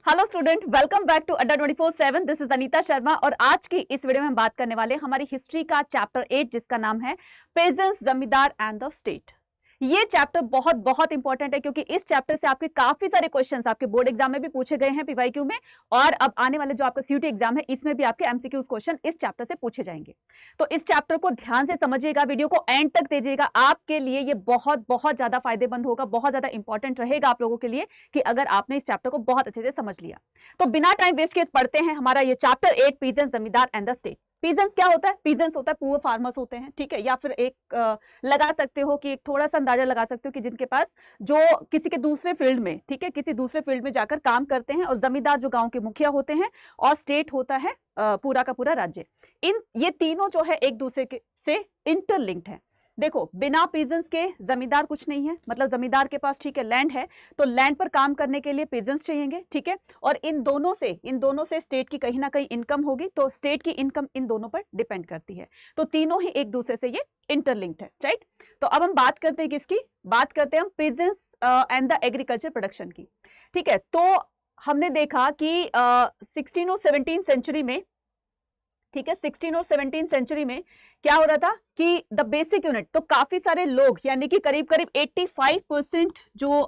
Hello student, welcome back to Adda 24/7। This is Anita Sharma और आज की इस वीडियो में हम बात करने वाले हमारी हिस्ट्री का चैप्टर 8 जिसका नाम है पेजेंट्स, जमींदार एंड द स्टेट। ये चैप्टर बहुत बहुत इंपॉर्टेंट है क्योंकि इस चैप्टर से आपके काफी सारे क्वेश्चंस आपके बोर्ड एग्जाम में भी पूछे गए हैं पीवाईक्यू में, और अब आने वाले जो आपका सीयूटी एग्जाम है इसमें भी आपके एमसीक्यूज क्वेश्चन इस चैप्टर से पूछे जाएंगे। तो इस चैप्टर को ध्यान से समझिएगा, वीडियो को एंड तक दीजिएगा, आपके लिए ये बहुत बहुत ज्यादा फायदेमंद होगा, बहुत ज्यादा इंपॉर्टेंट रहेगा आप लोगों के लिए कि अगर आपने इस चैप्टर को बहुत अच्छे से समझ लिया। तो बिना टाइम वेस्ट किए पढ़ते हैं हमारा ये चैप्टर 8, पीजेंट्स, जमींदार एंड द स्टेट। पीजेंट्स क्या होता है? पीजेंट्स होता है पुअर फार्मर्स होते हैं, ठीक है, या फिर एक लगा सकते हो कि एक थोड़ा सा अंदाजा लगा सकते हो कि जिनके पास जो किसी के दूसरे फील्ड में, ठीक है, किसी दूसरे फील्ड में जाकर काम करते हैं, और जमींदार जो गांव के मुखिया होते हैं, और स्टेट होता है पूरा का पूरा राज्य। ये तीनों जो है एक दूसरे के से इंटरलिंक्ड है। देखो, बिना पीजेंट्स के जमींदार कुछ नहीं है, मतलब जमींदार के पास, ठीक है, लैंड है तो लैंड पर काम करने के लिए पीजेंट्स चाहिएंगे, ठीक है, और इन दोनों से स्टेट की कहीं ना कहीं इनकम होगी, तो स्टेट की इनकम इन दोनों पर डिपेंड करती है। तो तीनों ही एक दूसरे से ये इंटरलिंक्ड है, राइट। तो अब हम बात करते हैं किसकी? बात करते हैं हम peasants and the agriculture production की, ठीक है। तो हमने देखा कि 16 और 17 सेंचुरी में, ठीक है, 16 और 17 सेंचुरी में क्या हो रहा था कि द बेसिक यूनिट, तो काफी सारे लोग यानी कि करीब करीब 85% जो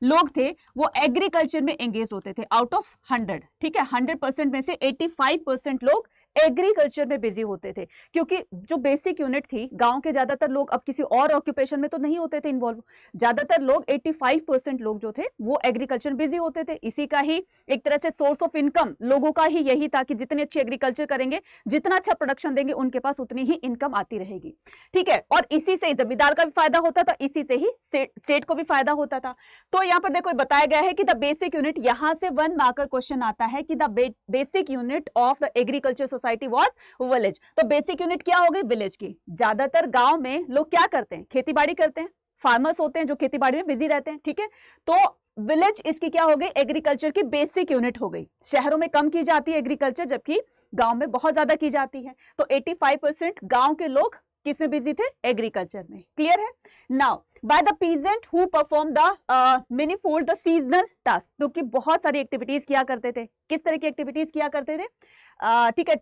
लोग थे वो एग्रीकल्चर में एंगेज होते थे आउट ऑफ 100, ठीक है, 100% में से 85% लोग एग्रीकल्चर में बिजी होते थे, क्योंकि जो बेसिक यूनिट थी, गांव के ज्यादातर लोग अब किसी और ऑक्यूपेशन में तो नहीं होते थे इन्वॉल्व, ज्यादातर लोग 85% लोग जो थे वो एग्रीकल्चर में बिजी होते थे। इसी का ही एक तरह से सोर्स ऑफ इनकम लोगों का ही यही था कि जितनी अच्छी एग्रीकल्चर करेंगे, जितना अच्छा प्रोडक्शन देंगे, उनके पास उतनी ही इनकम आती रहेगी, ठीक है, और इसी से जमींदार का भी फायदा होता था, इसी से ही स्टेट को भी फायदा होता था। तो यहां पर देखो बताया गया है कि द बेसिक यूनिट, यहां से 1 मार्कर क्वेश्चन आता है कि the basic unit of the agriculture society was village. तो बेसिक यूनिट क्या हो गई? विलेज की। ज्यादातर गांव में लोग क्या करते हैं? खेती बाड़ी करते हैं, फार्मर्स होते हैं जो खेती बाड़ी में बिजी रहते हैं, ठीक है। तो विलेज इसकी क्या हो गई? एग्रीकल्चर की बेसिक यूनिट हो गई। शहरों में कम की जाती है एग्रीकल्चर, जबकि गांव में बहुत ज्यादा की जाती है। तो 85% गांव के लोग किस में बिजी थे? एग्रीकल्चर में। क्लियर है? Now by the peasant who perform the manifold the seasonal task, तो कि बहुत सारी एक्टिविटीज किया करते थे। किस तरह की एक्टिविटीज किया करते थे? ठीक है,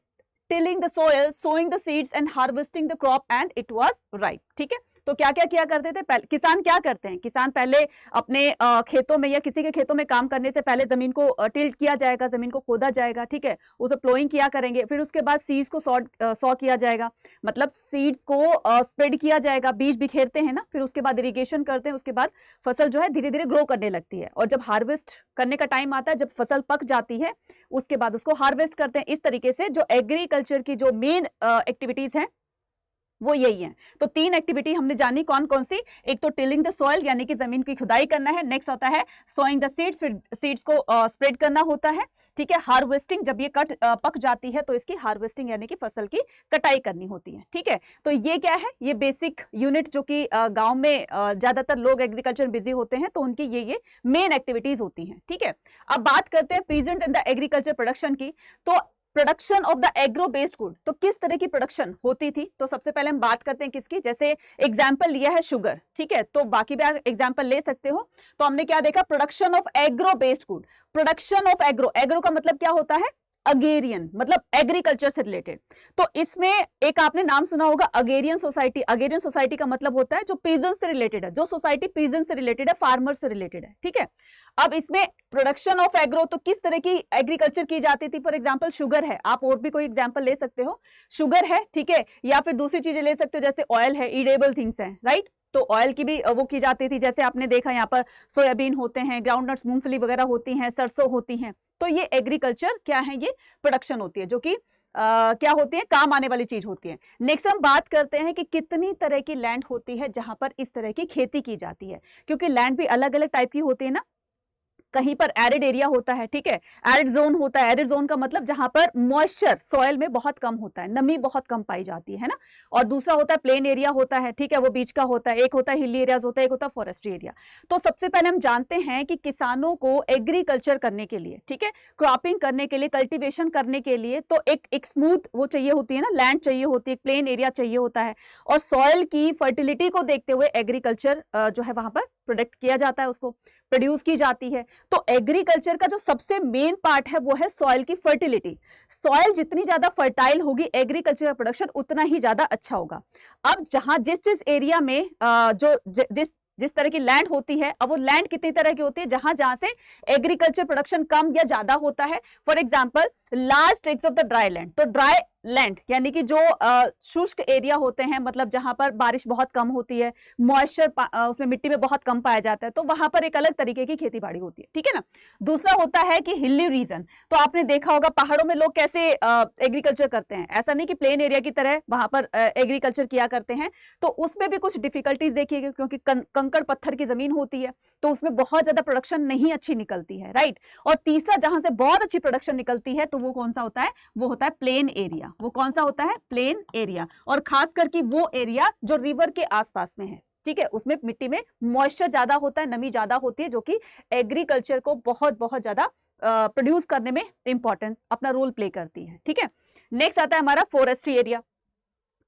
tilling the soil, sowing the seeds and harvesting the crop and it was ripe, ठीक है। तो क्या क्या किया करते थे? पहले किसान क्या करते हैं? किसान पहले अपने खेतों में या किसी के खेतों में काम करने से पहले जमीन को टिल्ट किया जाएगा, जमीन को खोदा जाएगा, ठीक है, उसे प्लोइंग किया करेंगे, फिर उसके बाद सीड्स को सॉ किया जाएगा, मतलब सीड्स को स्प्रेड किया जाएगा, बीज बिखेरते हैं ना, फिर उसके बाद इरिगेशन करते हैं, उसके बाद फसल जो है धीरे धीरे ग्रो करने लगती है, और जब हार्वेस्ट करने का टाइम आता है, जब फसल पक जाती है, उसके बाद उसको हार्वेस्ट करते हैं। इस तरीके से जो एग्रीकल्चर की जो मेन एक्टिविटीज हैं वो यही है। तो 3 एक्टिविटी हमने जानी, कौन कौन सी? एक तो टिलिंग द सॉइल यानी कि जमीन की खुदाई करना है, नेक्स्ट होता है सोइंग द सीड्स, फिर सीड्स को स्प्रेड करना होता है, ठीक है, हार्वेस्टिंग, जब ये पक जाती है तो इसकी हार्वेस्टिंग यानी कि फसल की कटाई करनी होती है, ठीक है। तो ये क्या है? ये बेसिक यूनिट जो कि गांव में ज्यादातर लोग एग्रीकल्चर बिजी होते हैं, तो उनकी ये मेन एक्टिविटीज होती हैं, ठीक है। अब बात करते हैं peasant and the agriculture production की। तो production of the agro based good, तो किस तरह की प्रोडक्शन होती थी? तो सबसे पहले हम बात करते हैं किसकी, जैसे एग्जांपल लिया है शुगर, ठीक है, तो बाकी भी आप एग्जांपल ले सकते हो। तो हमने क्या देखा? Production of agro based good. Production of agro, agro का मतलब क्या होता है? अगेरियन, मतलब एग्रीकल्चर से रिलेटेड। तो इसमें एक आपने नाम सुना होगा अगेरियन सोसाइटी। अगेरियन सोसाइटी का मतलब होता है जो पीजेंट से रिलेटेड है, जो सोसाइटी पीजेंट से रिलेटेड है, फार्मर से रिलेटेड है, ठीक है। अब इसमें प्रोडक्शन ऑफ एग्रो, तो किस तरह की एग्रीकल्चर की जाती थी? फॉर एग्जांपल शुगर है, आप और भी कोई एग्जांपल ले सकते हो, शुगर है, ठीक है, या फिर दूसरी चीजें ले सकते हो जैसे ऑयल है, ईडेबल थिंग्स है, राइट। तो ऑयल की भी वो की जाती थी, जैसे आपने देखा यहाँ पर सोयाबीन होते हैं, ग्राउंडनट्स, मूंगफली वगैरह होती हैं, सरसों होती हैं। तो ये एग्रीकल्चर क्या है? ये प्रोडक्शन होती है, जो कि क्या होती है? काम आने वाली चीज होती है। नेक्स्ट हम बात करते हैं कि कितनी तरह की लैंड होती है जहां पर इस तरह की खेती की जाती है, क्योंकि लैंड भी अलग अलग टाइप की होती है ना। कहीं पर एरिड एरिया होता है, ठीक है, एरिड जोन होता है। एरिड जोन का मतलब जहां पर मॉइस्चर सॉइल में बहुत कम होता है, नमी बहुत कम पाई जाती है ना। और दूसरा होता है प्लेन एरिया होता है, ठीक है, वो बीच का होता है। एक होता है हिली एरियाज होता है, एक होता है फॉरेस्ट्री एरिया। तो सबसे पहले हम जानते हैं कि किसानों को एग्रीकल्चर करने के लिए, ठीक है, क्रॉपिंग करने के लिए, कल्टीवेशन करने के लिए, तो एक स्मूथ वो चाहिए होती है ना, लैंड चाहिए होती है, प्लेन एरिया चाहिए होता है, और सॉइल की फर्टिलिटी को देखते हुए एग्रीकल्चर जो है वहां पर प्रोडक्ट किया जाता है, उसको प्रोड्यूस की जाती है। तो एग्रीकल्चर का जो सबसे मेन पार्ट है वो है सॉइल की फर्टिलिटी। सॉइल जितनी ज्यादा फर्टाइल होगी, एग्रीकल्चर प्रोडक्शन उतना ही ज्यादा अच्छा होगा। अब जहां जिस एरिया में जिस तरह की लैंड होती है, अब वो लैंड कितनी तरह की होती है, जहां जहां से एग्रीकल्चर प्रोडक्शन कम या ज्यादा होता है। For example large tracts of the dry land, तो ड्राई लैंड यानी कि जो शुष्क एरिया होते हैं, मतलब जहां पर बारिश बहुत कम होती है, मॉइस्चर उसमें मिट्टी में बहुत कम पाया जाता है, तो वहां पर एक अलग तरीके की खेती बाड़ी होती है, ठीक है ना। दूसरा होता है कि हिली रीजन, तो आपने देखा होगा पहाड़ों में लोग कैसे एग्रीकल्चर करते हैं, ऐसा नहीं कि प्लेन एरिया की तरह वहां पर एग्रीकल्चर किया करते हैं। तो उसमें भी कुछ डिफिकल्टीज देखिएगा, क्योंकि कंकड़ पत्थर की जमीन होती है, तो उसमें बहुत ज्यादा प्रोडक्शन नहीं अच्छी निकलती है, राइट। और तीसरा जहां से बहुत अच्छी प्रोडक्शन निकलती है, तो वो कौन सा होता है, वो होता है प्लेन एरिया। वो कौन सा होता है, प्लेन एरिया। और खास करके वो एरिया जो रिवर के आसपास में है, ठीक है, उसमें मिट्टी में मॉइस्चर ज्यादा होता है, नमी ज्यादा होती है, जो कि एग्रीकल्चर को बहुत बहुत ज्यादा प्रोड्यूस करने में इंपॉर्टेंट अपना रोल प्ले करती है, ठीक है। नेक्स्ट आता है हमारा फॉरेस्ट्री एरिया।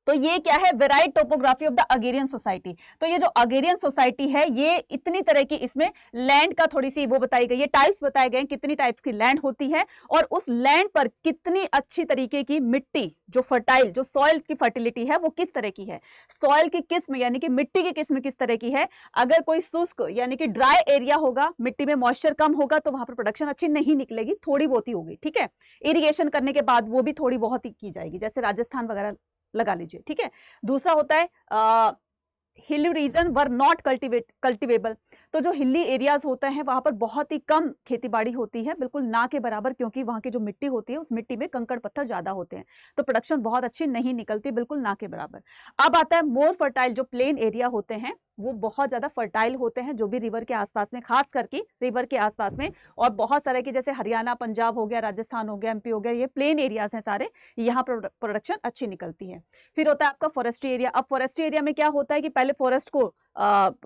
तो ये क्या है, varied topography of the agrarian society. तो ये जो अगेरियन सोसाइटी है, ये इतनी तरह की, इसमें लैंड का थोड़ी सी वो बताई गई है, टाइप्स बताए गए हैं, कितनी टाइप्स की लैंड होती है, और उस लैंड पर कितनी अच्छी तरीके की मिट्टी, जो फर्टाइल, जो सॉइल की फर्टिलिटी है वो किस तरह की है, सॉइल की किस्म यानी कि मिट्टी की किस्म किस तरह की है। अगर कोई शुष्क यानी कि ड्राई एरिया होगा, मिट्टी में मॉइस्चर कम होगा, तो वहां पर प्रोडक्शन अच्छी नहीं निकलेगी, थोड़ी बहुत ही होगी, ठीक है। इरिगेशन करने के बाद वो भी थोड़ी बहुत ही की जाएगी, जैसे राजस्थान वगैरह लगा लीजिए, ठीक है। दूसरा होता है hilly region were not cultivable. तो जो हिली एरियाज होते हैं वहां पर बहुत ही कम खेतीबाड़ी होती है, बिल्कुल ना के बराबर, क्योंकि वहां की जो मिट्टी होती है उस मिट्टी में कंकड़ पत्थर ज्यादा होते हैं, तो प्रोडक्शन बहुत अच्छी नहीं निकलती, बिल्कुल ना के बराबर। अब आता है मोर फर्टाइल, जो प्लेन एरिया होते हैं वो बहुत ज्यादा फर्टाइल होते हैं, जो भी रिवर के आसपास में, खास करके रिवर के आसपास में, और बहुत सारे की जैसे हरियाणा, पंजाब हो गया, राजस्थान हो गया, एमपी हो गया, ये प्लेन एरियाज हैं सारे, यहाँ प्रोडक्शन अच्छी निकलती है। फिर होता है आपका फॉरेस्ट्री एरिया। अब फॉरेस्ट्री एरिया में क्या होता है कि पहले फॉरेस्ट को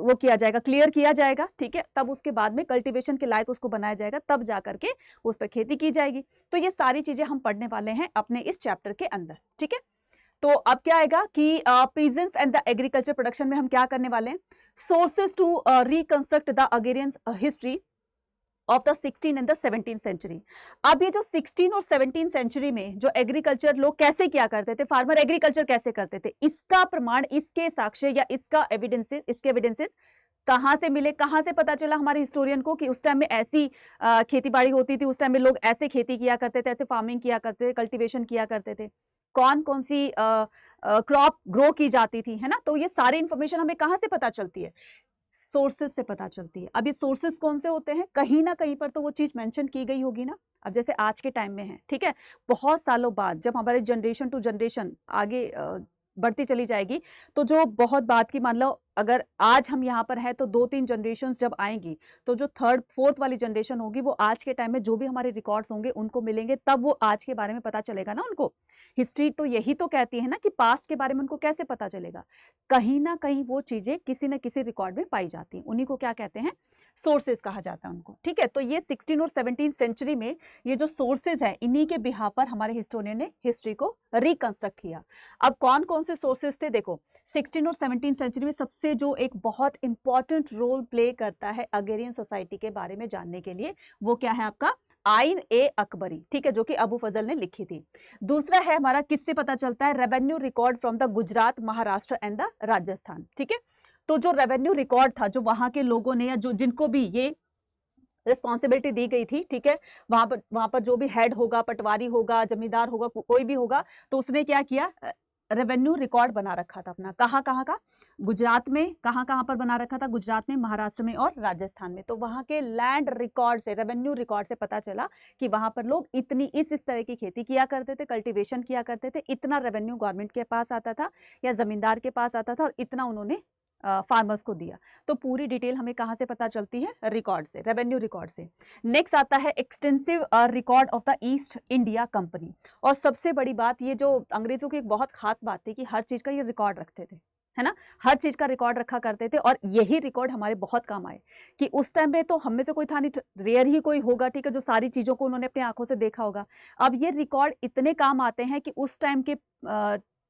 वो किया जाएगा, क्लियर किया जाएगा, ठीक है, तब उसके बाद में कल्टीवेशन के लायक उसको बनाया जाएगा, तब जाकर के उस पर खेती की जाएगी। तो ये सारी चीजें हम पढ़ने वाले हैं अपने इस चैप्टर के अंदर, ठीक है। तो अब क्या आएगा कि peasants and the agriculture production में हम क्या करने वाले हैं, sources to reconstruct the agrarian history of the 16 and the 17 century. अब ये जो 16 और 17 सेंचुरी में जो एग्रीकल्चर लोग कैसे किया करते थे, फार्मर एग्रीकल्चर कैसे करते थे, इसका प्रमाण, इसके साक्ष्य या इसका एविडेंसेस, इसके एविडेंसेस कहां से मिले, कहां से पता चला हमारे हिस्टोरियन को कि उस टाइम में ऐसी खेतीबाड़ी होती थी, उस टाइम में लोग ऐसे खेती किया करते थे, ऐसे फार्मिंग किया करते थे, कल्टीवेशन किया करते थे, कौन कौन सी क्रॉप ग्रो की जाती थी, है ना। तो ये सारी इंफॉर्मेशन हमें कहां से पता चलती है, सोर्सेज से पता चलती है। अब ये सोर्सेज कौन से होते हैं, कहीं ना कहीं पर तो वो चीज मेंशन की गई होगी ना। अब जैसे आज के टाइम में है, ठीक है, बहुत सालों बाद जब हमारे जनरेशन टू जनरेशन आगे बढ़ती चली जाएगी, तो जो बहुत बात की, मान लो अगर आज हम यहाँ पर हैं, तो 2-3 जनरेशन जब आएंगी, तो जो 3rd 4th वाली जनरेशन होगी, वो आज के टाइम में जो भी हमारे रिकॉर्ड्स होंगे उनको मिलेंगे, तब वो आज के बारे में पता चलेगा ना उनको। हिस्ट्री तो यही तो कहती है ना कि पास्ट के बारे में उनको कैसे पता चलेगा, कहीं ना कहीं वो चीजें किसी न किसी रिकॉर्ड में पाई जाती हैं, उन्हीं को क्या कहते हैं, सोर्सेज कहा जाता है उनको, ठीक है। तो ये 16 और 17 सेंचुरी में ये जो सोर्सेज हैं, इन्हीं के बिहार पर हमारे हिस्टोरियन ने हिस्ट्री को रिकंस्ट्रक्ट किया। अब कौन कौन से सोर्सेज थे, देखो 16 और 17 सेंचुरी में सबसे जो एक बहुत इंपॉर्टेंट रोल प्ले करता है अगेरियन सोसाइटी के बारे में जानने के लिए, वो क्या है आपका आइन ए अकबरी, ठीक है, जो कि अबू फजल ने लिखी थी। दूसरा है हमारा, किससे पता चलता है, revenue record from the Gujarat, Maharashtra and the Rajasthan, ठीक है। तो जो रेवेन्यू रिकॉर्ड था, जो वहां के लोगों ने या जो जिनको भी ये रिस्पॉन्सिबिलिटी दी गई थी, ठीक है, वहां पर जो भी हेड होगा, पटवारी होगा, जमींदार होगा, कोई भी होगा, तो उसने क्या किया, रेवेन्यू रिकॉर्ड बना रखा था अपना, कहाँ कहाँ का, गुजरात में, कहाँ कहाँ पर बना रखा था, गुजरात में, महाराष्ट्र में और राजस्थान में। तो वहां के लैंड रिकॉर्ड से, रेवेन्यू रिकॉर्ड से पता चला कि वहां पर लोग इतनी इस तरह की खेती किया करते थे, कल्टीवेशन किया करते थे, इतना रेवेन्यू गवर्नमेंट के पास आता था या जमींदार के पास आता था, और इतना उन्होंने फार्मर्स को दिया। तो पूरी डिटेल हमें कहां से पता चलती है, रिकॉर्ड से, रेवेन्यू रिकॉर्ड से। नेक्स्ट आता है extensive record of the east India company. और सबसे बड़ी बात, ये जो अंग्रेजों की एक बहुत खास बात थी कि हर चीज का ये रिकॉर्ड रखते थे, है ना, हर चीज का रिकॉर्ड रखा करते थे, और यही रिकॉर्ड हमारे बहुत काम आए कि उस टाइम में तो हम में से कोई था नहीं, रेयर ही कोई होगा, ठीक है, जो सारी चीजों को उन्होंने अपनी आंखों से देखा होगा। अब ये रिकॉर्ड इतने काम आते हैं कि उस टाइम के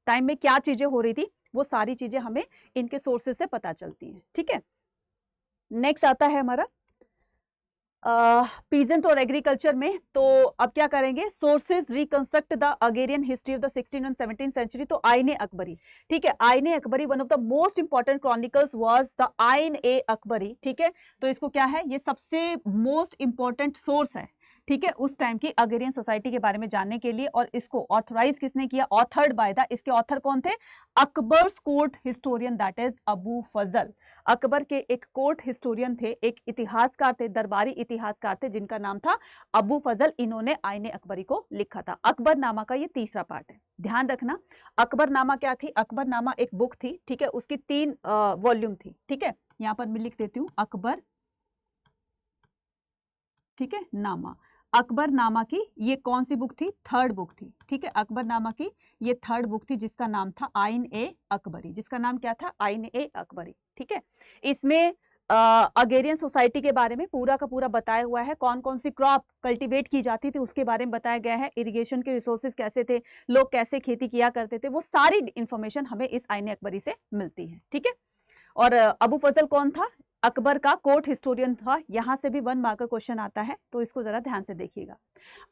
टाइम में क्या चीजें हो रही थी, वो सारी चीजें हमें इनके सोर्सेज से पता चलती हैं, ठीक है। नेक्स्ट आता है हमारा पीजेंट और एग्रीकल्चर में। तो अब क्या करेंगे, sources reconstruct the agrarian history of the 16th and 17th century. तो आईन ए अकबरी, ठीक है, Ain e Akbari one of the most important chronicles was the Ain e Akbari, ठीक है। तो इसको क्या है, ये सबसे मोस्ट इंपॉर्टेंट सोर्स है, ठीक है, उस टाइम की अगेरियन सोसाइटी के बारे में जानने के लिए। और इसको ऑथराइज किसने किया, ऑथर्ड बाय द, इसके ऑथर कौन थे, Akbar's court historian that is Abu Fazl. Akbar के एक कोर्ट हिस्टोरियन थे, एक इतिहासकार थे, दरबारी इतिहासकार थे, जिनका नाम था अबू फजल। इन्होंने आईने अकबरी को लिखा था। अकबरनामा का ये तीसरा पार्ट है, ध्यान रखना। अकबरनामा क्या थी, अकबरनामा एक बुक थी, ठीक है, उसकी 3 वॉल्यूम थी, ठीक है। यहां पर मैं लिख देती हूं अकबर, ठीक है, नामा। अकबरनामा की ये कौन सी बुक थी, थर्ड बुक थी, ठीक है। अकबरनामा की ये थर्ड बुक थी, जिसका नाम था आइन ए अकबरी, जिसका नाम क्या था, आइन ए अकबरी, ठीक है। इसमें अगेरियन सोसाइटी के बारे में पूरा का पूरा बताया हुआ है, कौन कौन सी क्रॉप कल्टीवेट की जाती थी उसके बारे में बताया गया है, इरिगेशन के रिसोर्सेज कैसे थे, लोग कैसे खेती किया करते थे, वो सारी इंफॉर्मेशन हमें इस आइन ए अकबरी से मिलती है, ठीक है। और अबू फजल कौन था, अकबर का कोर्ट हिस्टोरियन था। यहां से भी 1 मार्क का क्वेश्चन आता है, तो इसको जरा ध्यान से देखिएगा।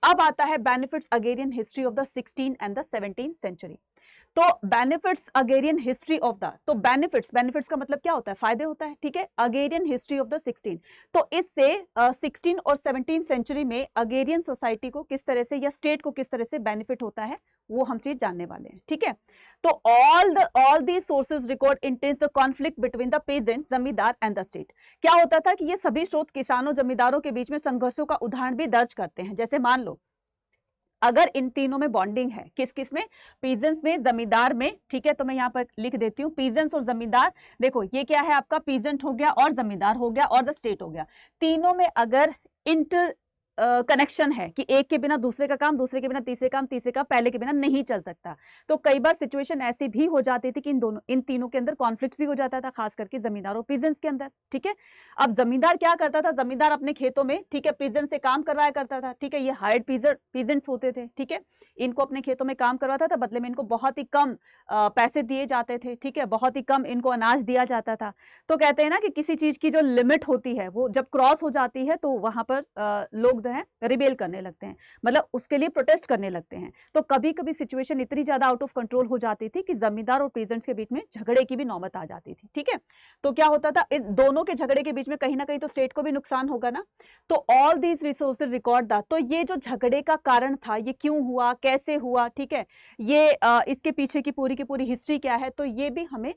अब आता है benefits agrarian history of the 16th and the 17th century. तो benefits agrarian history of the, तो बेनिफिट्स का मतलब क्या होता है, फायदे होता है, ठीक है। अगेरियन हिस्ट्री ऑफ द 16, तो इससे 16 और 17 सेंचुरी में अगेरियन सोसाइटी को किस तरह से या स्टेट को किस तरह से बेनिफिट होता है, वो हम चीज जानने वाले हैं, ठीक है। तो all these sources record intense the conflict between the pageants, जमींदार एंड द स्टेट। क्या होता था कि ये सभी स्रोत किसानों जमींदारों के बीच में संघर्षों का उदाहरण भी दर्ज करते हैं। जैसे मान लो अगर इन तीनों में बॉन्डिंग है, किस किस में, पीजेंट्स में, जमींदार में, ठीक है। तो मैं यहाँ पर लिख देती हूँ पीजेंट्स और जमींदार। देखो ये क्या है आपका, पीजेंट हो गया और जमींदार हो गया और द स्टेट हो गया। तीनों में अगर इंटर कनेक्शन है कि एक के बिना दूसरे का काम, दूसरे के बिना तीसरे काम, तीसरे का पहले के बिना नहीं चल सकता, तो कई बार सिचुएशन ऐसी भी हो जाती थी कि इन तीनों के अंदर कॉन्फ्लिक्ट भी हो जाता था, खास करके जमींदार और पीजेंट्स के अंदर, ठीक है। अब जमींदार क्या करता था, जमींदार अपने खेतों में, ठीक है, पीजेंट से काम करवाया करता था, ठीक है। ये हायर्ड पीजेंट्स होते थे, ठीक है। इनको अपने खेतों में काम करवाता था, बदले में इनको बहुत ही कम पैसे दिए जाते थे, ठीक है, बहुत ही कम इनको अनाज दिया जाता था। तो कहते हैं ना कि किसी चीज की जो लिमिट होती है वो जब क्रॉस हो जाती है तो वहां पर लोग है रिबेल करने लगते हैं, मतलब उसके लिए प्रोटेस्ट करने लगते हैं। तो कभी कभी सिचुएशन इतनी ज्यादा आउट ऑफ कंट्रोल हो जाती थी कि जमींदार और पीजेंट्स के बीच में झगड़े की भी नौबत आ जाती थी, ठीक है। तो क्या होता था, इस दोनों के झगड़े के बीच में कहीं ना कहीं तो स्टेट को भी नुकसान होगा ना। तो all these resources record that, तो ये जो झगड़े का कारण था, ये क्यों हुआ, कैसे हुआ, ठीक है, ये इसके पीछे की पूरी हिस्ट्री क्या है, तो ये भी हमें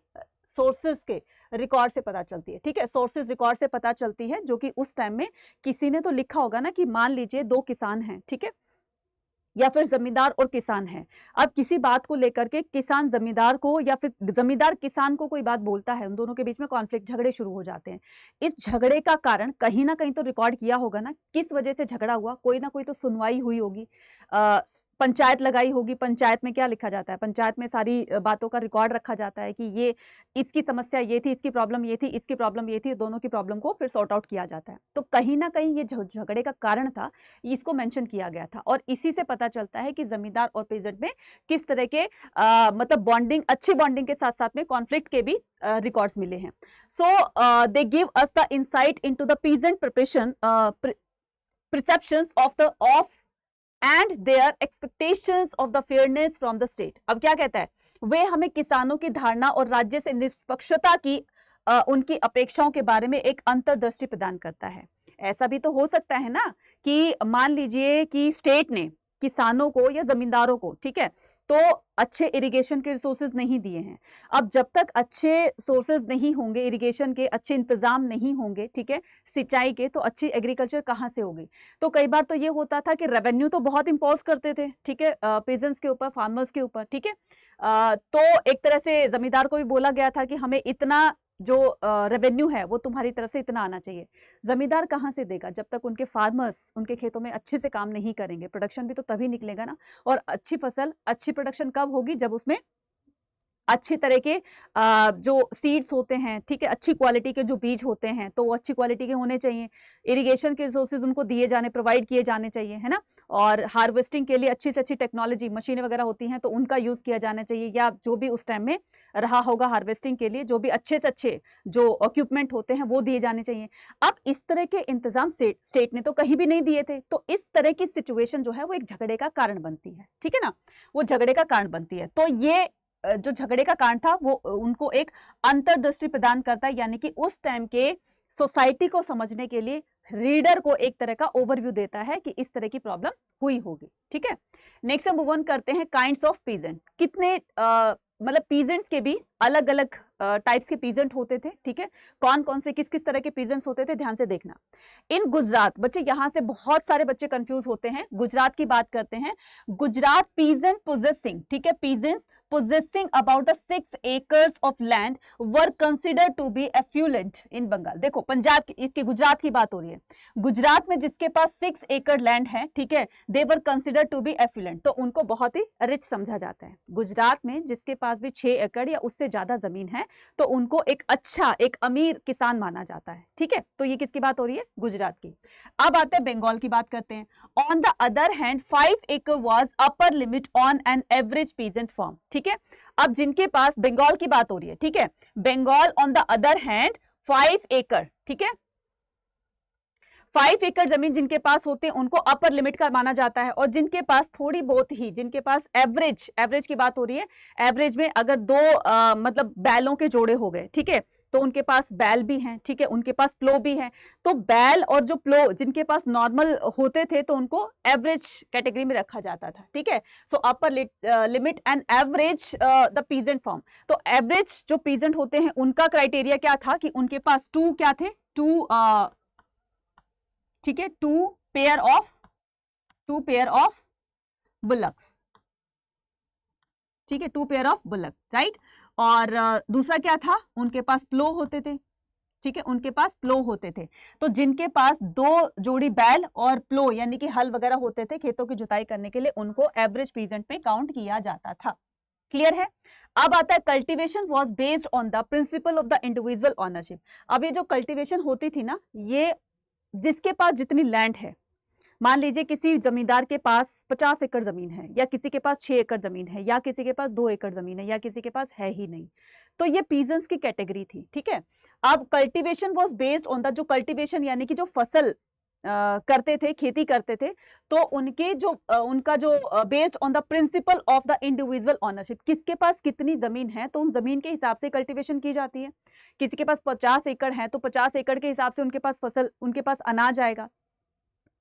सोर्सेज के रिकॉर्ड से पता चलती है, ठीक है। सोर्सेज रिकॉर्ड से पता चलती है, जो कि उस टाइम में किसी ने तो लिखा होगा ना कि मान लीजिए 2 किसान हैं, ठीक है, या फिर जमींदार और किसान है। अब किसी बात को लेकर के किसान जमींदार को या फिर जमींदार किसान को कोई बात बोलता है, उन दोनों के बीच में कॉन्फ्लिक्ट, झगड़े शुरू हो जाते हैं। इस झगड़े का कारण कहीं ना कहीं तो रिकॉर्ड किया होगा ना, किस वजह से झगड़ा हुआ, कोई ना कोई तो सुनवाई हुई होगी, पंचायत लगाई होगी। पंचायत में क्या लिखा जाता है, पंचायत में सारी बातों का रिकॉर्ड रखा जाता है कि ये इसकी समस्या ये थी, इसकी प्रॉब्लम ये थी, इसकी प्रॉब्लम ये थी, दोनों की प्रॉब्लम को फिर सॉर्ट आउट किया जाता है। तो कहीं ना कहीं ये झगड़े का कारण था, इसको मेंशन किया गया था। और इसी से पता चलता है कि जमींदार और पेजेंट में किस तरह के मतलब बॉन्डिंग, अच्छी बॉन्डिंग के साथ साथ में कॉन्फ्लिक्ट के भी रिकॉर्ड्स मिले हैं। So they give us the insight into the peasant preparation perceptions of and their expectations of the fairness from the state। अब क्या कहता है, वे हमें किसानों की धारणा और राज्य से निष्पक्षता की उनकी अपेक्षाओं के बारे में एक अंतर्दृष्टि प्रदान करता है। ऐसा भी तो हो सकता है ना कि मान लीजिए कि स्टेट ने किसानों को या जमींदारों को, ठीक है, तो अच्छे इरिगेशन के रिसोर्सेज नहीं दिए हैं। अब जब तक अच्छे सोर्सेज नहीं होंगे, इरिगेशन के अच्छे इंतजाम नहीं होंगे, ठीक है, सिंचाई के, तो अच्छी एग्रीकल्चर कहाँ से होगी। तो कई बार तो ये होता था कि रेवेन्यू तो बहुत इंपोज करते थे, ठीक है, पेजेंट्स के ऊपर, फार्मर्स के ऊपर, ठीक है। तो एक तरह से जमींदार को भी बोला गया था कि हमें इतना जो रेवेन्यू है वो तुम्हारी तरफ से इतना आना चाहिए। जमींदार कहाँ से देगा जब तक उनके फार्मर्स उनके खेतों में अच्छे से काम नहीं करेंगे। प्रोडक्शन भी तो तभी निकलेगा ना। और अच्छी फसल, अच्छी प्रोडक्शन कब होगी, जब उसमें अच्छी तरह के जो सीड्स होते हैं, ठीक है, अच्छी क्वालिटी के जो बीज होते हैं तो वो अच्छी क्वालिटी के होने चाहिए। इरिगेशन के रिसोर्सेज उनको दिए जाने, प्रोवाइड किए जाने चाहिए, है ना। और हार्वेस्टिंग के लिए अच्छी से अच्छी टेक्नोलॉजी, मशीनें वगैरह होती हैं तो उनका यूज किया जाना चाहिए, या जो भी उस टाइम में रहा होगा हार्वेस्टिंग के लिए जो भी अच्छे से अच्छे जो इक्विपमेंट होते हैं वो दिए जाने चाहिए। अब इस तरह के इंतजाम स्टेट ने तो कहीं भी नहीं दिए थे, तो इस तरह की सिचुएशन जो है वो एक झगड़े का कारण बनती है, ठीक है ना, वो झगड़े का कारण बनती है। तो ये जो झगड़े का कारण था वो उनको एक अंतर्दृष्टि प्रदान करता है, यानी कि उस टाइम के सोसाइटी को समझने के लिए रीडर को एक तरह का ओवरव्यू देता है कि इस तरह की प्रॉब्लम हुई होगी, ठीक है। नेक्स्ट हम मूव ऑन करते हैं काइंड्स ऑफ पीजेंट। कितने मतलब पीजेंट्स के भी अलग अलग टाइप्स के पीजेंट होते थे, ठीक है। कौन कौन से किस किस तरह के पीजेंट्स होते थे, ध्यान से देखना। इन गुजरात, बच्चे यहां से बहुत सारे बच्चे कंफ्यूज होते हैं, गुजरात की बात करते हैं। गुजरात पीजेंट पोजेसिंग, ठीक है, peasants possessing about 6 acres of land were considered to be affluent in Bengal। देखो पंजाब की, इसके गुजरात की बात हो रही है। गुजरात में जिसके पास 6 एकड़ लैंड है, ठीक है, they were considered to be affluent, तो उनको बहुत ही रिच समझा जाता है। गुजरात में जिसके पास भी 6 एकड़ या उससे ज्यादा जमीन है तो उनको एक अच्छा, एक अमीर किसान माना जाता है, ठीक है। तो ये किसकी बात हो रही है, गुजरात की। अब आते हैं बंगाल की बात करते हैं। ऑन द अदर हैंड 5 एकड़ was upper limit on an average peasant farm, ठीक है। अब जिनके पास, बंगाल की बात हो रही है, ठीक है, Bengal on the other hand 5 एकड़, ठीक है, 5 एकड़ जमीन जिनके पास होते हैं उनको अपर लिमिट का माना जाता है। और जिनके पास थोड़ी बहुत ही, जिनके पास एवरेज की बात हो रही है, एवरेज में अगर दो मतलब बैलों के जोड़े हो गए, ठीक है, तो उनके पास बैल भी हैं, ठीक है, उनके पास प्लो भी है। तो बैल और जो प्लो जिनके पास नॉर्मल होते थे तो उनको एवरेज कैटेगरी में रखा जाता था, ठीक है। So upper limit and average the peasant form. तो एवरेज जो पीजेंट होते हैं उनका क्राइटेरिया क्या था कि उनके पास क्या थे, ठीक है, 2 पेयर ऑफ बुलक्स, ठीक है, 2 पेयर ऑफ बुलक, राइट। और दूसरा क्या था, उनके पास प्लो होते थे, ठीक है, उनके पास प्लो होते थे। तो जिनके पास 2 जोड़ी बैल और प्लो यानी कि हल वगैरह होते थे खेतों की जुताई करने के लिए, उनको एवरेज पीजेंट में काउंट किया जाता था। क्लियर है। अब आता है cultivation was based on the principle of the individual ownership. अब ये जो कल्टीवेशन होती थी ना, ये जिसके पास जितनी लैंड है, मान लीजिए किसी जमींदार के पास 50 एकड़ जमीन है, या किसी के पास 6 एकड़ जमीन है, या किसी के पास 2 एकड़ जमीन है, या किसी के पास है ही नहीं, तो ये पीजेंट्स की कैटेगरी थी, ठीक है। अब cultivation was based on the, जो कल्टीवेशन यानी कि जो फसल करते थे, खेती करते थे, तो उनके जो उनका जो based on the principle of the individual ownership, किसके पास कितनी जमीन है तो उन जमीन के हिसाब से कल्टीवेशन की जाती है। किसी के पास 50 एकड़ है तो 50 एकड़ के हिसाब से उनके पास फसल, उनके पास अनाज आएगा।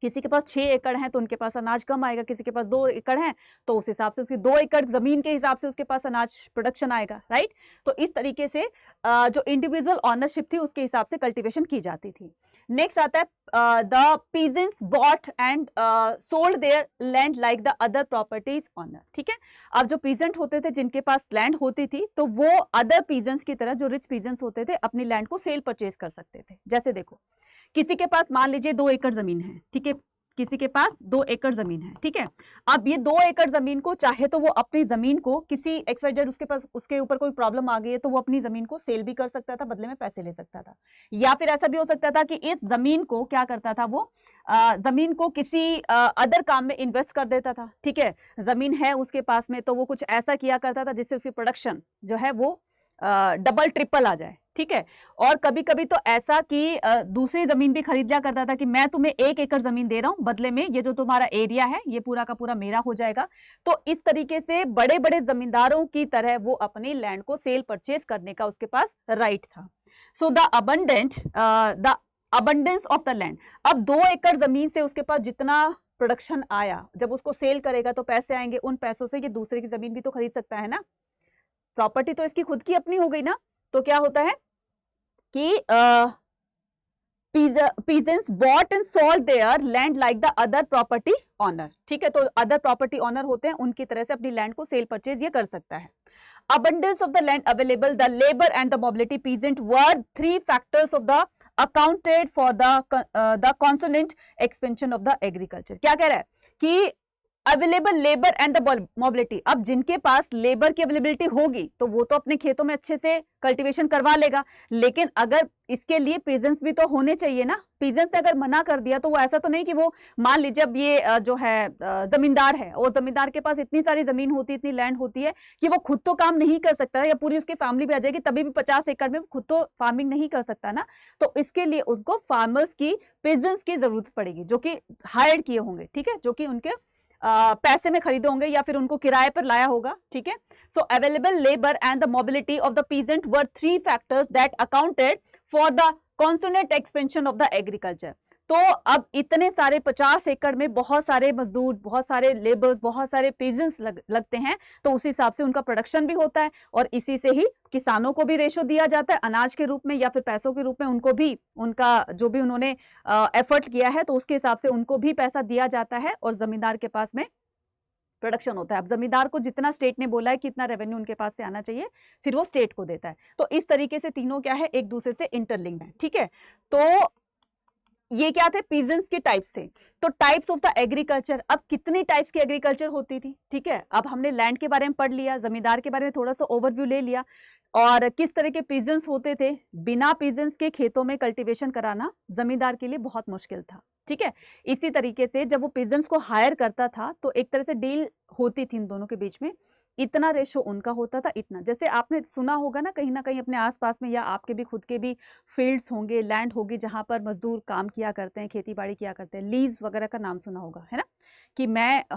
किसी के पास 6 एकड़ है तो उनके पास अनाज कम आएगा। किसी के पास 2 एकड़ है तो उस हिसाब से उसकी 2 एकड़ जमीन के हिसाब से उसके पास अनाज प्रोडक्शन आएगा, राइट। तो इस तरीके से जो इंडिविजुअल ओनरशिप थी उसके हिसाब से कल्टीवेशन की जाती थी। नेक्स्ट आता है the peasants bought and sold their land like the other properties owner, ठीक है। अब जो पीजेंट होते थे जिनके पास लैंड होती थी तो वो अदर पीजेंट्स की तरह, जो रिच पीजेंट्स होते थे, अपनी लैंड को सेल परचेज कर सकते थे। जैसे देखो, किसी के पास मान लीजिए 2 एकड़ जमीन है, ठीक है, किसी के पास 2 एकड़ जमीन है, ठीक है। अब ये 2 एकड़ जमीन को चाहे तो वो अपनी जमीन को किसी XYZ, उसके पास उसके ऊपर कोई प्रॉब्लम आ गई है तो वो अपनी जमीन को सेल भी कर सकता था, बदले में पैसे ले सकता था। या फिर ऐसा भी हो सकता था कि इस जमीन को क्या करता था, वो जमीन को किसी अदर काम में इन्वेस्ट कर देता था, ठीक है। जमीन है उसके पास में तो वो कुछ ऐसा किया करता था जिससे उसकी प्रोडक्शन जो है वो डबल ट्रिपल आ जाए, ठीक है। और कभी कभी तो ऐसा कि दूसरी जमीन भी खरीद लिया करता था कि मैं तुम्हें 1 एकड़ जमीन दे रहा हूं, बदले में ये जो तुम्हारा एरिया है ये पूरा का पूरा मेरा हो जाएगा। तो इस तरीके से बड़े बड़े जमींदारों की तरह वो अपनी लैंड को सेल परचेज करने का उसके पास राइट था। So the abundance of the land. अब 2 एकड़ जमीन से उसके पास जितना प्रोडक्शन आया, जब उसको सेल करेगा तो पैसे आएंगे, उन पैसों से ये दूसरे की जमीन भी तो खरीद सकता है ना। प्रॉपर्टी तो इसकी खुद की अपनी हो गई ना। तो क्या होता है कि peasants bought and sold their land like the other property owner, ठीक है। तो अदर प्रॉपर्टी ऑनर होते हैं, उनकी तरह से अपनी लैंड को सेल परचेज ये कर सकता है। Abundance of the land available, the labor and the mobility peasant were 3 factors of the accounted for the consonant expansion of the agriculture। क्या कह रहा है कि available labour and the mobility. अब जिनके पास लेबर की अवेलेबिलिटी होगी तो वो तो अपने खेतों में अच्छे से कल्टीवेशन करवा लेगा, लेकिन अगर इसके लिए पीजेंट्स भी तो होने चाहिए ना। पीजेंट्स ने अगर मना कर दिया तो वो ऐसा तो नहीं कि वो, मान लीजिए अब ये जो है जमींदार है, वो जमींदार के पास इतनी सारी जमीन होती है, इतनी लैंड होती है कि वो खुद तो काम नहीं कर सकता है, या पूरी उसकी फैमिली भी आ जाएगी तभी भी 50 एकड़ में खुद तो फार्मिंग नहीं कर सकता ना। तो इसके लिए उनको फार्मर्स की, पीजेंट्स की जरूरत पड़ेगी जो कि हायर किए होंगे, ठीक है, जो कि उनके पैसे में खरीदे होंगे या फिर उनको किराए पर लाया होगा, ठीक है। सो available labour and the mobility of the peasant were 3 factors that accounted for the consonant expansion of the agriculture. तो अब इतने सारे 50 एकड़ में बहुत सारे मजदूर, बहुत सारे लेबर्स, बहुत सारे पेजेंट्स लगते हैं, तो उस हिसाब से उनका प्रोडक्शन भी होता है और इसी से ही किसानों को भी रेशो दिया जाता है अनाज के रूप में या फिर पैसों के रूप में। उनको भी उनका जो भी उन्होंने एफर्ट किया है तो उसके हिसाब से उनको भी पैसा दिया जाता है और जमींदार के पास में प्रोडक्शन होता है। अब जमींदार को जितना स्टेट ने बोला है कि इतना रेवेन्यू उनके पास से आना चाहिए, फिर वो स्टेट को देता है। तो इस तरीके से तीनों क्या है, एक दूसरे से इंटरलिंक्ड है, ठीक है। तो ये क्या थे, पीजेंट्स के टाइप्स थे। तो टाइप्स ऑफ द एग्रीकल्चर, अब कितनी टाइप्स की एग्रीकल्चर होती थी, ठीक है। अब हमने लैंड के बारे में पढ़ लिया, जमींदार के बारे में थोड़ा सा ओवरव्यू ले लिया, और किस तरह के पीजेंट्स होते थे। बिना पीजेंट्स के खेतों में कल्टीवेशन कराना जमींदार के लिए बहुत मुश्किल था, ठीक है। इसी तरीके से जब वो पीजेंट्स को हायर करता था तो एक तरह से डील होती थी इन दोनों के बीच में, इतना रेशो उनका होता था, इतना। जैसे आपने सुना होगा ना कहीं अपने आसपास में, या आपके भी खुद के भी फील्ड्स होंगे, लैंड होगी जहां पर मजदूर काम किया करते हैं, खेती बाड़ी किया करते हैं, लीज वगैरह का नाम सुना होगा, है ना, कि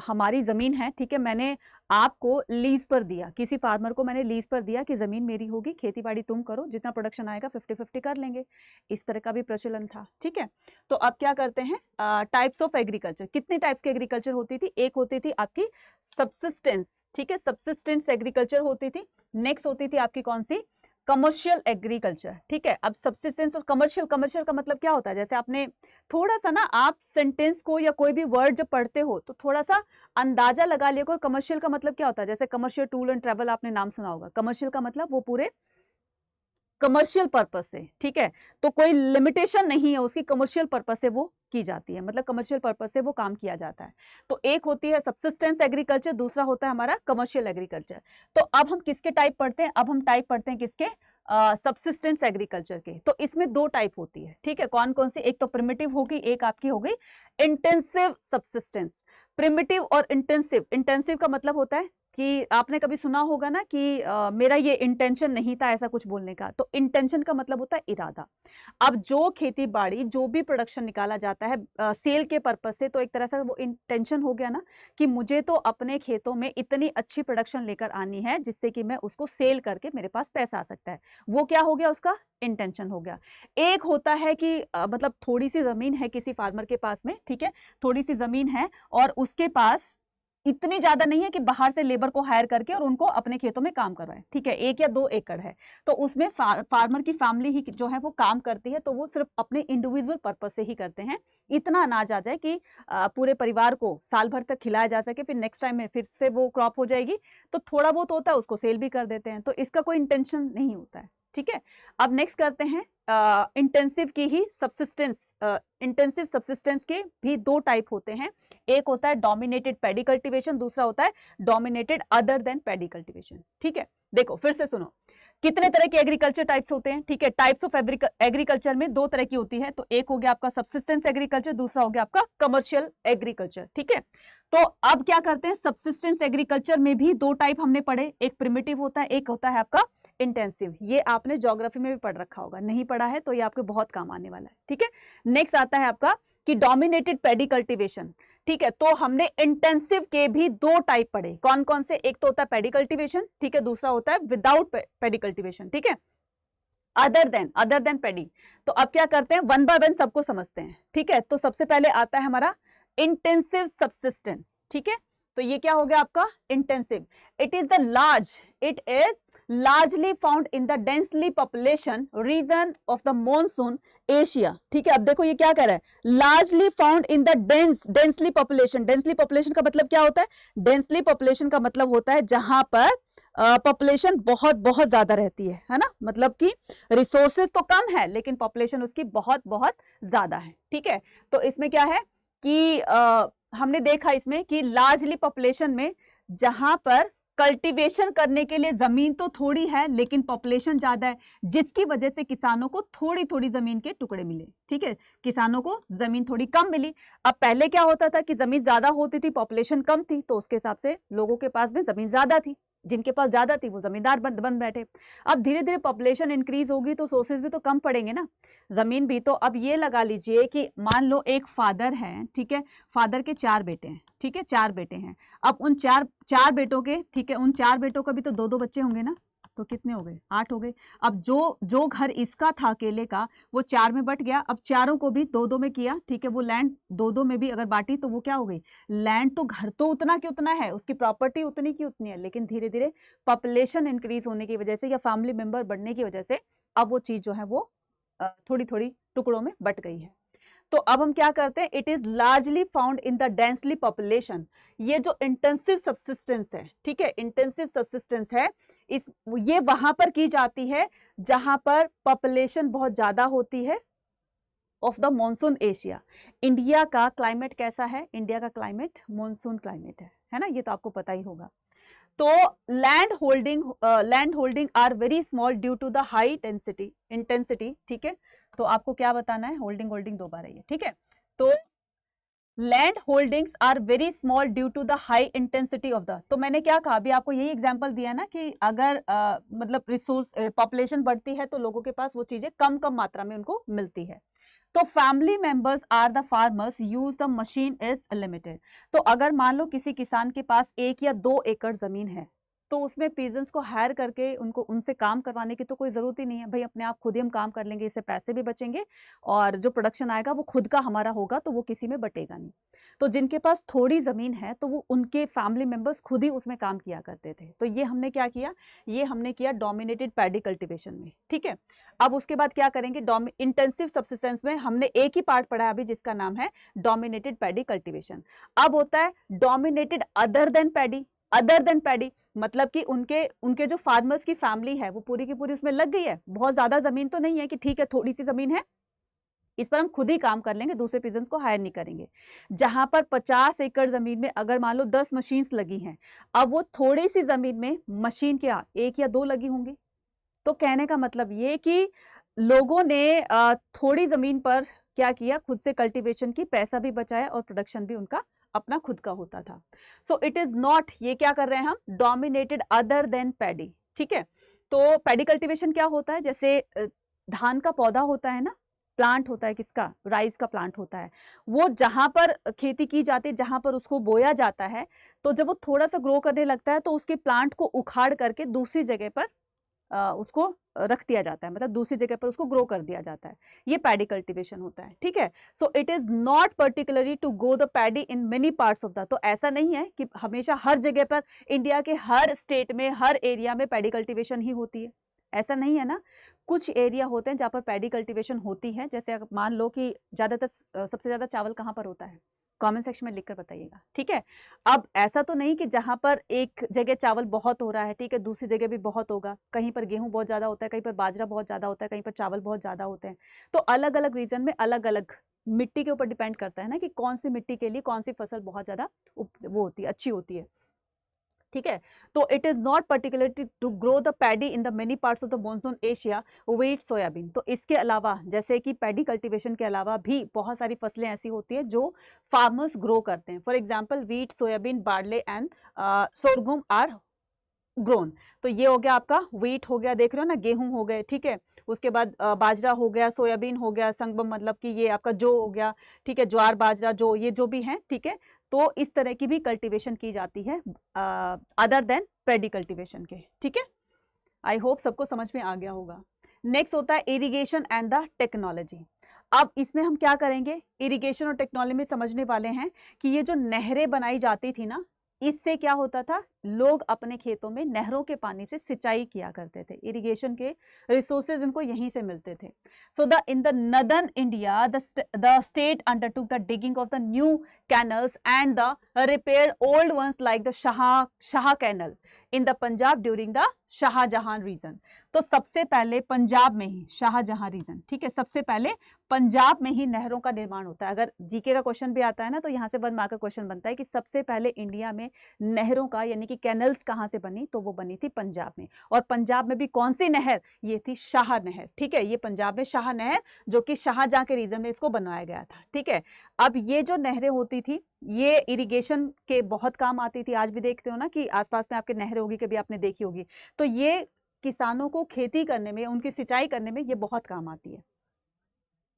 हमारी जमीन है, ठीक है, मैंने आपको लीज पर दिया, किसी फार्मर को मैंने लीज पर दिया कि जमीन मेरी होगी, खेती बाड़ी तुम करो, जितना प्रोडक्शन आएगा 50-50 कर लेंगे। इस तरह का भी प्रचलन था, ठीक है। तो अब क्या करते हैं, टाइप्स ऑफ एग्रीकल्चर। कितने टाइप्स की एग्रीकल्चर होती थी, एक होती थी आपकी सब्सिस्टेंस, ठीक है, सब्सिस्टेंस एग्रीकल्चर होती थी। नेक्स्ट होती थी आपकी कौन सी, कमर्शियल एग्रीकल्चर, ठीक है। अब सब्सिस्टेंस और कमर्शियल, कमर्शियल का मतलब क्या होता है, जैसे आपने थोड़ा सा ना, आप सेंटेंस को या कोई भी वर्ड जब पढ़ते हो तो थोड़ा सा अंदाजा लगा लिया, कमर्शियल का मतलब क्या होता है। जैसे कमर्शियल टूल एंड ट्रेवल आपने नाम सुना होगा, कमर्शियल का मतलब वो पूरे कमर्शियल पर्पस से, ठीक है, तो कोई लिमिटेशन नहीं है उसकी, कमर्शियल पर्पस से वो की जाती है, मतलब कमर्शियल पर्पस से वो काम किया जाता है। तो एक होती है सब्सिस्टेंस एग्रीकल्चर, दूसरा होता है हमारा कमर्शियल एग्रीकल्चर। तो अब हम किसके टाइप पढ़ते हैं, अब हम टाइप पढ़ते हैं किसके, सब्सिस्टेंस एग्रीकल्चर के। तो इसमें 2 टाइप होती है, ठीक है, कौन कौन सी, एक तो प्रिमिटिव होगी, एक आपकी हो गई इंटेंसिव सब्सिस्टेंस। प्रिमिटिव और इंटेंसिव, इंटेंसिव का मतलब होता है कि आपने कभी सुना होगा ना कि मेरा ये इंटेंशन नहीं था ऐसा कुछ बोलने का, तो इंटेंशन का मतलब होता है इरादा। अब जो खेती बाड़ी, जो भी प्रोडक्शन निकाला जाता है सेल के पर्पज से, तो एक तरह से वो इंटेंशन हो गया ना कि मुझे तो अपने खेतों में इतनी अच्छी प्रोडक्शन लेकर आनी है जिससे कि मैं उसको सेल करके मेरे पास पैसा आ सकता है, वो क्या हो गया, उसका इंटेंशन हो गया। एक होता है कि मतलब थोड़ी सी जमीन है किसी फार्मर के पास में, ठीक है, थोड़ी सी जमीन है और उसके पास इतनी ज्यादा नहीं है कि बाहर से लेबर को हायर करके और उनको अपने खेतों में काम करवाए, ठीक है, 1 या 2 एकड़ है, तो उसमें फार्मर की फैमिली ही जो है वो काम करती है, तो वो सिर्फ अपने इंडिविजुअल पर्पस से ही करते हैं। इतना अनाज आ जाए कि पूरे परिवार को साल भर तक खिलाया जा सके, फिर नेक्स्ट टाइम में फिर से वो क्रॉप हो जाएगी, तो थोड़ा बहुत होता है उसको सेल भी कर देते हैं, तो इसका कोई इंटेंशन नहीं होता है, ठीक है। अब नेक्स्ट करते हैं इंटेंसिव की ही सब्सिस्टेंस। इंटेंसिव सब्सिस्टेंस के भी 2 टाइप होते हैं, एक होता है डोमिनेटेड पैडी कल्टीवेशन, दूसरा होता है dominated other than paddy cultivation, ठीक है। देखो फिर से सुनो, कितने तरह के एग्रीकल्चर टाइप्स होते हैं, ठीक है। टाइप्स ऑफ एग्रीकल्चर में 2 तरह की होती है, तो एक हो गया आपका सब्सिस्टेंस एग्रीकल्चर, दूसरा हो गया आपका कमर्शियल एग्रीकल्चर, ठीक है। तो अब क्या करते हैं, सब्सिस्टेंस एग्रीकल्चर में भी 2 टाइप हमने पढ़े, एक प्रिमिटिव होता है, एक होता है आपका इंटेंसिव। ये आपने ज्योग्राफी में भी पढ़ रखा होगा, नहीं पढ़ा है तो ये आपके बहुत काम आने वाला है, ठीक है। नेक्स्ट आता है आपका कि डोमिनेटेड पैडी कल्टीवेशन, ठीक है। तो हमने इंटेंसिव के भी 2 टाइप पढ़े, कौन कौन से, एक तो होता है पैडी कल्टीवेशन, ठीक है, दूसरा होता है विदाउट पैडी कल्टीवेशन, ठीक है, अदर देन पैडी। तो अब क्या करते हैं, 1 बाय 1 सबको समझते हैं, ठीक है। तो सबसे पहले आता है हमारा इंटेंसिव सब्सिस्टेंस, ठीक है। तो ये क्या हो गया आपका intensive, it is largely found in the densely population region of the monsoon Asia, ठीक है। अब देखो ये क्या कह रहा है, largely found in the densely population का मतलब क्या होता है, densely population का मतलब होता है जहां पर पॉपुलेशन बहुत बहुत ज्यादा रहती है ना, मतलब कि रिसोर्सेज तो कम है लेकिन पॉपुलेशन उसकी बहुत बहुत ज्यादा है, ठीक है। तो इसमें क्या है कि हमने देखा इसमें कि लार्जली पॉपुलेशन में जहां पर कल्टीवेशन करने के लिए जमीन तो थोड़ी है लेकिन पॉपुलेशन ज्यादा है, जिसकी वजह से किसानों को थोड़ी थोड़ी जमीन के टुकड़े मिले। ठीक है, किसानों को जमीन थोड़ी कम मिली। अब पहले क्या होता था कि जमीन ज्यादा होती थी, पॉपुलेशन कम थी, तो उसके हिसाब से लोगों के पास में जमीन ज्यादा थी, जिनके पास ज्यादा थी वो जमींदार बन बैठे। अब धीरे धीरे पॉपुलेशन इंक्रीज होगी तो सोर्सेज भी तो कम पड़ेंगे ना, जमीन भी। तो अब ये लगा लीजिए कि मान लो एक फादर है, ठीक है, फादर के 4 बेटे हैं, ठीक है, 4 बेटे हैं। अब उन चार बेटों के, ठीक है, उन 4 बेटों का भी तो 2-2 बच्चे होंगे ना, तो कितने हो गए? 8 हो गए। अब जो घर इसका था अकेले का वो 4 में बट गया। अब चारों को भी 2-2 में किया, ठीक है, वो लैंड 2-2 में भी अगर बांटी तो वो क्या हो गई? लैंड तो घर तो उतना की उतना है, उसकी प्रॉपर्टी उतनी की उतनी है, लेकिन धीरे धीरे पॉपुलेशन इंक्रीज होने की वजह से या फैमिली मेंबर बढ़ने की वजह से अब वो चीज जो है वो थोड़ी थोड़ी टुकड़ों में बट गई है। तो अब हम क्या करते हैं, it is largely found in the densely population. ये जो इंटेंसिव सब्सिस्टेंस है, ठीक है, इंटेंसिव सब्सिस्टेंस है, ये वहां पर की जाती है जहां पर पॉपुलेशन बहुत ज्यादा होती है of the monsoon Asia. India का क्लाइमेट कैसा है? इंडिया का क्लाइमेट मॉनसून क्लाइमेट है ना, ये तो आपको पता ही होगा। तो land holding are very small due to the high intensity, ठीक है। तो आपको क्या बताना है? होल्डिंग 2 बार है, ठीक है। तो land holdings are very small due to the high intensity of the. तो मैंने क्या कहा, अभी आपको यही एग्जांपल दिया ना कि अगर मतलब रिसोर्स पॉपुलेशन बढ़ती है तो लोगों के पास वो चीजें कम मात्रा में उनको मिलती है। तो family members are the farmers use the machine is limited. तो अगर मान लो किसी किसान के पास 1 या 2 एकड़ जमीन है तो उसमें पीजन्स को हायर करके उनसे काम करवाने की तो कोई जरूरत ही नहीं है भाई, अपने आप खुद ही हम काम कर लेंगे, इससे पैसे भी बचेंगे और जो प्रोडक्शन आएगा वो खुद का हमारा होगा, तो वो किसी में बटेगा नहीं। तो जिनके पास थोड़ी जमीन है तो वो उनके फैमिली मेंबर्स खुद ही उसमें काम किया करते थे। तो ये हमने क्या किया, ये हमने किया डोमिनेटेड पैडी कल्टीवेशन में, ठीक है। अब उसके बाद क्या करेंगे, इंटेंसिव सब्सिस्टेंस में हमने एक ही पार्ट पढ़ा अभी जिसका नाम है डोमिनेटेड पैडी कल्टीवेशन। अब होता है डोमिनेटेड अदर देन पैडी, मतलब कि उनके जो फार्मर्स की फैमिली है वो पूरी की पूरी उसमें लग गई है, बहुत ज्यादा जमीन तो नहीं है कि ठीक है थोड़ी सी जमीन है, इस पर हम खुद ही काम कर लेंगे, दूसरे पीजन्स को हायर नहीं करेंगे। जहां पर 50 एकड़ जमीन में अगर मान लो 10 मशीन्स लगी हैं, अब वो थोड़ी सी जमीन में मशीन क्या 1 या 2 लगी होंगी। तो कहने का मतलब ये कि लोगों ने थोड़ी जमीन पर क्या किया, खुद से कल्टीवेशन की, पैसा भी बचाया और प्रोडक्शन भी उनका अपना खुद का होता था। सो इट इज नॉट, ये क्या कर रहे हैं हम, डोमिनेटेड अदर देन पैडी, ठीक है। तो पैडी कल्टीवेशन क्या होता है, जैसे धान का पौधा होता है ना, प्लांट होता है, किसका, राइस का प्लांट होता है, वो जहां पर खेती की जाती है, जहां पर उसको बोया जाता है, तो जब वो थोड़ा सा ग्रो करने लगता है तो उसके प्लांट को उखाड़ करके दूसरी जगह पर उसको रख दिया जाता है, मतलब दूसरी जगह पर उसको ग्रो कर दिया जाता है, ये पैडी कल्टीवेशन होता है, ठीक है। So it is not particularly to go the paddy in many parts of the. तो ऐसा नहीं है कि हमेशा हर जगह पर, इंडिया के हर स्टेट में, हर एरिया में पैडी कल्टीवेशन ही होती है, ऐसा नहीं है ना। कुछ एरिया होते हैं जहां पर पैडी कल्टीवेशन होती है, जैसे अगर मान लो कि ज्यादातर सबसे ज्यादा चावल कहां पर होता है, कमेंट सेक्शन में लिखकर बताइएगा, ठीक है। अब ऐसा तो नहीं कि जहां पर एक जगह चावल बहुत हो रहा है, ठीक है, दूसरी जगह भी बहुत होगा, कहीं पर गेहूं बहुत ज्यादा होता है, कहीं पर बाजरा बहुत ज्यादा होता है, कहीं पर चावल बहुत ज्यादा होते हैं। तो अलग अलग रीजन में अलग अलग मिट्टी के ऊपर डिपेंड करता है ना कि कौन सी मिट्टी के लिए कौन सी फसल बहुत ज्यादा वो होती है, अच्छी होती है, ठीक है। तो it is not particularly to grow the paddy in the many parts of the monsoon Asia wheat soybean. तो इसके अलावा, जैसे कि पैडी कल्टीवेशन के अलावा भी बहुत सारी फसलें ऐसी होती है जो फार्मर्स ग्रो करते हैं। For example wheat, soybean, barley and sorghum are grown. तो ये हो गया आपका व्हीट हो गया, देख रहे हो ना, गेहूं हो गए, ठीक है। उसके बाद बाजरा हो गया, सोयाबीन हो गया, संगम मतलब कि ये आपका जो हो गया, ठीक है, ज्वार बाजरा जो, ये जो भी है, ठीक है। तो इस तरह की भी कल्टीवेशन की जाती है अदर देन पैडी कल्टीवेशन के, ठीक है। आई होप सबको समझ में आ गया होगा। नेक्स्ट होता है इरिगेशन एंड द टेक्नोलॉजी। अब इसमें हम क्या करेंगे, इरिगेशन और टेक्नोलॉजी में समझने वाले हैं कि ये जो नहरें बनाई जाती थी ना, इससे क्या होता था, लोग अपने खेतों में नहरों के पानी से सिंचाई किया करते थे, इरिगेशन के रिसोर्सेज उनको यहीं से मिलते थे। So in the northern India the state undertook the digging of the new canals and the repair old ones like the Shah canal in the Punjab during the Shahjahan reign. तो सबसे पहले पंजाब में ही, शाहजहां रीजन, ठीक है, सबसे पहले पंजाब में ही नहरों का निर्माण होता है। अगर जीके का क्वेश्चन भी आता है ना, तो यहाँ से 1 मार्क का क्वेश्चन बनता है कि सबसे पहले इंडिया में नहरों का यानी कि कैनल्स कहाँ से बनी, तो वो बनी थी पंजाब में। और पंजाब में भी कौन सी नहर, ये थी शाह नहर, ठीक है, ये पंजाब में शाह नहर, जो कि शाहजहां के रीजन में इसको बनवाया गया था, ठीक है। अब ये जो नहरें होती थी ये इरिगेशन के बहुत काम आती थी। आज भी देखते हो ना कि आसपास में आपके नहरें होगी, कभी आपने देखी होगी, तो ये किसानों को खेती करने में, उनकी सिंचाई करने में ये बहुत काम आती है,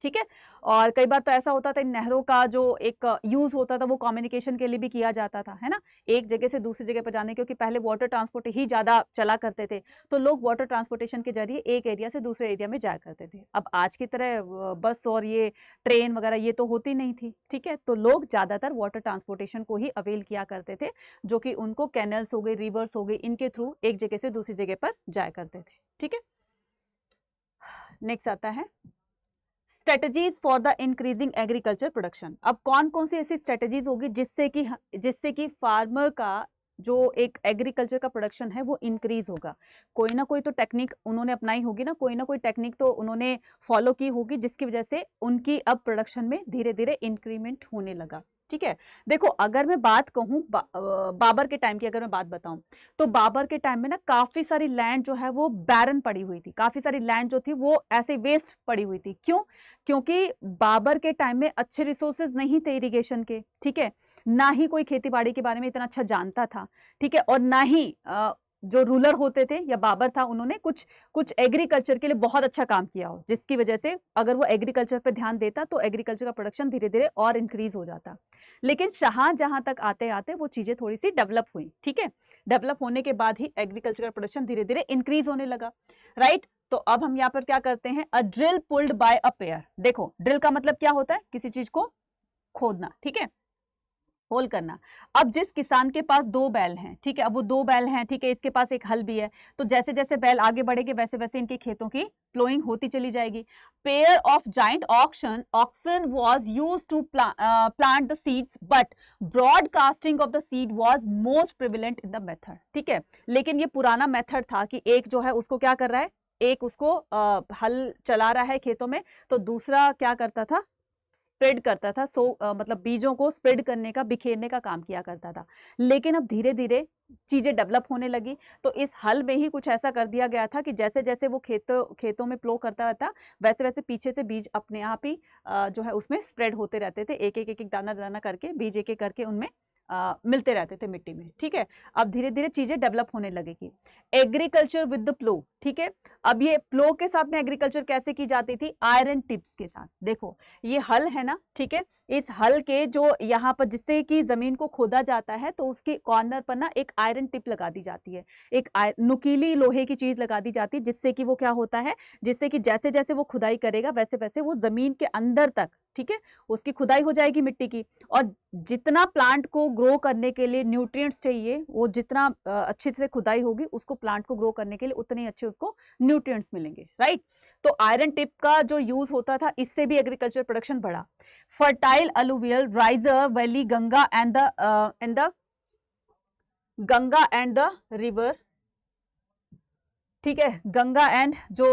ठीक है। और कई बार तो ऐसा होता था इन नहरों का जो एक यूज होता था वो कम्युनिकेशन के लिए भी किया जाता था, है ना, एक जगह से दूसरी जगह पर जाने, क्योंकि पहले वाटर ट्रांसपोर्ट ही ज्यादा चला करते थे, तो लोग वाटर ट्रांसपोर्टेशन के जरिए एक एरिया से दूसरे एरिया में जाया करते थे। अब आज की तरह बस और ये ट्रेन वगैरह ये तो होती नहीं थी, ठीक है, तो लोग ज्यादातर वाटर ट्रांसपोर्टेशन को ही अवेल किया करते थे, जो कि उनको कैनल्स हो गए, रिवर्स हो गए, इनके थ्रू एक जगह से दूसरी जगह पर जाया करते थे, ठीक है। नेक्स्ट आता है strategies for the increasing agriculture production. अब कौन कौन सी ऐसी स्ट्रेटजीज होगी जिससे कि फार्मर का जो एक एग्रीकल्चर का प्रोडक्शन है वो इंक्रीज होगा। कोई ना कोई तो टेक्निक उन्होंने अपनाई होगी ना, कोई ना कोई टेक्निक तो उन्होंने फॉलो की होगी, जिसकी वजह से उनकी अब प्रोडक्शन में धीरे धीरे इंक्रीमेंट होने लगा, ठीक है। देखो अगर मैं बात कहूं बाबर के टाइम की, अगर मैं बात बताऊं तो बाबर के टाइम में ना काफी सारी लैंड जो है वो बैरन पड़ी हुई थी, काफी सारी लैंड जो थी वो ऐसे वेस्ट पड़ी हुई थी। क्यों? क्योंकि बाबर के टाइम में अच्छे रिसोर्सेज नहीं थे इरिगेशन के, ठीक है, ना ही कोई खेती बाड़ी के बारे में इतना अच्छा जानता था, ठीक है, और ना ही जो रूलर होते थे या बाबर था उन्होंने कुछ एग्रीकल्चर के लिए बहुत अच्छा काम किया हो, जिसकी वजह से अगर वो एग्रीकल्चर पे ध्यान देता तो एग्रीकल्चर का प्रोडक्शन धीरे धीरे और इंक्रीज हो जाता। लेकिन शाहजहां तक आते आते वो चीजें थोड़ी सी डेवलप हुई, ठीक है, डेवलप होने के बाद ही एग्रीकल्चर का प्रोडक्शन धीरे धीरे इंक्रीज होने लगा, राइट। तो अब हम यहाँ पर क्या करते हैं, a drill pulled bye a pair. देखो ड्रिल का मतलब क्या होता है, किसी चीज को खोदना, ठीक है, होल करना। अब जिस किसान के पास 2 बैल हैं, ठीक है, अब वो 2 बैल हैं, ठीक है, इसके पास एक हल भी है, तो जैसे जैसे बैल आगे बढ़ेंगे वैसे वैसे इनके खेतों की प्लोइंग होती चली जाएगी। Pair of giant oxen was used to plant the seeds, but broadcasting of the seed was most prevalent in the method, ठीक है। लेकिन ये पुराना मेथड था कि एक जो है उसको क्या कर रहा है, एक उसको हल चला रहा है खेतों में, तो दूसरा क्या करता था, स्प्रेड करता था, मतलब बीजों को स्प्रेड करने का, बिखेरने का काम किया करता था। लेकिन अब धीरे धीरे चीजें डेवलप होने लगी, तो इस हल में ही कुछ ऐसा कर दिया गया था कि जैसे जैसे वो खेतों में प्लो करता था वैसे वैसे पीछे से बीज अपने आप ही जो है उसमें स्प्रेड होते रहते थे, एक एक दाना दाना करके बीज एक एक करके उनमें मिलते रहते थे मिट्टी में, ठीक है। अब धीरे धीरे चीजें डेवलप होने लगेगी। एग्रीकल्चर विद द प्लो, ठीक है, अब ये प्लो के साथ में एग्रीकल्चर कैसे की जाती थी, आयरन टिप्स के साथ। देखो ये हल है ना, ठीक है, इस हल के जो यहाँ पर जिससे कि जमीन को खोदा जाता है तो उसके कॉर्नर पर ना एक आयरन टिप लगा दी जाती है, एक नुकीली लोहे की चीज लगा दी जाती है, जिससे कि वो क्या होता है, जिससे कि जैसे जैसे वो खुदाई करेगा वैसे वैसे वो जमीन के अंदर तक, ठीक है, उसकी खुदाई हो जाएगी मिट्टी की, और जितना प्लांट को ग्रो करने के लिए न्यूट्रिएंट्स चाहिए, वो जितना अच्छे से खुदाई होगी उसको प्लांट को ग्रो करने के लिए उतने अच्छे उसको न्यूट्रिएंट्स मिलेंगे, राइट। तो आयरन टिप का जो यूज होता था इससे भी एग्रीकल्चर प्रोडक्शन बढ़ा। Fertile alluvial riser valley Ganga and the river, ठीक है, गंगा एंड जो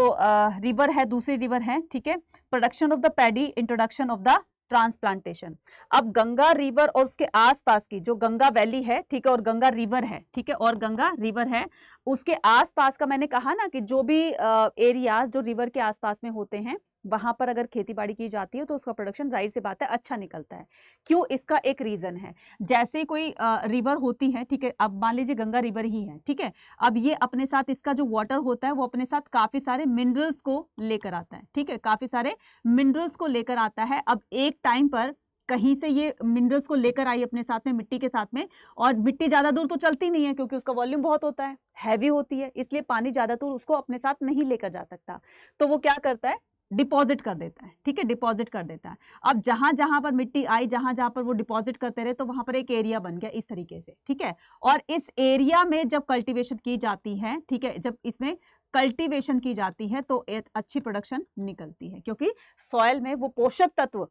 रिवर है, दूसरी रिवर है, ठीक है, production of the paddy, introduction of the transplantation. अब गंगा रिवर और उसके आसपास की जो गंगा वैली है, ठीक है, और गंगा रिवर है, ठीक है, और गंगा रिवर है, उसके आसपास का मैंने कहा ना कि जो भी एरियाज जो रिवर के आसपास में होते हैं वहां पर अगर खेती बाड़ी की जाती है तो उसका प्रोडक्शन जाहिर सी बात है अच्छा निकलता है। क्यों? इसका एक रीजन है, जैसे कोई रिवर होती है, ठीक है, अब मान लीजिए गंगा रिवर ही है, ठीक है, अब ये अपने साथ इसका जो वाटर होता है वो अपने साथ काफी सारे मिनरल्स को लेकर आता है, ठीक है, काफी सारे मिनरल्स को लेकर आता है। अब एक टाइम पर कहीं से ये मिनरल्स को लेकर आई अपने साथ में, मिट्टी के साथ में, और मिट्टी ज्यादा दूर तो चलती नहीं है क्योंकि उसका वॉल्यूम बहुत होता है, हैवी होती है, इसलिए पानी ज्यादा दूर उसको अपने साथ नहीं लेकर जा सकता। तो वो क्या करता है, डिपॉजिट कर देता है, ठीक है, डिपॉजिट कर देता है। अब जहां जहां पर मिट्टी आई, जहां जहां पर वो डिपॉजिट करते रहे, तो वहां पर एक एरिया बन गया इस तरीके से, ठीक है। और इस एरिया में जब कल्टीवेशन की जाती है, ठीक है, जब इसमें कल्टीवेशन की जाती है तो एक अच्छी प्रोडक्शन निकलती है, क्योंकि सॉइल में वो पोषक तत्व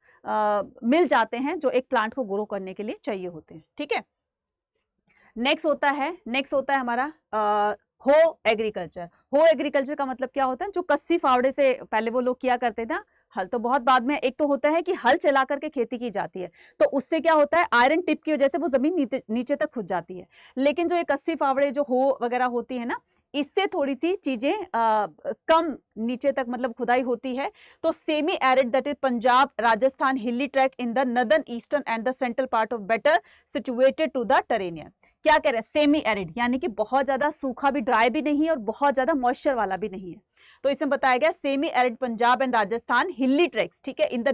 मिल जाते हैं जो एक प्लांट को ग्रो करने के लिए चाहिए होते हैं, ठीक है। नेक्स्ट होता है हमारा हो एग्रीकल्चर। हो एग्रीकल्चर का मतलब क्या होता है, जो कस्सी फावड़े से पहले वो लोग किया करते थे, हल तो बहुत बाद में। एक तो होता है कि हल चला करके खेती की जाती है, तो उससे क्या होता है, आयरन टिप की वजह से वो जमीन नीचे तक खुद जाती है। लेकिन जो ये कस्सी फावड़े जो हो वगैरह होती है ना, इससे थोड़ी सी चीजें कम नीचे तक मतलब खुदाई होती है। तो semi arid, that is Punjab, Rajasthan, hilly track in the northern, eastern and the central part of better situated to the terrain. क्या कह रहे हैं, सेमी एरिड, यानी कि बहुत ज्यादा सूखा भी, ड्राई भी नहीं है, और बहुत ज्यादा मॉइस्चर वाला भी नहीं है। तो इसमें बताया गया semi arid Punjab and Rajasthan, hilly tracks, ठीक है, इन द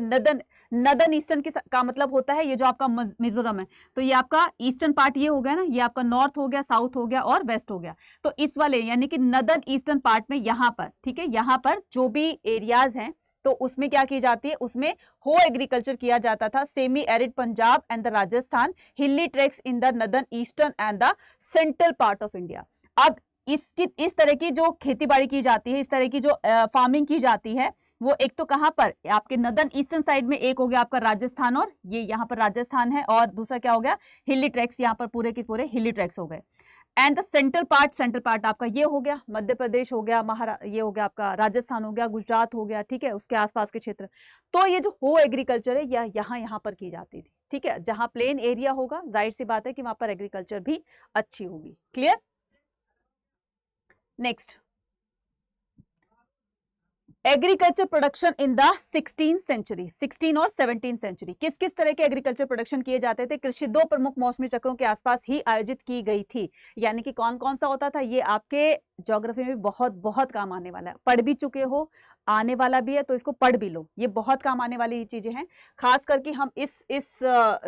नदर्न ईस्टर्न का मतलब होता है ये जो आपका मिजोरम है, तो ये आपका ईस्टर्न पार्ट ये हो गया ना, ये आपका नॉर्थ हो गया, साउथ हो गया और वेस्ट हो गया। तो इस वाले यानी कि नदर्न ईस्टर्न पार्ट में यहां पर, ठीक है, यहां पर जो भी एरियाज हैं तो उसमें क्या की जाती है, उसमें हो एग्रीकल्चर किया जाता था। Semi arid Punjab and the Rajasthan, hilly tracts in the northern eastern and the central part of India. अब इस तरह की जो खेती बाड़ी की जाती है, इस तरह की जो फार्मिंग की जाती है, वो एक तो कहां पर, आपके नदर्न ईस्टर्न साइड में एक हो गया आपका राजस्थान, और ये यहाँ पर राजस्थान है, और दूसरा क्या हो गया, हिली ट्रैक्स, यहाँ पर पूरे के पूरे हिली ट्रैक्स हो गए। एंड द सेंट्रल पार्ट आपका ये हो गया, मध्य प्रदेश हो गया, ये हो गया आपका राजस्थान हो गया, गुजरात हो गया, ठीक है, उसके आसपास के क्षेत्र। तो ये जो हो एग्रीकल्चर है यहाँ पर की जाती थी, ठीक है। जहां प्लेन एरिया होगा, जाहिर सी बात है कि वहां पर एग्रीकल्चर भी अच्छी होगी। Clear. Next, agriculture production in the 16th century, 16 और 17th सेंचुरी। किस किस तरह के एग्रीकल्चर प्रोडक्शन किए जाते थे, कृषि 2 प्रमुख मौसमी चक्रों के आसपास ही आयोजित की गई थी। यानी कि कौन कौन सा होता था, ये आपके ज्योग्राफी में बहुत बहुत काम आने वाला है, पढ़ भी चुके हो, आने वाला भी है, तो इसको पढ़ भी लो, ये बहुत काम आने वाली चीजें हैं। खास करके हम इस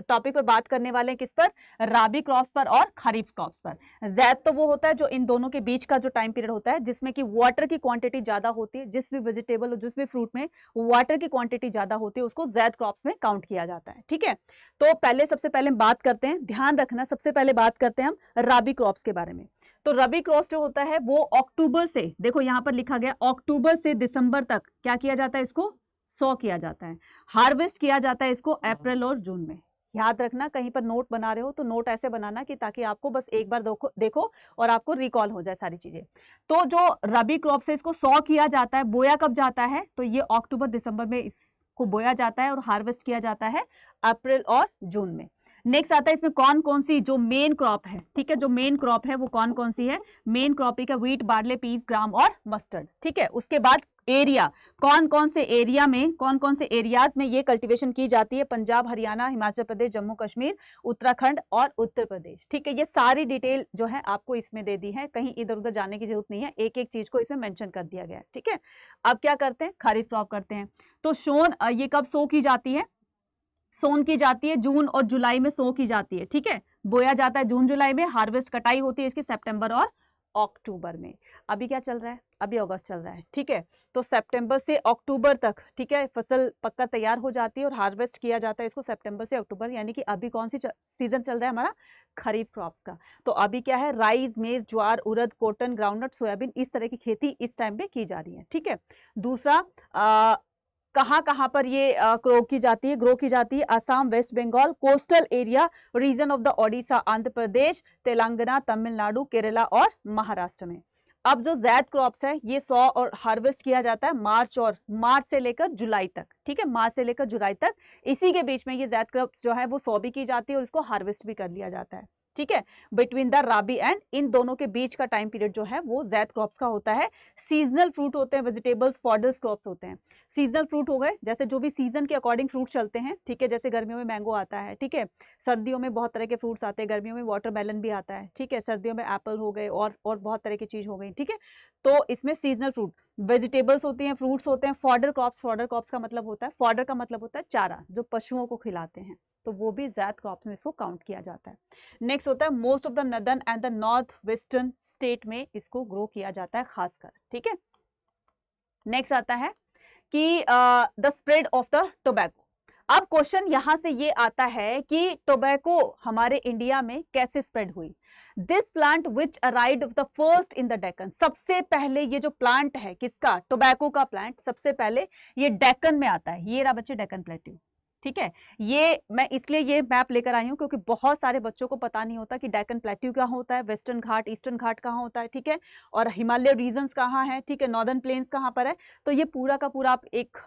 टॉपिक पर बात करने वाले हैं, किस पर, राबी क्रॉप्स पर और खरीफ क्रॉप्स पर। ज़ैद तो वो होता है जो इन दोनों के बीच का जो टाइम पीरियड होता है, जिसमें कि वाटर की क्वांटिटी ज्यादा होती है, जिस भी वेजिटेबल और जिस भी फ्रूट में वाटर की क्वांटिटी ज्यादा होती है, उसको ज़ैद क्रॉप्स में काउंट किया जाता है, ठीक है। तो सबसे पहले बात करते हैं, ध्यान रखना, सबसे पहले बात करते हैं हम राबी क्रॉप्स के बारे में। तो रबी क्रॉप्स जो होता है वो अक्टूबर से, देखो यहां पर लिखा गया अक्टूबर से दिसंबर तक क्या किया जाता है, इसको सो किया जाता है। हार्वेस्ट किया जाता है इसको अप्रैल और जून में। याद रखना, कहीं पर नोट बना रहे हो तो नोट ऐसे बनाना कि ताकि आपको बस एक बार देखो और आपको रिकॉल हो जाए सारी चीजें। तो जो रबी क्रॉप्स है इसको सो किया जाता है। बोया कब जाता है, तो ये अक्टूबर दिसंबर में इसको बोया जाता है और हार्वेस्ट किया जाता है अप्रैल और जून में। नेक्स्ट आता है इसमें कौन कौन सी जो मेन क्रॉप है, ठीक है, जो मेन क्रॉप है वो कौन कौन सी है, मेन क्रॉप है व्हीट, बार्ले, पीस, ग्राम और मस्टर्ड, ठीक है। उसके बाद एरिया, कौन कौन से एरिया में, कौन कौन से एरियाज में ये कल्टीवेशन की जाती है, पंजाब, हरियाणा, हिमाचल प्रदेश, जम्मू कश्मीर, उत्तराखंड और उत्तर प्रदेश, ठीक है। ये सारी डिटेल जो है आपको इसमें दे दी है, कहीं इधर उधर जाने की जरूरत नहीं है, एक एक चीज को इसमें मेंशन कर दिया गया है, ठीक है। अब क्या करते हैं, खरीफ क्रॉप करते हैं। तो सोन, ये कब सो की जाती है, सोन की जाती है जून और जुलाई में सो की जाती है, ठीक है। बोया जाता है जून जुलाई में, हार्वेस्ट कटाई होती है इसकी सितंबर और अक्टूबर में। अभी क्या चल रहा है, अभी अगस्त चल रहा है, ठीक है। तो सितंबर से अक्टूबर तक, ठीक है, फसल पककर तैयार हो जाती है और हार्वेस्ट किया जाता है इसको सितंबर से अक्टूबर। यानी कि अभी कौन सी सीजन चल रहा है हमारा, खरीफ क्रॉप्स का। तो अभी क्या है, राइस, मेज, ज्वार, उड़द, कॉटन, ग्राउंडनट, सोयाबीन, इस तरह की खेती इस टाइम पे की जा रही है, ठीक है। दूसरा, कहां पर ये ग्रो की जाती है, Assam, West Bengal, coastal area, region of the Odisha, Andhra Pradesh, Telangana, Tamil Nadu, Kerala और महाराष्ट्र में। अब जो ज़ैद क्रॉप्स है ये सो और हार्वेस्ट किया जाता है मार्च से लेकर जुलाई तक, ठीक है, मार्च से लेकर जुलाई तक, इसी के बीच में ये ज़ैद क्रॉप्स जो है वो सो भी की जाती है और इसको हार्वेस्ट भी कर लिया जाता है, ठीक है। बिटवीन द राबी एंड, इन दोनों के बीच का टाइम पीरियड जो है वो ज़ैद क्रॉप्स का होता है। सीजनल फ्रूट होते हैं, वेजिटेबल्स, फॉडर्स क्रॉप्स होते हैं। सीजनल फ्रूट हो गए, जैसे जो भी सीजन के अकॉर्डिंग फ्रूट चलते हैं, ठीक है, जैसे गर्मियों में मैंगो आता है, ठीक है, सर्दियों में बहुत तरह के फ्रूट्स आते हैं, गर्मियों में वाटरमेलन भी आता है, ठीक है, सर्दियों में एप्पल हो गए और बहुत तरह की चीज हो गई, ठीक है। तो इसमें सीजनल फ्रूट, वेजिटेबल्स होती हैं, फ्रूट्स होते हैं। फॉडर क्रॉप्स का मतलब होता है, फॉडर का मतलब होता है चारा, जो पशुओं को खिलाते हैं, तो वो भी ज़ैद क्रॉप्स में इसको काउंट किया जाता है। नेक्स्ट होता है most of the northern and the north western state में इसको ग्रो किया जाता है खासकर, ठीक है। नेक्स्ट आता है कि the spread of the tobacco. अब क्वेश्चन यहां से ये आता है कि टोबैको हमारे इंडिया में कैसे स्प्रेड हुई। This plant which arrived the first in the Deccan, सबसे पहले ये जो प्लांट है किसका, टोबैको का प्लांट सबसे पहले ये डेक्कन में आता है। ये रहा बच्चे डेक्कन प्लेट्यू, ठीक है। ये मैं इसलिए ये मैप लेकर आई हूं क्योंकि बहुत सारे बच्चों को पता नहीं होता कि डेक्कन प्लेट्यू कहाँ होता है, वेस्टर्न घाट ईस्टर्न घाट कहाँ होता है, ठीक है, और हिमालय रीजन्स कहाँ है, ठीक है, नॉर्दर्न प्लेन्स कहाँ पर है। तो ये पूरा का पूरा आप एक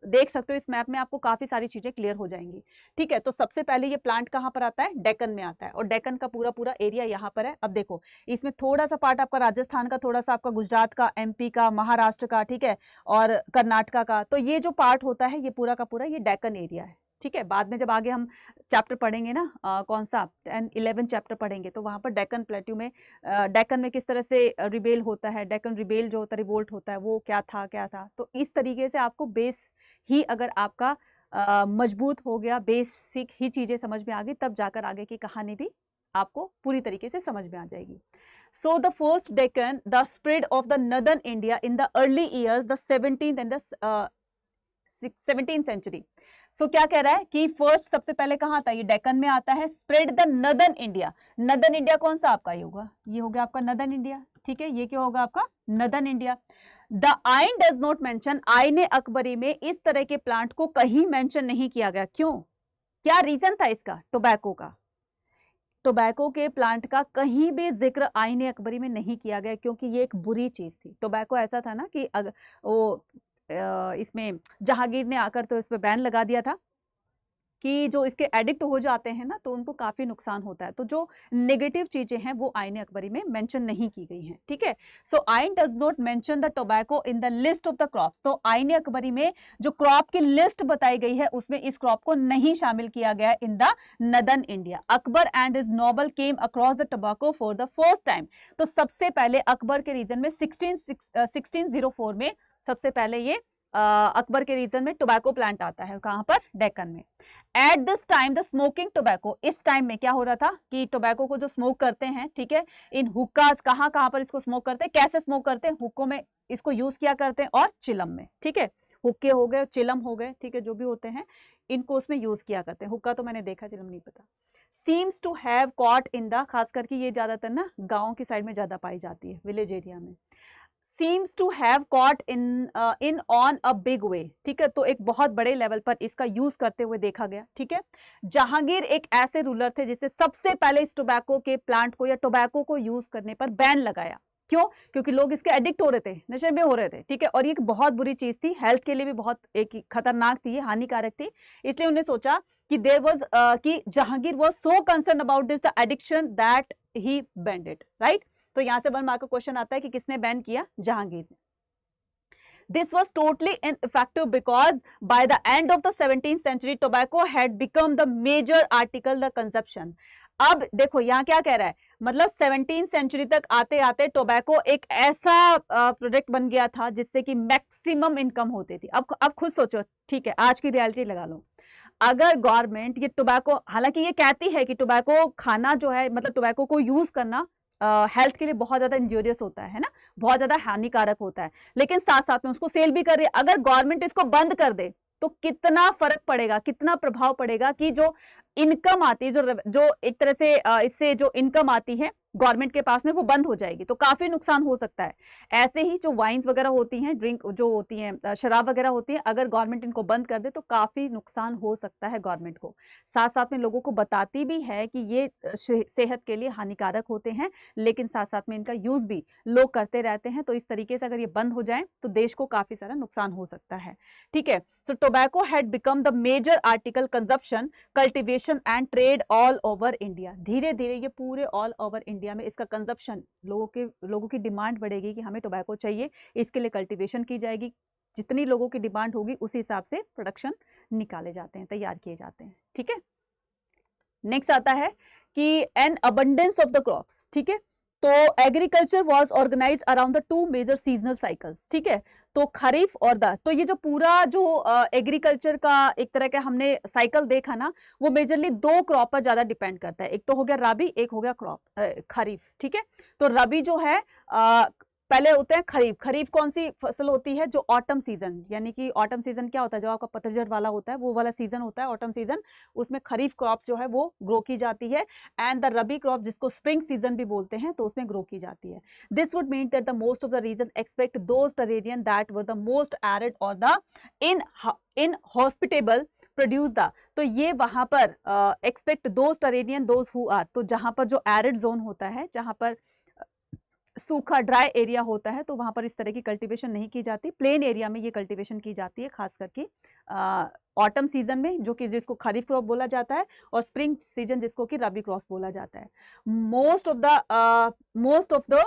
देख सकते हो इस मैप में, आपको काफी सारी चीजें क्लियर हो जाएंगी, ठीक है। तो सबसे पहले ये प्लांट कहाँ पर आता है, डेक्कन में आता है, और डेक्कन का पूरा पूरा एरिया यहाँ पर है। अब देखो इसमें थोड़ा सा पार्ट आपका राजस्थान का, थोड़ा सा आपका गुजरात का, एमपी का, महाराष्ट्र का, ठीक है, और कर्नाटका का। तो ये जो पार्ट होता है ये पूरा का पूरा ये डेक्कन एरिया है, ठीक है। बाद में जब आगे हम चैप्टर पढ़ेंगे ना कौन सा 10 11 चैप्टर पढ़ेंगे तो वहां पर डेक्कन प्लेट्यू में डेक्कन में किस तरह से रिबेल होता है, डेक्कन रिबेल जो होता है, रिवोल्ट होता है, वो क्या था। तो इस तरीके से आपको बेस ही अगर आपका मजबूत हो गया, बेसिक ही चीजें समझ में आ गई, तब जाकर आगे की कहानी भी आपको पूरी तरीके से समझ में आ जाएगी। So the first Deccan the spread of the northern India in the early years the 17th and the 17th century. सो क्या कह रहा है कि फर्स्ट सबसे पहले कहां आता है, ये डेक्कन में आता है, spread the northern India. Northern India कौन सा आपका ये होगा, ये हो गया आपका नॉर्दर्न इंडिया, ठीक है, ये क्या होगा आपका नॉर्दर्न इंडिया। द आइन डज नॉट मेंशन, आईने अकबरी में इस तरह के प्लांट को कहीं मेंशन नहीं किया गया। क्यों, क्या रीजन था इसका, टोबैको का, टोबैको के प्लांट का कहीं भी जिक्र आईने अकबरी में नहीं किया गया, क्योंकि ये एक बुरी चीज थी। टोबैको ऐसा था ना कि वो इसमें जहांगीर ने आकर तो इस पे बैन लगा दिया था कि जो इसके एडिक्ट हो जाते हैं ना तो उनको काफी नुकसान होता है। तो जो नेगेटिव चीजें हैं वो आईने अकबरी में मेंशन नहीं की गई हैं, ठीक है। सो आइन does not mention the tobacco in the list of the crops. तो आईने अकबरी में जो क्रॉप की लिस्ट बताई गई है उसमें इस क्रॉप को नहीं शामिल किया गया in the northern India. Akbar and his noble came across the tobacco for the first time. तो सबसे पहले अकबर के रीजन में 1604 में सबसे पहले ये अकबर के रीजन में टोबैको प्लांट आता है, कहां पर, डेक्कन में। At this time the smoking tobacco, इस टाइम में क्या हो रहा था कि टोबैको को जो स्मोक करते हैं, ठीक है, इन हुक्कास, कहां पर इसको स्मोक करते हैं, कैसे स्मोक करते हैं, हुक्कों में इसको यूज किया करते हैं, और चिलम में, ठीक है, हुक्के हो गए, चिलम हो गए, ठीक है, जो भी होते हैं इनको उसमें यूज किया करते हैं। हुक्का तो मैंने देखा, चिलम नहीं पता। Seems to have caught in the, खास करके ये ज्यादातर ना गाँव की साइड में ज्यादा पाई जाती है, विलेज एरिया में। seems to have caught in on a big way, ठीक है, तो एक बहुत बड़े लेवल पर इसका यूज करते हुए देखा गया, ठीक है। जहांगीर एक ऐसे रूलर थे जिससे सबसे पहले इस टोबैको के प्लांट को या टोबैको को यूज करने पर बैन लगाया। क्यों, क्योंकि लोग इसके एडिक्ट हो रहे थे, नशे में हो रहे थे, ठीक है, और ये एक बहुत बुरी चीज थी, हेल्थ के लिए भी बहुत एक खतरनाक थी, हानिकारक थी। इसलिए उन्हें सोचा कि देयर वाज कि Jahangir was so concern about this the addiction that he band it, right. तो यहां से 1 मार्क का क्वेश्चन आता है कि किसने बैन किया, जहांगीर ने। This was totally ineffective because by the end of the 17th century, tobacco had become the major article of consumption. अब देखो यहाँ क्या कह रहा है, मतलब 17th सेंचुरी तक आते आते टोबैको एक ऐसा प्रोडक्ट बन गया था जिससे कि मैक्सिमम इनकम होती थी। अब खुद सोचो, ठीक है, आज की रियलिटी लगा लो। अगर गवर्नमेंट ये टोबैको, हालांकि ये कहती है कि टोबैको खाना जो है, मतलब टोबैको को यूज करना हेल्थ के लिए बहुत ज्यादा इंजूरियस होता है ना, बहुत ज्यादा हानिकारक होता है, लेकिन साथ साथ में उसको सेल भी कर रही है। अगर गवर्नमेंट इसको बंद कर दे तो कितना फर्क पड़ेगा, कितना प्रभाव पड़ेगा कि जो इनकम आती है, जो एक तरह से इससे जो इनकम आती है गवर्नमेंट के पास में, वो बंद हो जाएगी, तो काफी नुकसान हो सकता है। ऐसे ही जो वाइन्स वगैरह होती हैं, ड्रिंक जो होती हैं, शराब वगैरह होती है, अगर गवर्नमेंट इनको बंद कर दे तो काफी नुकसान हो सकता है गवर्नमेंट को। साथ साथ में लोगों को बताती भी है कि ये सेहत के लिए हानिकारक होते हैं, लेकिन साथ साथ में इनका यूज भी लोग करते रहते हैं। तो इस तरीके से अगर ये बंद हो जाए तो देश को काफी सारा नुकसान हो सकता है, ठीक है। So tobacco had become the major article consumption, cultivation and trade all over India. धीरे धीरे ये पूरे ऑल ओवर इंडिया में इसका कंजप्शन, लोगों की डिमांड बढ़ेगी कि हमें टोबैको चाहिए, इसके लिए कल्टीवेशन की जाएगी। जितनी लोगों की डिमांड होगी उसी हिसाब से प्रोडक्शन निकाले जाते हैं, तैयार किए जाते हैं, ठीक है। नेक्स्ट आता है कि an abundance of the crops, ठीक है। तो agriculture was organised around the 2 major seasonal cycles, ठीक है। तो खरीफ और तो ये जो पूरा जो एग्रीकल्चर का एक तरह का हमने साइकिल देखा ना, वो मेजरली 2 क्रॉप पर ज्यादा डिपेंड करता है। एक तो हो गया रबी, एक हो गया क्रॉप खरीफ, ठीक है। तो रबी जो है पहले होते हैं खरीफ। खरीफ कौन सी फसल होती है? जो ऑटम सीजन, यानी कि ऑटम सीजन क्या होता है, जो आपका पतझड़ वाला होता है वो वाला सीजन होता है ऑटम सीजन, उसमें खरीफ क्रॉप्स जो है वो ग्रो की जाती है। एंड द रबी क्रॉप जिसको स्प्रिंग सीजन भी बोलते हैं, तो उसमें ग्रो की जाती है। This would mean that the most of the region expect those terrain that were the most arid और the inhospitable produce the, तो ये वहां पर expect those terrain those who are, तो जहां पर जो एरिड जोन होता है, जहां पर सूखा ड्राई एरिया होता है, तो वहां पर इस तरह की कल्टीवेशन नहीं की जाती। प्लेन एरिया में ये कल्टीवेशन की जाती है, खास करके ऑटम सीजन में, जो कि जिसको खरीफ क्रॉप बोला जाता है, और स्प्रिंग सीजन जिसको कि रबी क्रॉप बोला जाता है। Most of the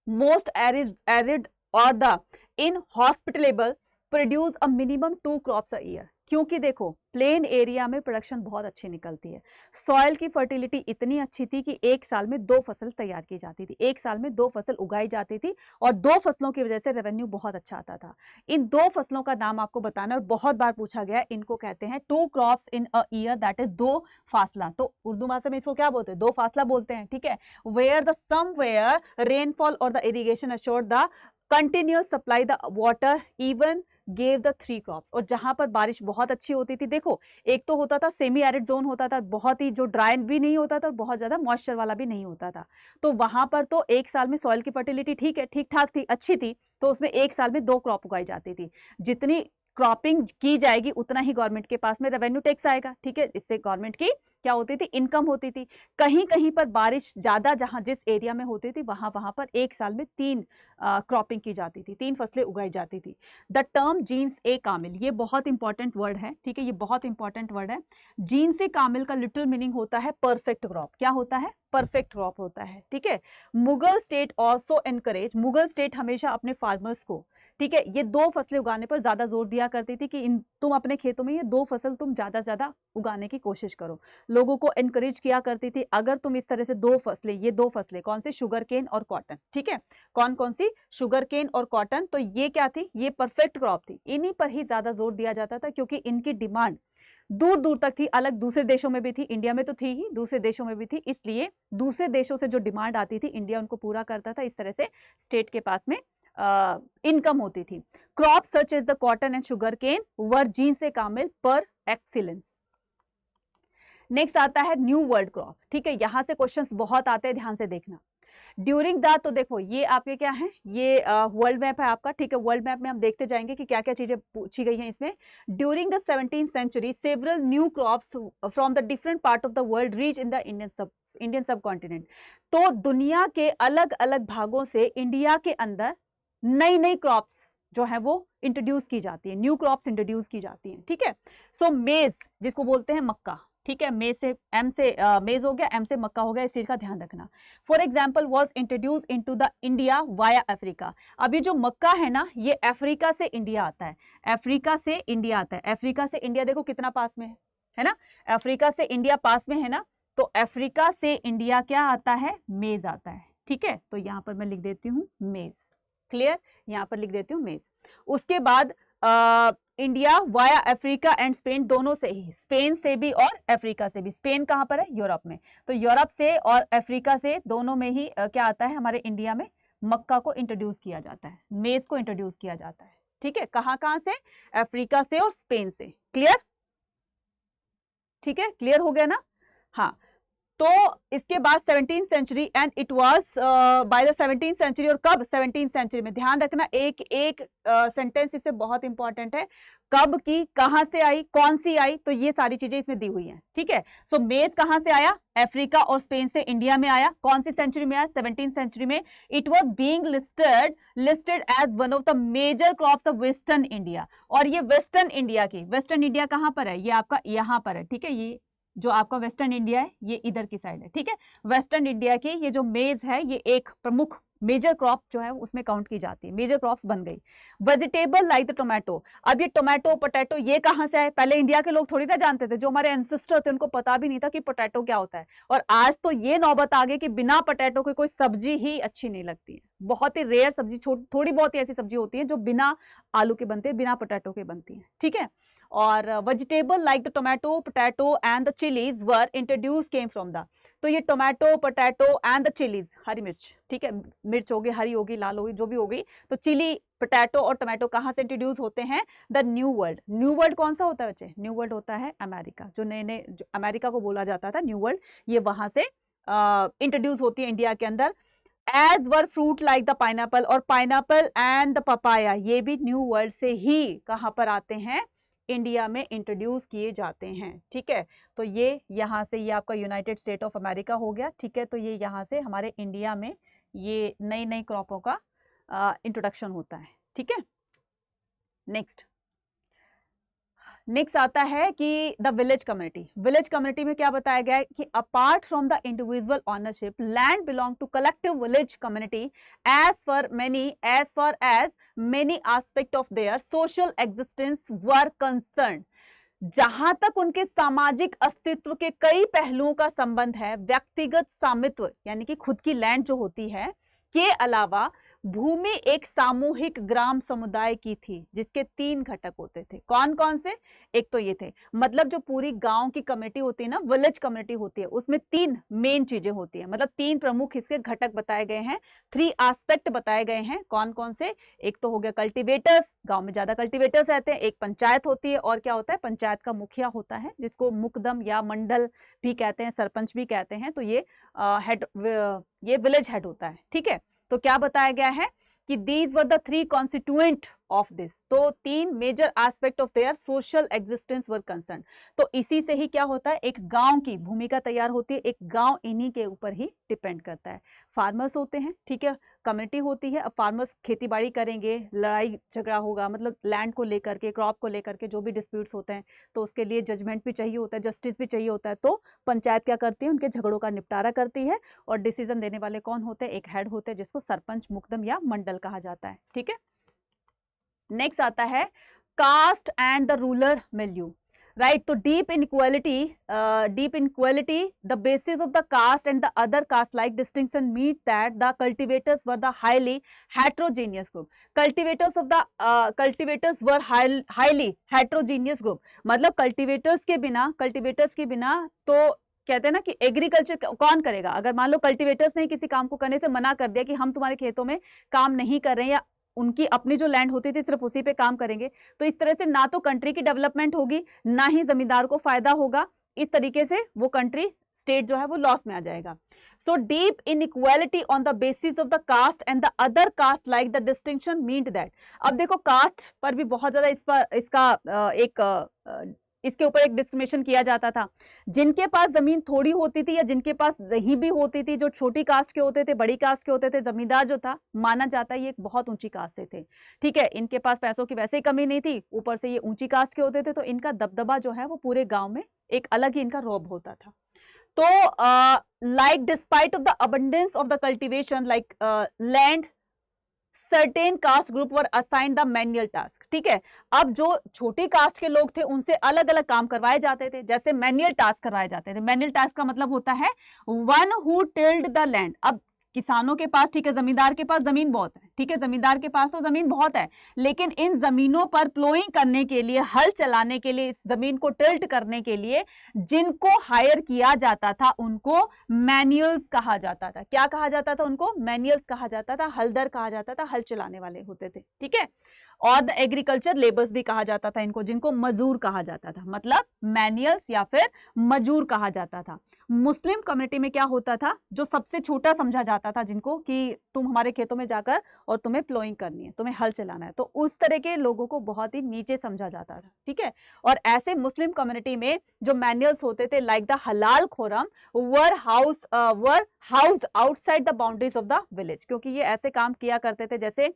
most arid और the inhospitable produce a minimum 2 crops a year, क्योंकि देखो प्लेन एरिया में प्रोडक्शन बहुत अच्छी निकलती है। सॉइल की फर्टिलिटी इतनी अच्छी थी कि एक साल में 2 फसल तैयार की जाती थी, एक साल में 2 फसल उगाई जाती थी, और 2 फसलों की वजह से रेवेन्यू बहुत अच्छा आता था। इन 2 फसलों का नाम आपको बताना, और बहुत बार पूछा गया, इनको कहते हैं 2 crops in a year, that is 2 फासला। तो उर्दू भाषा में इसको क्या बोलते हैं? 2 फासला बोलते हैं, ठीक है। वेयर द समवेयर रेनफॉल और the irrigation assured the continuous supply the water even gave the 3 crops, और जहां पर बारिश बहुत अच्छी होती थी, देखो एक तो होता था सेमी एरिड जोन होता था, बहुत ही जो ड्राई भी नहीं होता था, बहुत ज्यादा मॉइस्चर वाला भी नहीं होता था, तो वहां पर तो एक साल में सॉइल की फर्टिलिटी ठीक है, ठीक ठाक थी, अच्छी थी, तो उसमें एक साल में 2 क्रॉप उगाई जाती थी। जितनी क्रॉपिंग की जाएगी उतना ही गवर्नमेंट के पास में रेवेन्यू टैक्स आएगा, ठीक है। इससे गवर्नमेंट की क्या होती थी? इनकम होती थी। कहीं कहीं पर बारिश ज्यादा जहां जिस एरिया में होती थी, वहां पर एक साल में 3 क्रॉपिंग की जाती थी, 3 फसलें उगाई जाती थी। द टर्म जीन्स ए कामिल, ये बहुत इंपॉर्टेंट वर्ड है, ठीक है, ये बहुत इंपॉर्टेंट वर्ड है। जीन्स ए कामिल का लिटिल मीनिंग होता है परफेक्ट क्रॉप। क्या होता है? परफेक्ट क्रॉप होता है, ठीक है। Mughal state also encourage, Mughal state हमेशा अपने फार्मर्स को, ठीक है, ये 2 फसलें उगाने पर ज्यादा जोर दिया करती थी कि तुम अपने खेतों में ये 2 फसल तुम ज्यादा से ज्यादा उगाने की कोशिश करो। लोगों को एनकरेज किया करती थी, अगर तुम इस तरह से 2 फसलें, ये 2 फसलें कौन सी? शुगर केन और कॉटन, ठीक है। कौन कौन सी? शुगर केन और कॉटन। तो ये क्या थी? ये परफेक्ट क्रॉप थी, इन्हीं पर ही ज्यादा जोर दिया जाता था, क्योंकि इनकी डिमांड दूर दूर तक थी। अलग दूसरे देशों में भी थी, इंडिया में तो थी ही, दूसरे देशों में भी थी, इसलिए दूसरे देशों से जो डिमांड आती थी इंडिया उनको पूरा करता था। इस तरह से स्टेट के पास में इनकम होती थी। Crop such as the cotton and sugar cane were जीन्स ए कामिल पर एक्सीलेंस। नेक्स्ट आता है न्यू वर्ल्ड क्रॉप, ठीक है। यहां से क्वेश्चंस बहुत आते हैं, ध्यान से देखना। ड्यूरिंग द, तो देखो ये आपके क्या है? ये वर्ल्ड मैप है आपका, ठीक है। वर्ल्ड मैप में हम देखते जाएंगे कि क्या क्या चीजें पूछी गई हैं इसमें। During the 17th century several new crops from the different part of the world reach in the Indian subcontinent. तो दुनिया के अलग अलग भागों से इंडिया के अंदर नई नई क्रॉप्स जो है वो इंट्रोड्यूस की जाती है, न्यू क्रॉप्स इंट्रोड्यूस की जाती हैं, ठीक है। सो मेज जिसको बोलते हैं मक्का, ठीक है, मेज से एम से मेज हो गया, एम से मक्का हो गया, इस चीज का ध्यान रखना। For example was introduce into the India via Africa. अब ये जो मक्का है ना, ये अफ्रीका से इंडिया आता है, अफ्रीका से इंडिया आता है। अफ्रीका से इंडिया देखो कितना पास में है ना, अफ्रीका से इंडिया पास में है ना, तो अफ्रीका से इंडिया क्या आता है? मेज आता है, ठीक है। तो यहां पर मैं लिख देती हूँ मेज, क्लियर, यहां पर लिख देती हूँ मेज। उसके बाद India via Africa and Spain, दोनों से ही, स्पेन से भी और अफ्रीका से भी। स्पेन कहां पर है? यूरोप में। तो यूरोप से और अफ्रीका से दोनों में ही क्या आता है? हमारे इंडिया में मक्का को इंट्रोड्यूस किया जाता है, मेज को इंट्रोड्यूस किया जाता है, ठीक है। कहां कहां से? अफ्रीका से और स्पेन से, क्लियर, ठीक है, क्लियर हो गया ना? हाँ, तो इसके बाद 17th century and it was by the 17th century, और कब? 17th सेंचुरी में। ध्यान रखना, एक एक सेंटेंस इससे बहुत इंपॉर्टेंट है, कब की, कहां से आई, कौन सी आई, तो ये सारी चीजें इसमें दी हुई हैं, ठीक है। सो मेज कहां से आया? अफ्रीका और स्पेन से इंडिया में आया। कौन सी सेंचुरी में आया? 17th सेंचुरी में। It was being listed as one of the major crops of western India. और ये वेस्टर्न इंडिया की, वेस्टर्न इंडिया कहां पर है? ये आपका यहां पर है, ठीक है। ये जो आपका वेस्टर्न इंडिया है ये इधर की साइड है, ठीक है। वेस्टर्न इंडिया की ये जो मेज है, ये एक प्रमुख मेजर क्रॉप जो है उसमें काउंट की जाती है, मेजर क्रॉप्स बन गई। वेजिटेबल लाइक द टोमेटो, अब ये टोमेटो पोटैटो ये कहां से आए? पहले इंडिया के लोग थोड़ी ना जानते थे, जो हमारे एंसेस्टर थे उनको पता भी नहीं था कि पोटैटो क्या होता है। और आज तो ये नौबत आ गई कि बिना पोटैटो के कोई सब्जी ही अच्छी नहीं लगती है। बहुत ही रेयर सब्जी, थोड़ी बहुत ही ऐसी सब्जी होती है जो बिना आलू के बनते हैं, बिना पोटैटो के बनती है, ठीक है। और vegetable like the tomato potato and the chilies were introduce came from the, तो ये tomato potato and the chilies, हरी मिर्च, ठीक है, मिर्च होगी, हरी होगी, लाल होगी, जो भी होगी, तो चिली, पोटैटो और टमाटो कहाँ से इंट्रोड्यूस होते हैं? The new world. New world कौन सा होता है बच्चे? न्यू वर्ल्ड होता है अमेरिका, जो नए नए, जो अमेरिका को बोला जाता था न्यू वर्ल्ड, ये वहां से इंट्रोड्यूस होती है इंडिया के अंदर। As were fruit like the pineapple, और पाइनएप्पल एंड द पपाया, ये भी न्यू वर्ल्ड से ही कहां पर आते हैं? इंडिया में इंट्रोड्यूस किए जाते हैं। ठीक है, तो ये यहाँ से, ये आपका यूनाइटेड स्टेट ऑफ अमेरिका हो गया। ठीक है, तो ये यहाँ से हमारे इंडिया में ये नई नई क्रॉपों का इंट्रोडक्शन होता है। ठीक है, नेक्स्ट आता है कि the village community. Village community में क्या बताया गया है कि apart from the individual ownership, land belong to collective village community as far as many aspect of their social existence were concern. जहां तक उनके सामाजिक अस्तित्व के कई पहलुओं का संबंध है, व्यक्तिगत स्वामित्व यानी कि खुद की लैंड जो होती है के अलावा भूमि एक सामूहिक ग्राम समुदाय की थी, जिसके 3 घटक होते थे। कौन कौन से? एक तो ये थे, मतलब जो पूरी गांव की कम्युनिटी होती है ना, विलेज कम्युनिटी होती है, उसमें 3 मेन चीजें होती है, मतलब 3 प्रमुख इसके घटक बताए गए हैं, 3 एस्पेक्ट बताए गए हैं। कौन कौन से? एक तो हो गया कल्टीवेटर्स, गांव में ज्यादा कल्टीवेटर्स रहते हैं, एक पंचायत होती है, और क्या होता है? पंचायत का मुखिया होता है, जिसको मुकदम या मंडल भी कहते हैं, सरपंच भी कहते हैं। तो ये ये विलेज हेड होता है। ठीक है, तो क्या बताया गया है कि these were the 3 constituent of this, तो 3 major aspect of their social existence were concern. तो इसी से ही क्या होता है? एक गांव की भूमिका तैयार होती है, एक गांव इन्हीं के ऊपर ही डिपेंड करता है। फार्मर्स होते हैं, ठीक है, कम्युनिटी होती है। अब फार्मर्स खेती बाड़ी करेंगे, लड़ाई झगड़ा होगा, मतलब लैंड को लेकर के, क्रॉप को लेकर के जो भी डिस्प्यूट्स होते हैं, तो उसके लिए जजमेंट भी चाहिए होता है, जस्टिस भी चाहिए होता है। तो पंचायत क्या करती है? उनके झगड़ों का निपटारा करती है, और डिसीजन देने वाले कौन होते हैं? एक हेड होते हैं, जिसको सरपंच, मुकदम या मंडल कहा जाता है। ठीक है, नेक्स्ट आता है caste and the rural milieu, right. तो deep inequality, the basis of the caste and the other caste like distinction meet that the cultivators were the highly heterogeneous group. Cultivators were highly heterogeneous group, मतलब cultivators के बिना तो कहते हैं ना कि agriculture कौन करेगा? अगर मान लो कल्टिवेटर्स ने किसी काम को करने से मना कर दिया कि हम तुम्हारे खेतों में काम नहीं कर रहे हैं, या उनकी अपनी जो लैंड होती थी सिर्फ उसी पे काम करेंगे, तो इस तरह से ना तो कंट्री की डेवलपमेंट होगी, ना ही जमींदार को फायदा होगा। इस तरीके से वो कंट्री, स्टेट जो है वो लॉस में आ जाएगा। So deep inequality on the basis of the caste and the other caste like the distinction meet that. अब देखो, कास्ट पर भी बहुत ज्यादा इसके ऊपर एक डिस्क्रिमिनेशन किया जाता था। जिनके पास जमीन थोड़ी होती थी या जिनके पास नहीं भी होती थी, जो छोटी कास्ट के होते थे, बड़ी कास्ट के होते थे, जमींदार जो था माना जाता है ये एक बहुत ऊंची कास्ट से थे। ठीक है, इनके पास पैसों की वैसे ही कमी नहीं थी, ऊपर से ये ऊंची कास्ट के होते थे, तो इनका दबदबा जो है वो पूरे गांव में एक अलग ही इनका रौब होता था। तो like despite of the abundance of the cultivation like land, certain caste group were assign the manual task. ठीक है, अब जो छोटी कास्ट के लोग थे उनसे अलग अलग काम करवाए जाते थे, जैसे मैनुअल टास्क करवाए जाते थे। मैनुअल टास्क का मतलब होता है one who tilde the land. अब किसानों के पास, ठीक है, जमींदार के पास जमीन बहुत है, ठीक है, जमींदार के पास तो जमीन बहुत है, लेकिन इन जमीनों पर प्लोइंग करने के लिए, हल चलाने के लिए, इस जमीन को टिल्ट करने के लिए जिनको हायर किया जाता था उनको मैनुअल्स कहा जाता था। क्या कहा जाता था? उनको मैनुअल्स कहा जाता था, हलदर कहा जाता था, हल चलाने वाले होते थे। ठीक है, और द एग्रीकल्चर लेबर्स भी कहा जाता था इनको, जिनको मजूर कहा जाता था, मतलब मैनुअल्स या फिर मजूर कहा जाता था। मुस्लिम कम्युनिटी में क्या होता था? जो सबसे छोटा समझा जाता था जिनको, कि तुम हमारे खेतों में जाकर और तुम्हें प्लोइंग करनी है, तुम्हें हल चलाना है, तो उस तरह के लोगों को बहुत ही नीचे समझा जाता था। ठीक है, और ऐसे मुस्लिम कम्युनिटी में जो मैनुअल्स होते थे लाइक द हलाल खोरम were housed outside the boundaries of the village, क्योंकि ये ऐसे काम किया करते थे जैसे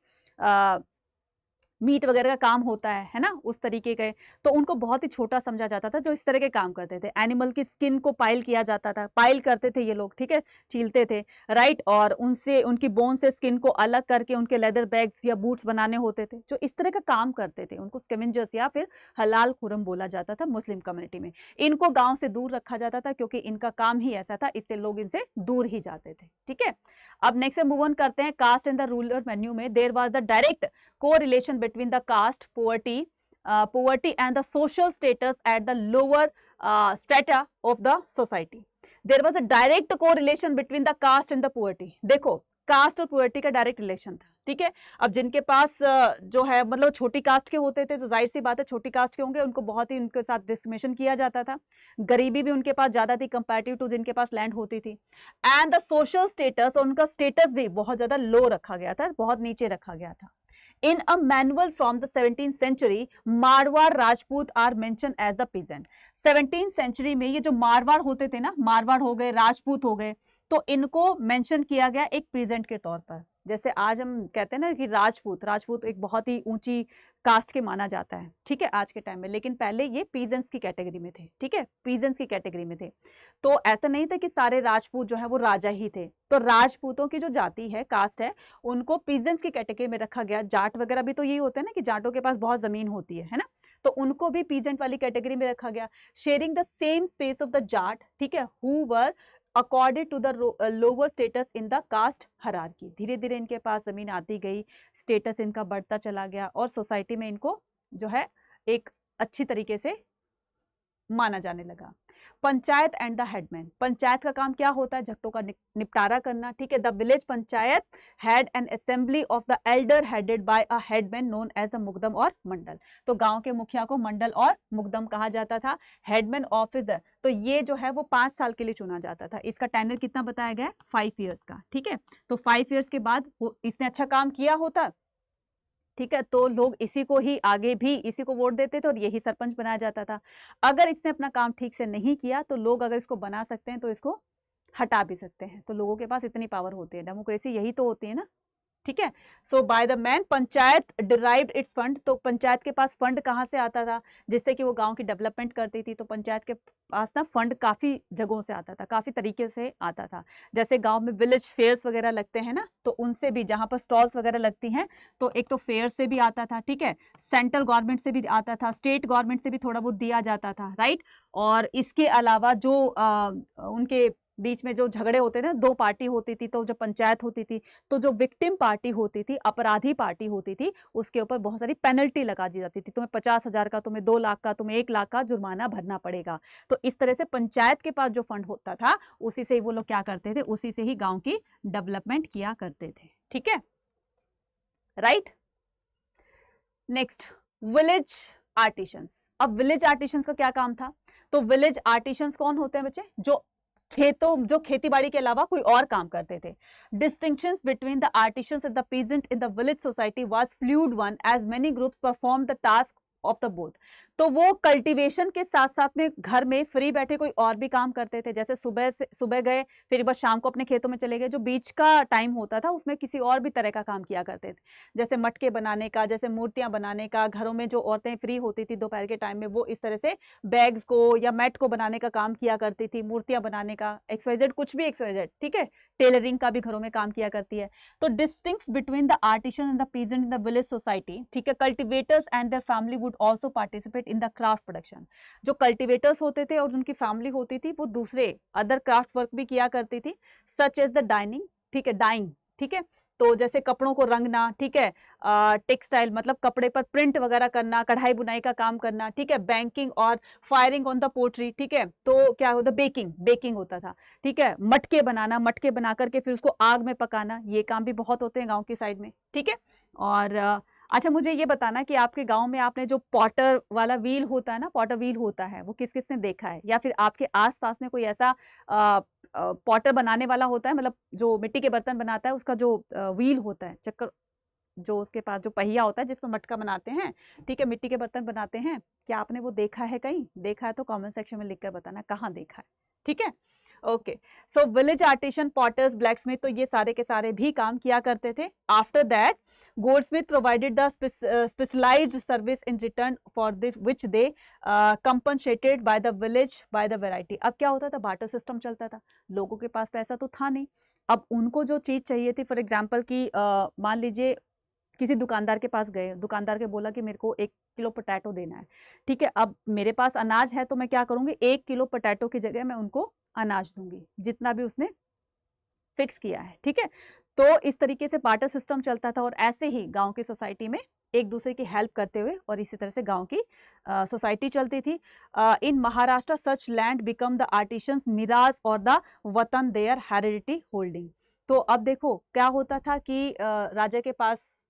मीट वगैरह का काम होता है ना, उस तरीके के, तो उनको बहुत ही छोटा समझा जाता था जो इस तरह के काम करते थे। एनिमल की स्किन को पाइल किया जाता था, पाइल करते थे ये लोग, ठीक है, छीलते थे, राइट, और उनसे, उनकी बोन से स्किन को अलग करके उनके लेदर बैग्स या बूट्स बनाने होते थे। जो इस तरह का काम करते थे उनको स्कैवेंजर्स या फिर हलाल खुरम बोला जाता था मुस्लिम कम्युनिटी में। इनको गाँव से दूर रखा जाता था क्योंकि इनका काम ही ऐसा था, इससे लोग इनसे दूर ही जाते थे। ठीक है, अब नेक्स्ट मूव ऑन करते हैं। Caste and the rural milieu में there was the direct correlation between the caste, poverty and the social status at the lower strata of the society. There was a direct correlation between the caste and the poverty. देखो caste और poverty का direct relation था, ठीक है। अब जिनके पास जो है मतलब छोटी कास्ट के होते थे तो जाहिर सी बात है छोटी कास्ट के होंगे, उनको बहुत ही उनके साथ डिस्क्रिमिनेशन किया जाता था, गरीबी भी उनके पास ज्यादा थी कंपैरेटिव टू जिनके पास लैंड होती थी, एंड द सोशल स्टेटस, उनका स्टेटस भी बहुत ज्यादा लो रखा गया था, बहुत नीचे रखा गया था। In a manual from the 17th century, Marwar Rajput are mentioned as the peasant। 17th century में ये जो मारवाड़ होते थे ना, मारवाड़ हो गए, राजपूत हो गए, तो इनको मेंशन किया गया एक पीजेंट के तौर पर। जैसे आज हम कहते हैं ना कि राजपूत, राजपूत एक बहुत ही ऊंची कास्ट के माना जाता है, ठीक है, आज के टाइम में, लेकिन पहले ये पीजेंट्स की कैटेगरी में थे, ठीक है, पीजेंट्स की कैटेगरी में थे। तो ऐसा नहीं था कि सारे राजपूत जो है वो राजा ही थे, तो राजपूतों की जो जाति है, कास्ट है, उनको पीजेंट्स की कैटेगरी में रखा गया। जाट वगैरह भी तो यही होता है ना कि जाटों के पास बहुत जमीन होती है ना, तो उनको भी पीजेंट वाली कैटेगरी में रखा गया। Sharing the same space of the Jat, ठीक है, who were according to the lower status in the caste hierarchy. धीरे धीरे इनके पास जमीन आती गई, स्टेटस इनका बढ़ता चला गया और सोसाइटी में इनको जो है एक अच्छी तरीके से माना जाने लगा। Panchayat and the headman, panchayat का काम क्या होता है? झगड़ों का निपटारा करना, ठीक है। The village panchayat had an assembly of the elder headed by a headman known as the मुकदम और मंडल। तो गांव के मुखिया को मंडल और मुकदम कहा जाता था। हेडमैन ऑफिस, तो ये जो है वो 5 साल के लिए चुना जाता था। इसका टेन्योर कितना बताया गया है? 5 ईयर्स का, ठीक है। तो 5 ईयर्स के बाद इसने अच्छा काम किया होता, ठीक है, तो लोग इसी को ही आगे भी इसी को वोट देते थे और यही सरपंच बनाया जाता था। अगर इसने अपना काम ठीक से नहीं किया तो लोग अगर इसको बना सकते हैं तो इसको हटा भी सकते हैं। तो लोगों के पास इतनी पावर होती है, डेमोक्रेसी यही तो होती है ना, ठीक है। So by the man panchayat derived its fund, तो पंचायत के पास फंड कहाँ से आता था? जिससे कि वो गांव की डेवलपमेंट करती थी। तो पंचायत के पास ना फंड काफी जगहों से आता था, काफी तरीके से आता था। जैसे गांव में विलेज फेयर्स वगैरह लगते हैं ना, तो उनसे भी, जहां पर स्टॉल्स वगैरह लगती हैं, तो एक तो फेयर से भी आता था, ठीक है, सेंट्रल गवर्नमेंट से भी आता था, स्टेट गवर्नमेंट से भी थोड़ा बहुत दिया जाता था, राइट। और इसके अलावा जो उनके बीच में जो झगड़े होते थे ना, 2 पार्टी होती थी, तो जब पंचायत होती थी तो जो विक्टिम पार्टी होती थी, अपराधी पार्टी होती थी, उसके ऊपर बहुत सारी पेनल्टी लगा दी जाती थी। तुम्हें 50,000 का, तुम्हें 2 लाख का, तुम्हें 1 लाख का जुर्माना भरना पड़ेगा। तो इस तरह से पंचायत के पास जो फंड होता था उसी से ही वो लोग क्या करते थे? उसी से ही गांव की डेवलपमेंट किया करते थे, ठीक है, राइट। Next, village artisans. अब विलेज आर्टिशंस का क्या काम था? तो विलेज आर्टिशंस कौन होते हैं बच्चे? जो खेती बाड़ी के अलावा कोई और काम करते थे। Distinctions between the artisans and the peasant in the village society was fluid one as many groups perform the task of the both. तो वो कल्टीवेशन के साथ साथ में घर में फ्री बैठे कोई और भी काम करते थे। जैसे सुबह गए, फिर एक बार शाम को अपने खेतों में चले गए। जो बीच का टाइम होता था उसमें किसी और भी तरह का काम किया करते थे, जैसे मटके बनाने का, जैसे मूर्तियां बनाने का। घरों में जो औरतें फ्री होती थी दोपहर के टाइम में, वो इस तरह से बैग्स को या मैट को बनाने का काम किया करती थी, मूर्तियां बनाने का, XYZ, कुछ भी XYZ, ठीक है। टेलरिंग का भी घरों में काम किया करती है। तो distinct between the artisan and the peasant in the village society, ठीक है। Cultivators and their family would also participate in the craft production. जो कल्टिवेटर्स होते थे और उनकी फैमिली होती थी, वो दूसरे अदर क्राफ्ट वर्क भी किया करती थी, सच एज द डाइनिंग, ठीक है, डाइंग, ठीक है। तो जैसे कपड़ों को रंगना, ठीक है, टेक्सटाइल मतलब कपड़े पर प्रिंट वगैरह करना, कढ़ाई बुनाई का काम करना, ठीक है, बैंकिंग और फायरिंग ऑन द पोट्री, ठीक है। तो क्या होता, बेकिंग होता था, ठीक है। मटके बनाना, मटके बना करके फिर उसको आग में पकाना, ये काम भी बहुत होते हैं गाँव की साइड में, ठीक है। और अच्छा, मुझे ये बताना कि आपके गांव में आपने जो पॉटर वाला व्हील होता है ना, पॉटर व्हील होता है, वो किस किस ने देखा है? या फिर आपके आसपास में कोई ऐसा पॉटर बनाने वाला होता है, मतलब जो मिट्टी के बर्तन बनाता है, उसका जो व्हील होता है, चक्कर, जो उसके पास जो पहिया होता है जिसमें मटका बनाते हैं, ठीक है, मिट्टी के बर्तन बनाते हैं, क्या आपने वो देखा है? कहीं देखा है तो कमेंट सेक्शन में लिखकर बताना कहाँ देखा है, ठीक है। ओके, सो विलेज आर्टिशन, पॉटर्स, ब्लैकस्मिथ, तो ये सारे के सारे भी काम किया करते थे। After that goldsmith provided the specialised service in return for which they compensated by the village by the variety. अब क्या होता था? बार्टर सिस्टम चलता था, लोगों के पास पैसा तो था नहीं। अब उनको जो चीज चाहिए थी, फॉर एग्जाम्पल की मान लीजिए किसी दुकानदार के पास गए, दुकानदार के बोला कि मेरे को 1 किलो पोटैटो देना है, ठीक है। अब मेरे पास अनाज है तो मैं क्या करूंगी, 1 किलो पोटैटो की जगह मैं उनको अनाज दूंगी, जितना भी उसने फिक्स किया है, ठीक है। तो इस तरीके से बार्टर सिस्टम चलता था और ऐसे ही गांव की सोसाइटी में एक दूसरे की हेल्प करते हुए, और इसी तरह से गांव की सोसाइटी चलती थी। In Maharashtra such land become the artisans मिराज और द वतन देयर हेरिडिटी होल्डिंग। तो अब देखो क्या होता था कि राजा के पास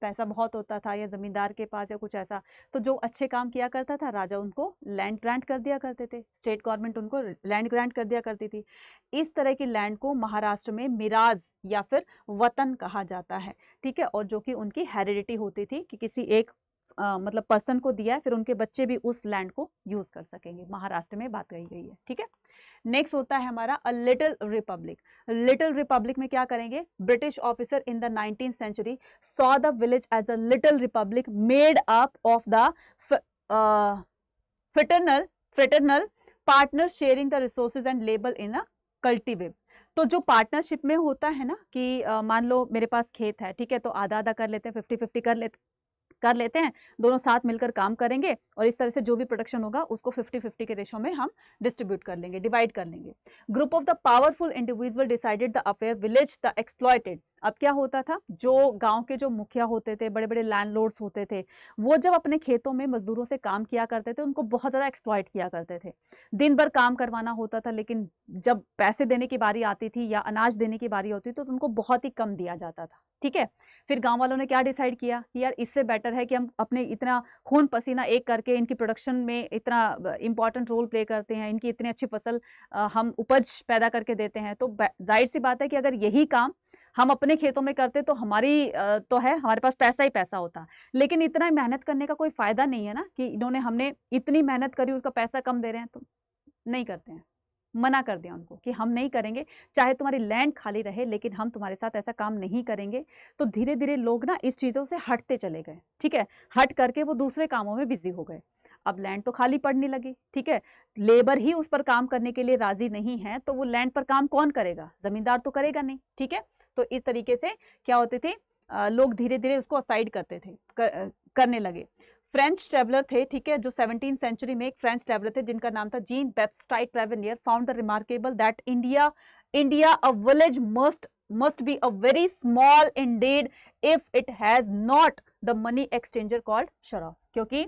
पैसा बहुत होता था या जमींदार के पास या कुछ ऐसा, तो जो अच्छे काम किया करता था राजा उनको लैंड ग्रांट कर दिया करते थे, स्टेट गवर्नमेंट उनको लैंड ग्रांट कर दिया करती थी। इस तरह की लैंड को महाराष्ट्र में मिराज या फिर वतन कहा जाता है, ठीक है, और जो कि उनकी हेरिडिटी होती थी कि किसी एक मतलब पर्सन को दिया है, फिर उनके बच्चे भी उस लैंड को यूज कर सकेंगे। महाराष्ट्र में बात कही गई है, ठीक है। नेक्स्ट होता है हमारा a little republic. Little republic में क्या करेंगे, British officer in the 19th century saw the village as a little republic made up of the fraternal partner sharing the resources and labour in a cultivate. तो जो partnership में होता है ना कि मान लो मेरे पास खेत है, ठीक है, तो आधा आधा कर लेते हैं, 50-50 कर लेते हैं, दोनों साथ मिलकर काम करेंगे और इस तरह से जो भी प्रोडक्शन होगा उसको 50-50 के रेशो में हम डिस्ट्रीब्यूट कर लेंगे, डिवाइड कर लेंगे। Group of the powerful individual decided the affair village the exploited. अब क्या होता था, जो गांव के जो मुखिया होते थे, बड़े बड़े लैंडलॉर्ड्स होते थे, वो जब अपने खेतों में मजदूरों से काम किया करते थे, उनको बहुत ज़्यादा एक्सप्लॉयट किया करते थे। दिन भर काम करवाना होता था, लेकिन जब पैसे देने की बारी आती थी या अनाज देने की बारी होती थी तो उनको बहुत ही कम दिया जाता था, ठीक है। फिर गांव वालों ने क्या डिसाइड किया कि यार इससे बेटर है कि हम अपने इतना खून पसीना एक करके इनकी प्रोडक्शन में इतना इंपॉर्टेंट रोल प्ले करते हैं, इनकी इतनी अच्छी फसल हम उपज पैदा करके देते हैं, तो जाहिर सी बात है कि अगर यही काम हम अपने खेतों में करते तो हमारी तो है, हमारे पास पैसा ही पैसा होता। लेकिन इतना मेहनत करने का कोई फायदा नहीं है ना कि हमने इतनी मेहनत करी, उसका पैसा कम दे रहे हैं, तो नहीं करते हैं, मना कर दिया उनको कि हम नहीं करेंगे, चाहे तुम्हारी लैंड खाली रहे लेकिन हम तुम्हारे साथ ऐसा काम नहीं करेंगे। तो धीरे धीरे लोग ना इस चीज़ों से हटते चले गए, ठीक है, हट करके वो दूसरे कामों में बिजी हो गए। अब लैंड तो खाली पड़ने लगी, ठीक है, लेबर ही उस पर काम करने के लिए राजी नहीं है, तो वो लैंड पर काम कौन करेगा, जमींदार तो करेगा नहीं, ठीक है। तो इस तरीके से क्या होते थे, लोग धीरे धीरे उसको असाइड करते थे, करने लगे। फ्रेंच ट्रैवलर थे, ठीक है, जो 17th सेंचुरी में एक फ्रेंच ट्रैवलर थे जिनका नाम था Jean Baptiste Tavernier, found the remarkable that India a village must be a very small indeed if it has not the money exchanger called Shroff. क्योंकि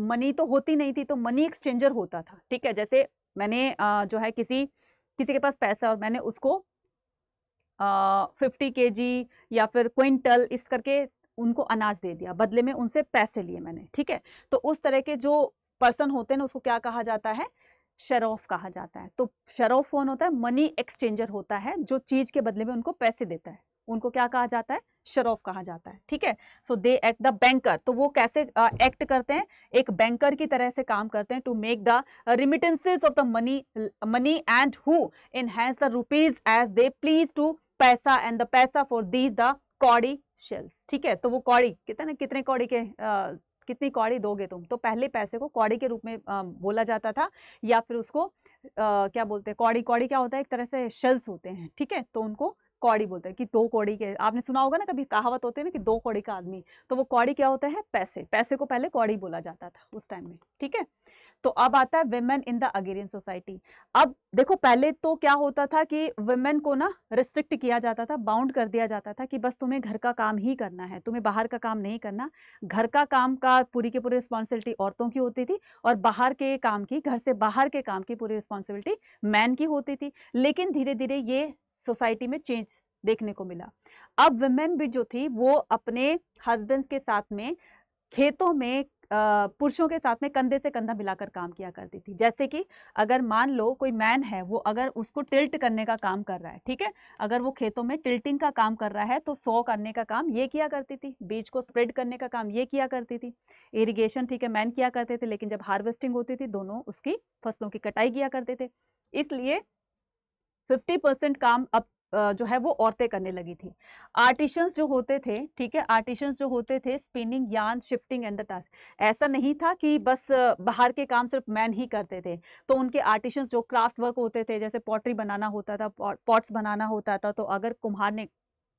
मनी तो होती नहीं थी, तो मनी एक्सचेंजर होता था, ठीक है। जैसे मैंने जो है किसी के पास पैसा और मैंने उसको 50 kg या फिर क्विंटल इस करके उनको अनाज दे दिया, बदले में उनसे पैसे लिए मैंने, ठीक है। तो उस तरह के जो पर्सन होते हैं ना उसको क्या कहा जाता है, शरौफ कहा जाता है। तो शरौफ कौन होता है, मनी एक्सचेंजर होता है, जो चीज के बदले में उनको पैसे देता है, उनको क्या कहा जाता है, शरौफ कहा जाता है, ठीक है। सो दे एक्ट द बैंकर। तो वो कैसे एक्ट करते हैं, एक बैंकर की तरह से काम करते हैं, to make the remittances of the money and who enhance the rupees as they please to paisa and the paisa for these the cowrie shells, ठीक है। तो वो कौड़ी कितने कौड़ी के कितनी कौड़ी दोगे तुम, तो पहले पैसे को कौड़ी के रूप में बोला जाता था, या फिर उसको क्या बोलते हैं, कौड़ी क्या होता है, एक तरह से शेल्स होते हैं, ठीक है, तो उनको कौड़ी बोलते हैं कि 2 कौड़ी के। आपने सुना होगा ना कभी कहावत होते हैं ना कि 2 कौड़ी का आदमी, तो वो कौड़ी क्या होता है, पैसे को पहले कौड़ी बोला जाता था उस टाइम में, ठीक है। तो अब आता है women in the agrarian society. अब देखो पहले तो क्या होता था कि विमेन को ना रिस्ट्रिक्ट किया जाता था, बाउंड कर दिया जाता था कि बस तुम्हें घर का काम ही करना है, तुम्हें बाहर का काम नहीं करना। घर का काम का पूरी की पूरी रिस्पॉन्सिबिलिटी औरतों की होती थी, और बाहर के काम की, घर से बाहर के काम की पूरी रिस्पॉन्सिबिलिटी मैन की होती थी। लेकिन धीरे धीरे ये सोसाइटी में चेंज देखने को मिला। अब विमेन भी जो थी वो अपने हस्बैंड्स के साथ में खेतों में पुरुषों के साथ में कंधे से कंधा मिलाकर काम किया करती थी। जैसे कि अगर मान लो कोई मैन है, वो अगर उसको टिल्ट करने का काम कर रहा है, ठीक है, अगर वो खेतों में टिल्टिंग का काम कर रहा है तो सो करने का काम ये किया करती थी, बीज को स्प्रेड करने का काम ये किया करती थी, इरिगेशन ठीक है मैन किया करते थे, लेकिन जब हार्वेस्टिंग होती थी दोनों उसकी फसलों की कटाई किया करते थे। इसलिए 50% काम अब जो है वो औरतें करने लगी थी। आर्टिशंस जो होते थे, ठीक है, आर्टिशंस जो होते थे, spinning, yarn, shifting and the task, ऐसा नहीं था कि बस बाहर के काम सिर्फ मैन ही करते थे। तो उनके आर्टिशंस जो क्राफ्ट वर्क होते थे, जैसे पॉटरी बनाना होता था, पॉट्स बनाना होता था, तो अगर कुम्हार ने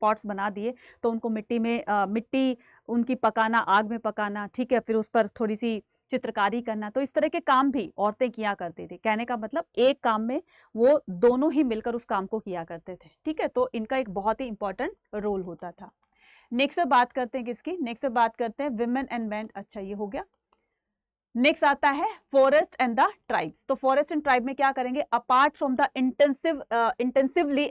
पॉट्स बना दिए तो उनको मिट्टी उनकी पकाना, आग में पकाना, ठीक है, फिर उस पर थोड़ी सी चित्रकारी करना, तो इस तरह के काम भी औरतें किया करती थी। कहने का मतलब एक काम में वो दोनों ही मिलकर उस काम को किया करते थे, ठीक है। तो इनका एक बहुत ही इंपॉर्टेंट रोल होता था। नेक्स्ट पे बात करते हैं किसकी, नेक्स्ट पे बात करते हैं विमेन एंड मैन। अच्छा ये हो गया। नेक्स्ट आता है फॉरेस्ट एंड द ट्राइब्स। तो फॉरेस्ट एंड ट्राइब में क्या करेंगे, apart from the intensively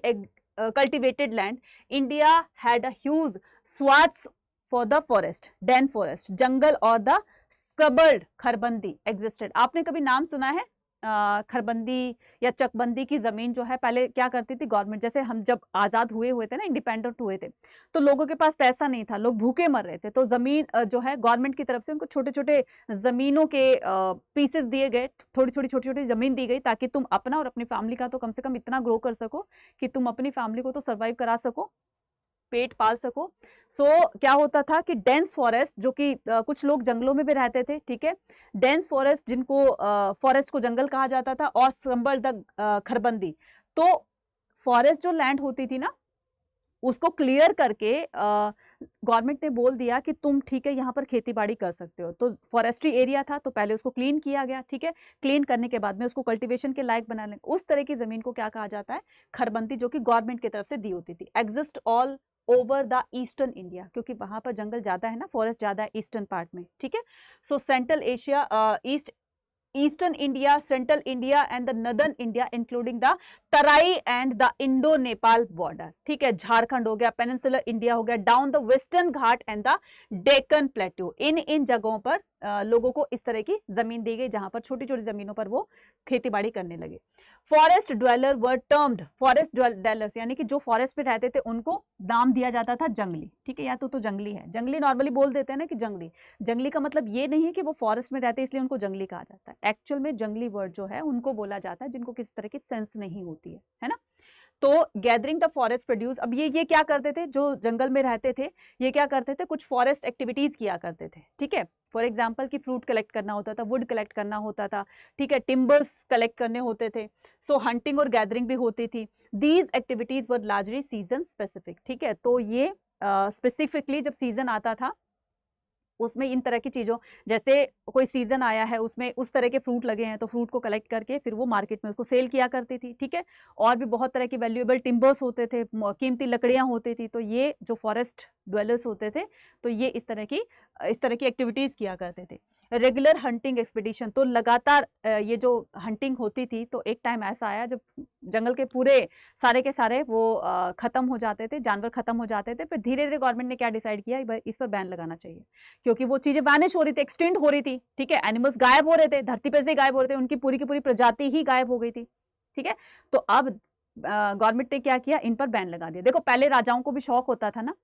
cultivated land, India had a huge swaths for the forest, dense forest, jungle और द स्क्रबल्ड खरबंदी एग्जिस्टेड। आपने कभी नाम सुना है खरबंदी या चकबंदी की जमीन जो है पहले क्या करती थी गवर्नमेंट, जैसे हम जब आजाद हुए थे ना, इंडिपेंडेंट हुए थे, तो लोगों के पास पैसा नहीं था, लोग भूखे मर रहे थे, तो जमीन जो है गवर्नमेंट की तरफ से उनको छोटे छोटे जमीनों के पीसेस दिए गए, थोड़ी छोटी छोटी छोटी जमीन दी गई, ताकि तुम अपना और अपनी फैमिली का तो कम से कम इतना ग्रो कर सको कि तुम अपनी फैमिली को तो सर्वाइव करा सको, पेट पाल सको। सो क्या होता था कि डेंस फॉरेस्ट, जो कि कुछ लोग जंगलों में भी रहते थे, ठीक है, डेंस फॉरेस्ट जिनको फॉरेस्ट को जंगल कहा जाता था, और संबल द खरबंदी, तो फॉरेस्ट जो लैंड होती थी ना उसको क्लियर करके गवर्नमेंट ने बोल दिया कि तुम ठीक है यहाँ पर खेती बाड़ी कर सकते हो। तो फॉरेस्ट्री एरिया था तो पहले उसको क्लीन किया गया, ठीक है, क्लीन करने के बाद में उसको कल्टीवेशन के लायक बनाने, उस तरह की जमीन को क्या कहा जाता है, खरबंदी, जो कि गवर्नमेंट की तरफ से दी होती थी। Exist all over the eastern India, क्योंकि वहां पर जंगल ज्यादा है ना, फॉरेस्ट ज्यादा है ईस्टर्न पार्ट में, ठीक है। So central Asia, eastern India, central India and the northern India including the Terai and the Indo Nepal border, ठीक है, झारखंड हो गया, पेनिनसुलर इंडिया हो गया, down the western Ghat and the Deccan plateau, इन जगहों पर लोगों को इस तरह की जमीन दी गई जहां पर छोटी छोटी जमीनों पर वो खेती बाड़ी करने लगे। फॉरेस्ट ड्वेलर वर टर्म्ड, फॉरेस्ट ड्वेलर्स यानी कि जो फॉरेस्ट में रहते थे उनको नाम दिया जाता था जंगली, ठीक है, या तो जंगली है, जंगली नॉर्मली बोल देते हैं ना कि जंगली, जंगली का मतलब ये नहीं है कि वो फॉरेस्ट में रहते इसलिए उनको जंगली कहा जाता है, एक्चुअल में जंगली वर्ड जो है उनको बोला जाता है जिनको किसी तरह की सेंस नहीं होती है ना। तो गैदरिंग द फॉरेस्ट प्रोड्यूस, अब ये क्या करते थे, जो जंगल में रहते थे ये क्या करते थे, कुछ फॉरेस्ट एक्टिविटीज किया करते थे, ठीक है, फॉर एग्जाम्पल कि फ्रूट कलेक्ट करना होता था, वुड कलेक्ट करना होता था, ठीक है, टिम्बर्स कलेक्ट करने होते थे, सो हंटिंग और गैदरिंग भी होती थी। These activities were largely season specific, ठीक है, तो ये स्पेसिफिकली जब सीजन आता था उसमें इन तरह की चीजों, जैसे कोई सीजन आया है उसमें उस तरह के फ्रूट लगे हैं तो फ्रूट को कलेक्ट करके फिर वो मार्केट में उसको सेल किया करती थी, ठीक है, और भी बहुत तरह की वैल्यूएबल टिम्बर्स होते थे, कीमती लकड़ियां होती थी, तो ये जो फॉरेस्ट ड्वेलर्स होते थे तो ये इस तरह की एक्टिविटीज किया करते थे। रेगुलर हंटिंग एक्सपीडिशन, तो लगातार ये जो हंटिंग होती थी, तो एक टाइम ऐसा आया जब जंगल के पूरे सारे के सारे वो खत्म हो जाते थे, जानवर खत्म हो जाते थे, फिर धीरे धीरे गवर्नमेंट ने क्या डिसाइड किया, इस पर बैन लगाना चाहिए, क्योंकि वो चीजें वैनिश हो रही थी, एक्सटिंक्ट हो रही थी, ठीक है, एनिमल्स गायब हो रहे थे, धरती पर से गायब हो रहे थे, उनकी पूरी की पूरी प्रजाति ही गायब हो गई थी, ठीक है। तो अब गवर्नमेंट ने क्या किया, इन पर बैन लगा दिया। देखो पहले राजाओं को भी शौक होता था ना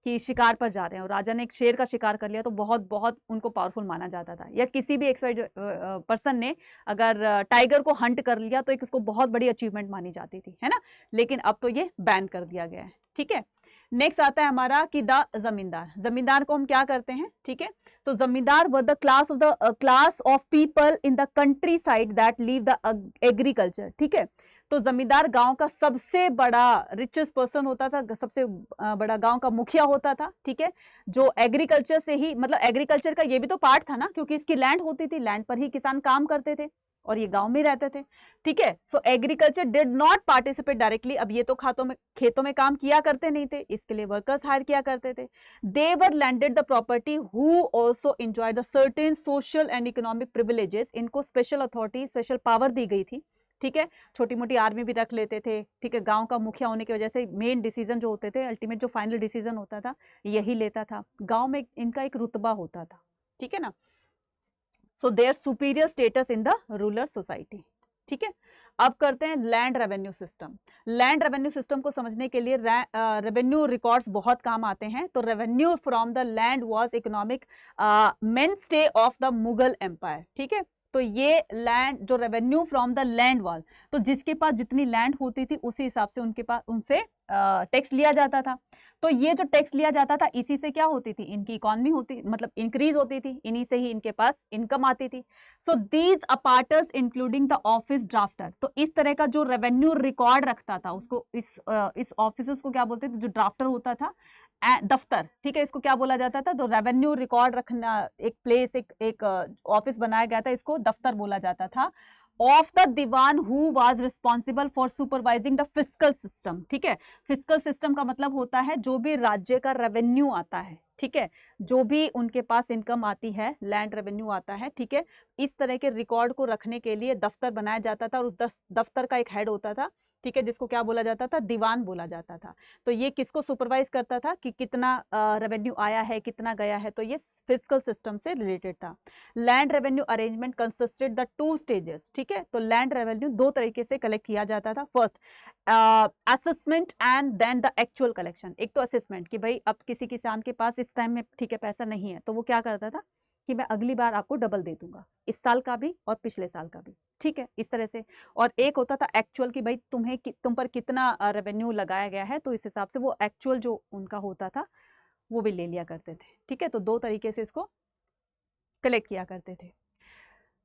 कि शिकार पर जा रहे हैं, और राजा ने एक शेर का शिकार कर लिया तो बहुत बहुत उनको पावरफुल माना जाता था, या किसी भी एक्सवाइड पर्सन ने अगर टाइगर को हंट कर लिया तो एक उसको बहुत बड़ी अचीवमेंट मानी जाती थी, है ना, लेकिन अब तो ये बैन कर दिया गया है, ठीक है। नेक्स्ट आता है हमारा कि द जमींदार, जमींदार को हम क्या करते हैं, ठीक है, तो जमींदार were the class of people in the country side that leave the agriculture, ठीक है, तो जमींदार गांव का सबसे बड़ा रिचेस्ट पर्सन होता था, सबसे बड़ा गांव का मुखिया होता था, ठीक है, जो एग्रीकल्चर से ही, मतलब एग्रीकल्चर का ये भी तो पार्ट था ना, क्योंकि इसकी लैंड होती थी, लैंड पर ही किसान काम करते थे और ये गांव में रहते थे, ठीक है। सो agriculture did not participate directly, अब ये तो खेतों में काम किया करते नहीं थे, इसके लिए वर्कर्स हायर किया करते थे। They were landed the property who also enjoy the certain social and economic privileges, इनको स्पेशल अथॉरिटी, स्पेशल पावर दी गई थी, ठीक है, छोटी मोटी आर्मी भी रख लेते थे, ठीक है, गांव का मुखिया होने की वजह से मेन डिसीजन जो होते थे, अल्टीमेट जो फाइनल डिसीजन होता था यही लेता था, गांव में इनका एक रुतबा होता था, ठीक है ना। So their superior status in the rural society, ठीक है। अब करते हैं land revenue system. Land revenue system को समझने के लिए रेवेन्यू रिकॉर्ड्स बहुत काम आते हैं। तो revenue from the land was economic mainstay of the Mughal empire, ठीक है। तो ये लैंड जो रेवेन्यू फ्रॉम द लैंड वाल, तो जिसके पास जितनी लैंड होती थी उसी हिसाब से उनसे टैक्स लिया जाता था। तो ये जो टैक्स लिया जाता था इसी से क्या होती थी, इनकी इकोनॉमी होती, मतलब इंक्रीज होती थी, इन्हीं से ही इनके पास इनकम आती थी। सो दीज अपार्टर्स इंक्लूडिंग द ऑफिस ड्राफ्टर, तो इस तरह का जो रेवेन्यू रिकॉर्ड रखता था उसको इस ऑफिसर्स को क्या बोलते थे, जो ड्राफ्टर होता था, दफ्तर, ठीक है, इसको क्या बोला जाता था। तो रेवेन्यू रिकॉर्ड रखना एक प्लेस, एक ऑफिस बनाया गया था, इसको दफ्तर बोला जाता था। Of the diwan who was responsible for supervising the fiscal system. ठीक है, फिस्कल सिस्टम का मतलब होता है जो भी राज्य का रेवेन्यू आता है, ठीक है, जो भी उनके पास इनकम आती है, लैंड रेवेन्यू आता है, ठीक है, इस तरह के रिकॉर्ड को रखने के लिए दफ्तर बनाया जाता था और उस दफ्तर का एक हेड होता था, ठीक है, जिसको क्या बोला जाता था, दीवान बोला जाता था। तो ये किसको सुपरवाइज करता था कि कितना रेवेन्यू आया है, कितना गया है, तो ये फिस्कल सिस्टम से रिलेटेड था। Land revenue arrangement consisted the 2 stages. ठीक है, तो लैंड रेवेन्यू 2 तरीके से कलेक्ट किया जाता था। First assessment and then the actual collection. एक तो असेसमेंट कि भाई अब किसी किसान के पास इस टाइम में, ठीक है, पैसा नहीं है, तो वो क्या करता था कि मैं अगली बार आपको डबल दे दूंगा, इस साल का भी और पिछले साल का भी, ठीक है, इस तरह से। और एक होता था एक्चुअल कि भाई तुम पर कितना रेवेन्यू लगाया गया है, तो इस हिसाब से वो एक्चुअल जो उनका होता था वो भी ले लिया करते थे। ठीक है, तो 2 तरीके से इसको कलेक्ट किया करते थे।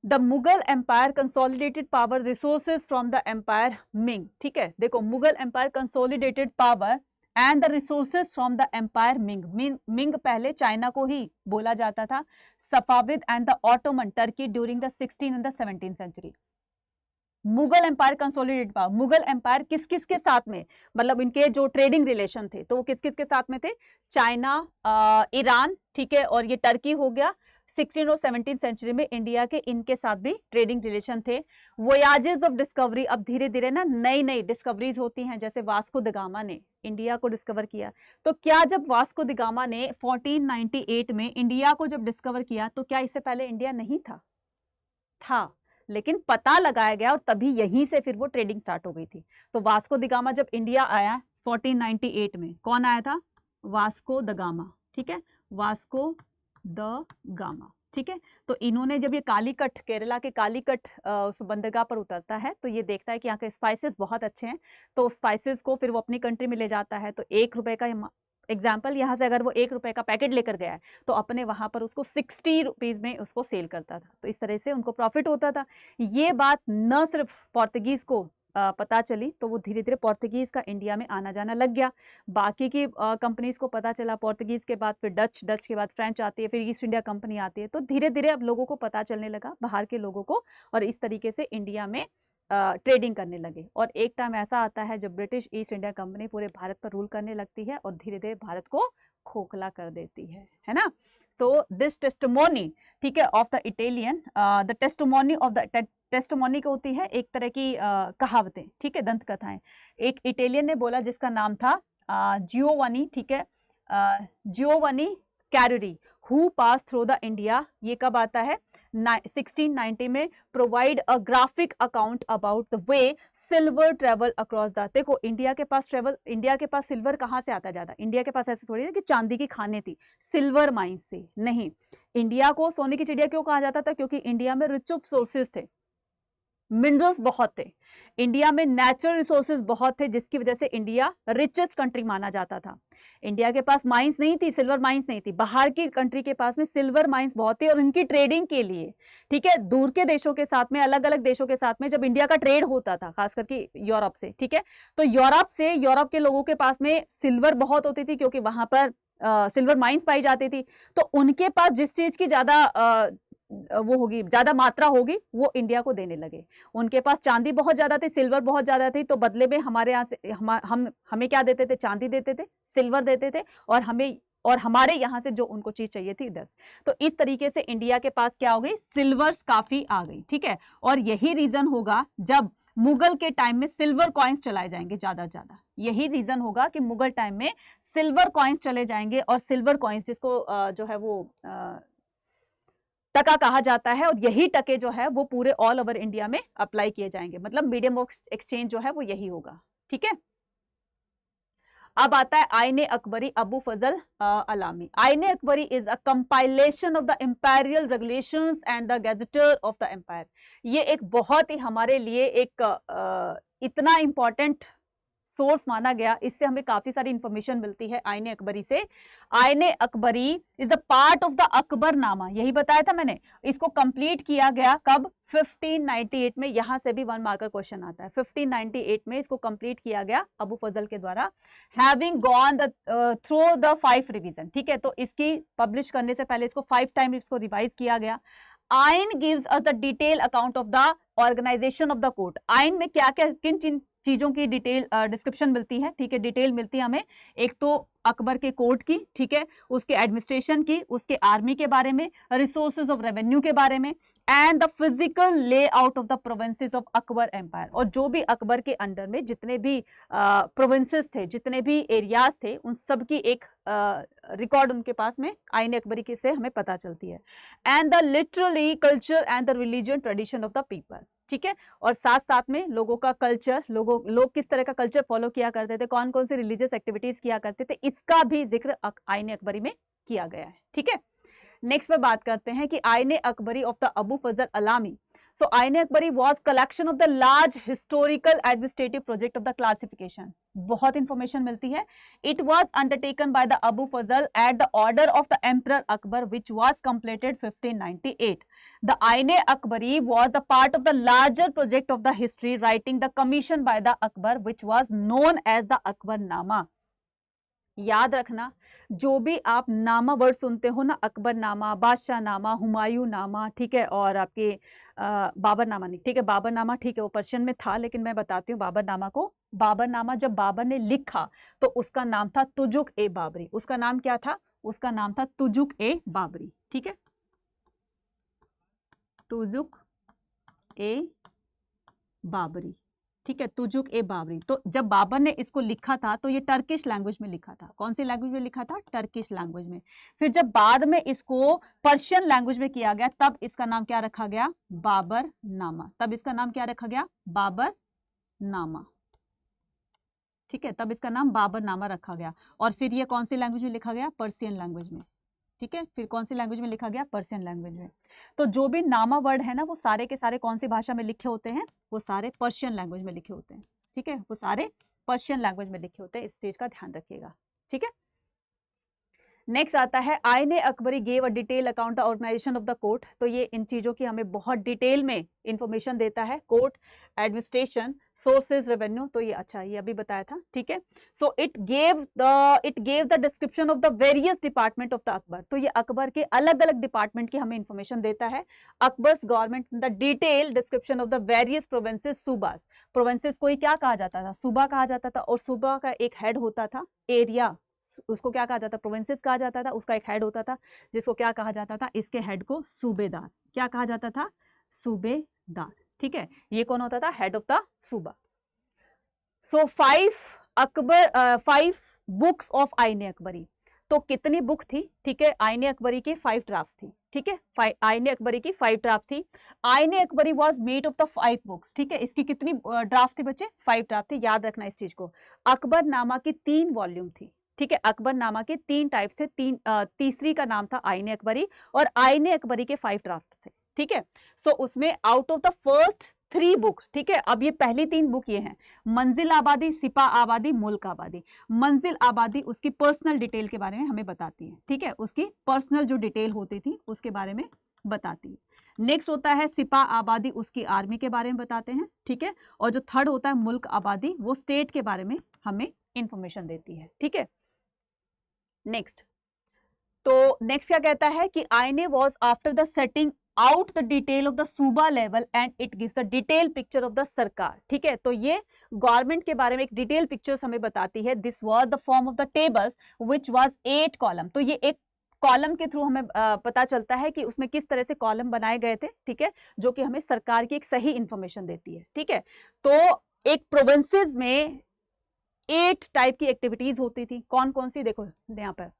The Mughal empire consolidated power resources from the empire Ming. ठीक है, देखो Mughal empire consolidated power and the resources from the empire Ming. Ming पहले चाइना को ही बोला जाता था। Safavid and the Ottoman Turkey during the 16 and the 17th century. Mughal empire consolidated power, Mughal empire किस किस के साथ में, मतलब इनके जो ट्रेडिंग रिलेशन थे तो वो किस किस के साथ में थे, चाइना, ईरान, ठीक है, और ये टर्की हो गया। 16 और 17th सेंचुरी में इंडिया के इनके साथ भी ट्रेडिंग रिलेशन थे। वोयाजेस ऑफ डिस्कवरी, अब धीरे धीरे ना नई नई डिस्कवरीज होती हैं, जैसे वास्को द गामा ने इंडिया को डिस्कवर किया। तो क्या जब वास्को द गामा ने 1498 में इंडिया को जब डिस्कवर किया, तो क्या इससे पहले इंडिया नहीं था, लेकिन पता लगाया गया और तभी यहीं से फिर वो ट्रेडिंग स्टार्ट हो गई थी। तो वास्को द गामा जब इंडिया आया 1498 में, कौन आया था, वास्को द गामा। ठीक है, वास्को द गामा, ठीक है। तो इन्होंने जब ये कालीकट, केरला के कालीकट उस बंदरगाह पर उतरता है, तो ये देखता है कि यहाँ के स्पाइसेस बहुत अच्छे हैं, तो स्पाइसेस को फिर वो अपनी कंट्री में ले जाता है। तो 1 रुपए का एग्जाम्पल, यहाँ से अगर वो 1 रुपए का पैकेट लेकर गया है, तो अपने वहां पर उसको 60 रुपीज में उसको सेल करता था। तो इस तरह से उनको प्रॉफिट होता था। ये बात न सिर्फ पोर्तुगीज को पता चली, तो वो धीरे धीरे पोर्तुगीज का इंडिया में आना जाना लग गया। बाकी की कंपनीज को पता चला, पोर्तुगीज के बाद फिर डच के बाद फ्रेंच आती है, फिर ईस्ट इंडिया कंपनी आती है। तो धीरे धीरे अब लोगों को पता चलने लगा, बाहर के लोगों को, और इस तरीके से इंडिया में ट्रेडिंग करने लगे। और एक टाइम ऐसा आता है जब ब्रिटिश ईस्ट इंडिया कंपनी पूरे भारत पर रूल करने लगती है और धीरे धीरे भारत को खोखला कर देती है ना। तो दिस टेस्टिमोनी, ठीक है, of the Italian, the testimony of the testimony को होती है एक तरह की कहावतें, ठीक है, दंत कथाएं। एक इटालियन ने बोला जिसका नाम था जियोवानी, ठीक है, Giovanni Careri, who pass through the India. ये कब आता है, 1690 में। Provide a graphic account about the way silver travel across the, देखो इंडिया के पास सिल्वर कहाँ से आता जाता, इंडिया के पास ऐसे थोड़ी है कि चांदी की खानें थी, सिल्वर माइन से नहीं। इंडिया को सोने की चिड़िया क्यों कहा जाता था, क्योंकि इंडिया में रिच ऑफ सोर्सेज थे, मिनरल्स बहुत थे, इंडिया में नेचुरल रिसोर्सेज बहुत थे, जिसकी वजह से इंडिया रिचेस्ट कंट्री माना जाता था। इंडिया के पास माइंस नहीं थी, सिल्वर माइंस नहीं थी, बाहर की कंट्री के पास में सिल्वर माइंस बहुत थी, और इनकी ट्रेडिंग के लिए, ठीक है, दूर के देशों के साथ में, अलग अलग देशों के साथ में जब इंडिया का ट्रेड होता था, खास करके यूरोप से, ठीक है, तो यूरोप के लोगों के पास में सिल्वर बहुत होती थी, क्योंकि वहां पर सिल्वर माइंस पाई जाती थी। तो उनके पास जिस चीज की ज्यादा मात्रा होगी, वो इंडिया को देने लगे। उनके पास चांदी बहुत ज्यादा थी, सिल्वर बहुत ज्यादा थी, तो बदले में हमारे यहाँ से हमें क्या देते थे, चांदी देते थे, सिल्वर देते थे, और हमारे यहाँ से जो उनको चीज चाहिए थी 10। तो इस तरीके से इंडिया के पास क्या हो गई, सिल्वर्स काफी आ गई, ठीक है। और यही रीजन होगा जब मुगल के टाइम में सिल्वर कॉइन्स चलाए जाएंगे ज्यादा, यही रीजन होगा कि मुगल टाइम में सिल्वर कॉइन्स चले जाएंगे, और सिल्वर कॉइन्स जिसको जो है वो टका कहा जाता है, और यही टके जो है वो पूरे ऑल ओवर इंडिया में अप्लाई किए जाएंगे। मतलब मीडियम ऑफ एक्सचेंज जो है वो यही होगा, ठीक है। अब आता है Ain-i Akbari, Abu Fazl Allami. Ain i Akbari is a compilation of the imperial regulations and the gazetteer of the empire. ये एक बहुत ही हमारे लिए एक इतना इंपॉर्टेंट सोर्स माना गया, इससे हमें काफी सारी इंफॉर्मेशन मिलती है आईने अकबरी से। आईने Akbari is the part of the Akbarnama, यही बताया था मैंने। इसको कंप्लीट किया गया कब? 1598 में। यहां से भी 1 मार्कर क्वेश्चन आता है। 1598 में इसको कंप्लीट किया गया अबू फजल के द्वारा, having gone through the 5 revision. ठीक है, तो इसकी पब्लिश करने से पहले इसको 5 टाइम इसको रिवाइज किया गया। Ain gives us the detail account of the organisation of the court. Ain में क्या क्या किन चीजों की डिटेल डिस्क्रिप्शन मिलती है, ठीक है, डिटेल मिलती है हमें। एक तो अकबर के कोर्ट की, ठीक है, उसके एडमिनिस्ट्रेशन की, उसके आर्मी के बारे में, रिसोर्सेज ऑफ रेवेन्यू के बारे में, and the physical layout of the provinces of Akbar empire. और जो भी अकबर के अंडर में जितने भी प्रोविंसेस थे, जितने भी एरियाज थे, उन सब की एक रिकॉर्ड उनके पास में आईने अकबरी के से हमें पता चलती है। And the literally culture and the religion tradition of the people. ठीक है, और साथ साथ में लोगों का कल्चर, लोग किस तरह का कल्चर फॉलो किया करते थे, कौन कौन सी रिलीजियस एक्टिविटीज किया करते थे, इसका भी जिक्र आईने अकबरी में किया गया है। ठीक है, नेक्स्ट पे बात करते हैं कि Ain-i Akbari of the Abu Fazl Allami. So Ain-i Akbari was collection of the large historical administrative project of the classification। बहुत इंफॉर्मेशन मिलती है। It was undertaken by the Abu Fazl at the order of the Emperor Akbar, which was completed 1598। The आईने Akbari was the part of the larger project of the history writing the commission by the Akbar, which was known as the Akbarnama. याद रखना, जो भी आप नामा word सुनते हो ना, अकबरनामा, बादशाहनामा, हुमायूंनामा, ठीक है, और आपके बाबरनामा नहीं, ठीक है, बाबरनामा, ठीक है, वो पर्शियन में था, लेकिन मैं बताती हूँ बाबरनामा को। बाबरनामा जब बाबर ने लिखा तो उसका नाम था तुजुक ए बाबरी। उसका नाम क्या था? उसका नाम था तुजुक ए बाबरी। ठीक है, तुजुक ए बाबरी, ठीक है, तुजुक ए बाबरी। तो जब बाबर ने इसको लिखा था तो ये टर्किश लैंग्वेज में लिखा था। कौन सी लैंग्वेज में लिखा था? टर्किश लैंग्वेज में। फिर जब बाद में इसको पर्शियन लैंग्वेज में किया गया, तब इसका नाम क्या रखा गया? बाबरनामा। तब इसका नाम क्या रखा गया? बाबरनामा। ठीक है, तब इसका नाम बाबरनामा रखा गया। और फिर ये कौन सी लैंग्वेज में लिखा गया? पर्शियन लैंग्वेज में। ठीक है, फिर कौन सी लैंग्वेज में लिखा गया? पर्शियन लैंग्वेज में। तो जो भी नामा वर्ड है ना, वो सारे के सारे कौन सी भाषा में लिखे होते हैं? वो सारे पर्शियन लैंग्वेज में लिखे होते हैं। ठीक है, वो सारे पर्शियन लैंग्वेज में लिखे होते हैं। इस चीज का ध्यान रखिएगा। ठीक है, नेक्स्ट आता है Ain-i Akbari gave a detail account the organisation of the court. तो ये इन चीजों की हमें बहुत डिटेल में इंफॉर्मेशन देता है। Court, administration, sources, revenue. तो ये अच्छा, ये अभी बताया था। ठीक है, so it gave the description of the various department of the Akbar. तो ये अकबर के अलग अलग डिपार्टमेंट की हमें इंफॉर्मेशन देता है। Akbar's government, the detail description of the various provinces, सूबास। प्रोविंसेस को ही क्या कहा जाता था? सूबा कहा जाता था। और सूबा का एक हेड होता था, एरिया, उसको क्या कहा जाता था? प्रोविंसेस कहा जाता था। उसका एक हेड होता था जिसको क्या कहा जाता था? इसके हेड को सूबेदार। क्या कहा जाता था? सूबेदार। ठीक है, ये कौन होता था? हेड ऑफ द सूबा। सो 5 बुक्स ऑफ आईने अकबरी। तो कितनी बुक थी? ठीक है, आईने अकबरी की 5 ड्राफ्ट थी। ठीक है, आईने अकबरी की 5 ड्राफ्ट थी। आईने Akbari was made of the 5 books. ठीक है, इसकी कितनी ड्राफ्ट थी बच्चे? 5 ड्राफ्ट थी। याद रखना इस चीज को। अकबरनामा की 3 वॉल्यूम थी। ठीक है, अकबरनामा के 3 टाइप से, तीसरी का नाम था आईने अकबरी, और आईने अकबरी के 5 ड्राफ्ट थे। ठीक है, सो उसमें out of the first 3 book, ठीक है, अब ये पहली 3 बुक ये हैं, मंजिल आबादी, सिपा आबादी, मुल्क आबादी। मंजिल आबादी उसकी पर्सनल डिटेल के बारे में हमें बताती है। ठीक है, उसकी पर्सनल जो डिटेल होती थी उसके बारे में बताती है। नेक्स्ट होता है सिपा आबादी, उसकी आर्मी के बारे में बताते हैं। ठीक है, और जो थर्ड होता है मुल्क आबादी, वो स्टेट के बारे में हमें इंफॉर्मेशन देती है। ठीक है, नेक्स्ट, तो नेक्स्ट क्या कहता है कि Ain i was after the setting out the detail of the suba level and it gives the detail picture of the sarkar. ठीक है, तो ये गवर्नमेंट के बारे में एक डिटेल पिक्चर्स हमें बताती है। This was the form of the tables which was 8 column. तो ये एक कॉलम के थ्रू हमें पता चलता है कि उसमें किस तरह से कॉलम बनाए गए थे। ठीक है, जो कि हमें सरकार की एक सही इंफॉर्मेशन देती है। ठीक है, तो एक प्रोविंसेस में 8 टाइप की एक्टिविटीज होती थी। कौन कौन सी? देखो यहाँ पर,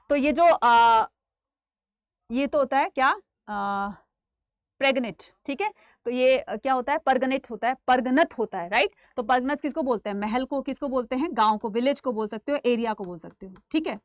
तो ये जो ये तो होता है क्या? प्रेगनेट। ठीक है, तो ये क्या होता है? परगनेट होता है, परगनत होता है, राइट। तो परगनत किसको बोलते हैं? महल को। किसको बोलते हैं? गांव को, विलेज को बोल सकते हो, एरिया को बोल सकते हो। ठीक है,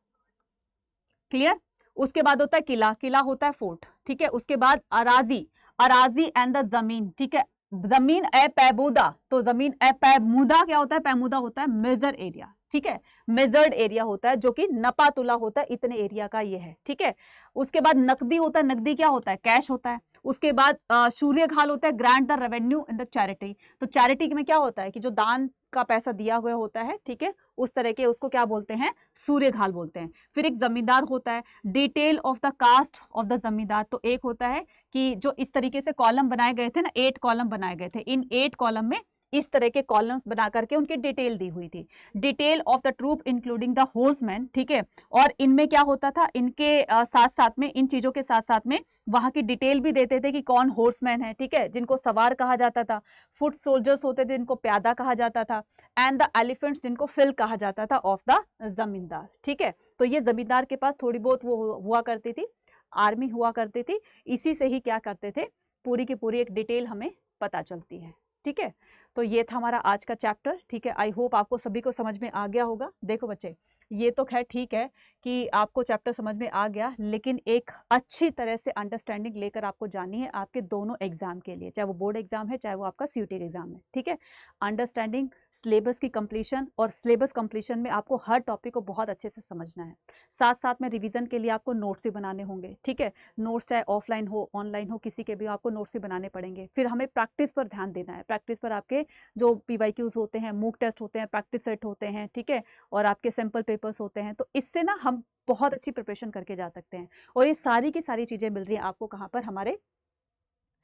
क्लियर। उसके बाद होता है किला। किला होता है फोर्ट। ठीक है, उसके बाद अराजी, अराजी एंड द जमीन। ठीक है, जमीन ए पैबूदा, तो जमीन ए पैमुदा क्या होता है? पैमुदा होता है मेजर एरिया, ठीक है, मेजर्ड एरिया होता है जो कि नपा तुला होता है, इतने एरिया का ये है, ठीक है। उसके बाद नकदी होता है, नकदी क्या होता है? कैश होता है। उसके बाद सूर्य घाल होता है, grant the revenue in the charity, तो चैरिटी में क्या होता है कि जो दान का पैसा दिया हुआ होता है, ठीक है, उस तरह के उसको क्या बोलते हैं? सूर्य घाल बोलते हैं। फिर एक जमींदार होता है, detail of the caste of the zamindar, तो एक होता है कि जो इस तरीके से कॉलम बनाए गए थे ना, 8 कॉलम बनाए गए थे, इन 8 कॉलम में इस तरह के कॉलम्स बना करके उनकी डिटेल दी हुई थी। Detail of the troop including the horseman, ठीक है, और इनमें क्या होता था? इनके साथ साथ में, इन चीजों के साथ साथ में वहां की डिटेल भी देते थे कि कौन हॉर्समैन है, ठीक है, जिनको सवार कहा जाता था, फुट सोल्जर्स होते थे जिनको प्यादा कहा जाता था, एंड द एलिफेंट्स जिनको फिल कहा जाता था ऑफ द जमींदार, ठीक है। तो ये जमींदार के पास थोड़ी बहुत वो हुआ करती थी, आर्मी हुआ करती थी, इसी से ही क्या करते थे? पूरी की पूरी एक डिटेल हमें पता चलती है, ठीक है। तो ये था हमारा आज का चैप्टर, ठीक है। आई होप आपको सभी को समझ में आ गया होगा। देखो बच्चे, ये तो खैर ठीक है कि आपको चैप्टर समझ में आ गया, लेकिन एक अच्छी तरह से अंडरस्टैंडिंग लेकर आपको जानी है आपके दोनों एग्जाम के लिए, चाहे वो बोर्ड एग्जाम है, चाहे वो आपका सीयूटी एग्जाम है, ठीक है। अंडरस्टैंडिंग, सिलेबस की कंप्लीशन, और सिलेबस कंप्लीशन में आपको हर टॉपिक को बहुत अच्छे से समझना है। साथ साथ में रिविजन के लिए आपको नोट्स भी बनाने होंगे, ठीक है। नोट्स चाहे ऑफलाइन हो ऑनलाइन हो, किसी के भी आपको नोट्स भी बनाने पड़ेंगे। फिर हमें प्रैक्टिस पर ध्यान देना है, प्रैक्टिस पर आपके जो पीवाईक्यूज होते हैं, मूक टेस्ट होते हैं, प्रैक्टिस सेट होते हैं, ठीक है, और आपके सैंपल पेपर्स होते हैं, तो इससे ना हम बहुत अच्छी प्रिपरेशन करके जा सकते हैं। और ये सारी की सारी चीजें मिल रही हैं आपको कहाँ पर? हमारे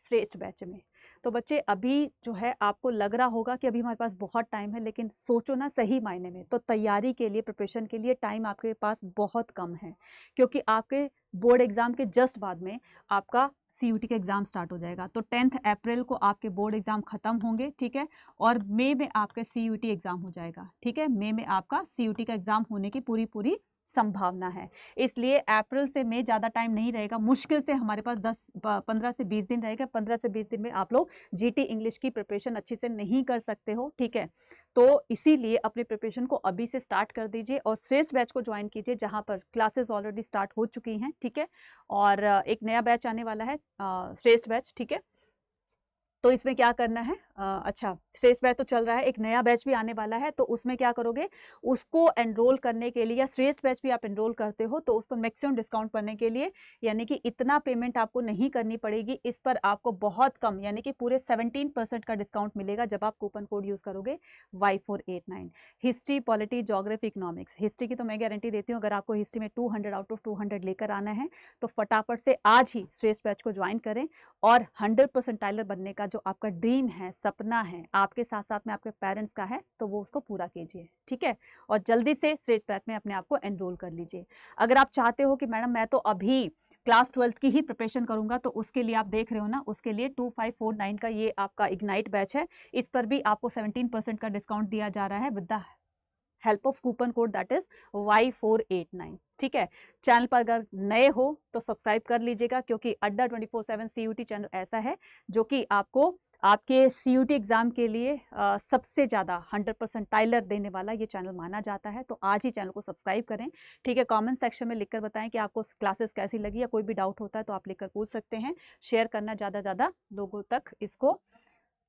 श्रेष्ठ बैच में। तो बच्चे, अभी जो है आपको लग रहा होगा कि अभी हमारे पास बहुत टाइम है, लेकिन सोचो ना सही मायने में, तो तैयारी के लिए, प्रिपरेशन के लिए टाइम आपके पास बहुत कम है, क्योंकि आपके बोर्ड एग्जाम के जस्ट बाद में आपका सीयूटी का एग्जाम स्टार्ट हो जाएगा। तो 10 अप्रैल को आपके बोर्ड एग्जाम खत्म होंगे, ठीक है, और मई में आपका सीयूटी एग्जाम हो जाएगा, ठीक है। मई में आपका सीयूटी का एग्जाम होने की पूरी पूरी संभावना है। इसलिए अप्रैल से मई ज़्यादा टाइम नहीं रहेगा, मुश्किल से हमारे पास 15 से 20 दिन रहेगा। 15 से 20 दिन में आप लोग जीटी इंग्लिश की प्रिपरेशन अच्छे से नहीं कर सकते हो, ठीक है। तो इसीलिए अपनी प्रिपरेशन को अभी से स्टार्ट कर दीजिए और श्रेष्ठ बैच को ज्वाइन कीजिए, जहां पर क्लासेस ऑलरेडी स्टार्ट हो चुकी हैं, ठीक है। और एक नया बैच आने वाला है, श्रेष्ठ बैच, ठीक है। तो इसमें क्या करना है? अच्छा, श्रेष्ठ बैच तो चल रहा है, एक नया बैच भी आने वाला है, तो उसमें क्या करोगे? उसको एनरोल करने के लिए, या श्रेष्ठ बैच भी आप एनरोल करते हो तो उस पर मैक्सिमम डिस्काउंट करने के लिए, यानी कि इतना पेमेंट आपको नहीं करनी पड़ेगी, इस पर आपको बहुत कम, यानी कि पूरे 17% का डिस्काउंट मिलेगा जब आप कूपन कोड यूज करोगे Y489। History, polity, geography, economics, history की तो मैं गारंटी देती हूँ, अगर आपको हिस्ट्री में 200 आउट ऑफ 200 लेकर आना है तो फटाफट से आज ही श्रेष्ठ बैच को ज्वाइन करें, और 100% टाइलर बनने का जो आपका ड्रीम है, सपना है, आपके साथ साथ में आपके पेरेंट्स का है, तो वो उसको पूरा कीजिए, ठीक है। और जल्दी से श्रेष्ठ बैच में अपने आप को एनरोल कर लीजिए। अगर आप चाहते हो कि मैडम मैं तो अभी क्लास 12th की ही प्रिपरेशन करूंगा, तो उसके लिए आप देख रहे हो ना, उसके लिए 2549 का ये आपका इग्नाइट बैच है, इस पर भी आपको 17% का डिस्काउंट दिया जा रहा है with the help of coupon code, that is Y489, ठीक है। चैनल पर अगर नए हो तो सब्सक्राइब कर लीजिएगा, क्योंकि अड्डा 24/7 सीयूटी चैनल ऐसा है जो कि आपको आपके सीयूटी एग्जाम के लिए सबसे ज़्यादा 100% टाइलर देने वाला ये चैनल माना जाता है। तो आज ही चैनल को सब्सक्राइब करें, ठीक है। कमेंट सेक्शन में लिखकर बताएं कि आपको क्लासेस कैसी लगी, या कोई भी डाउट होता है तो आप लिखकर पूछ सकते हैं। शेयर करना ज़्यादा ज़्यादा लोगों तक इसको,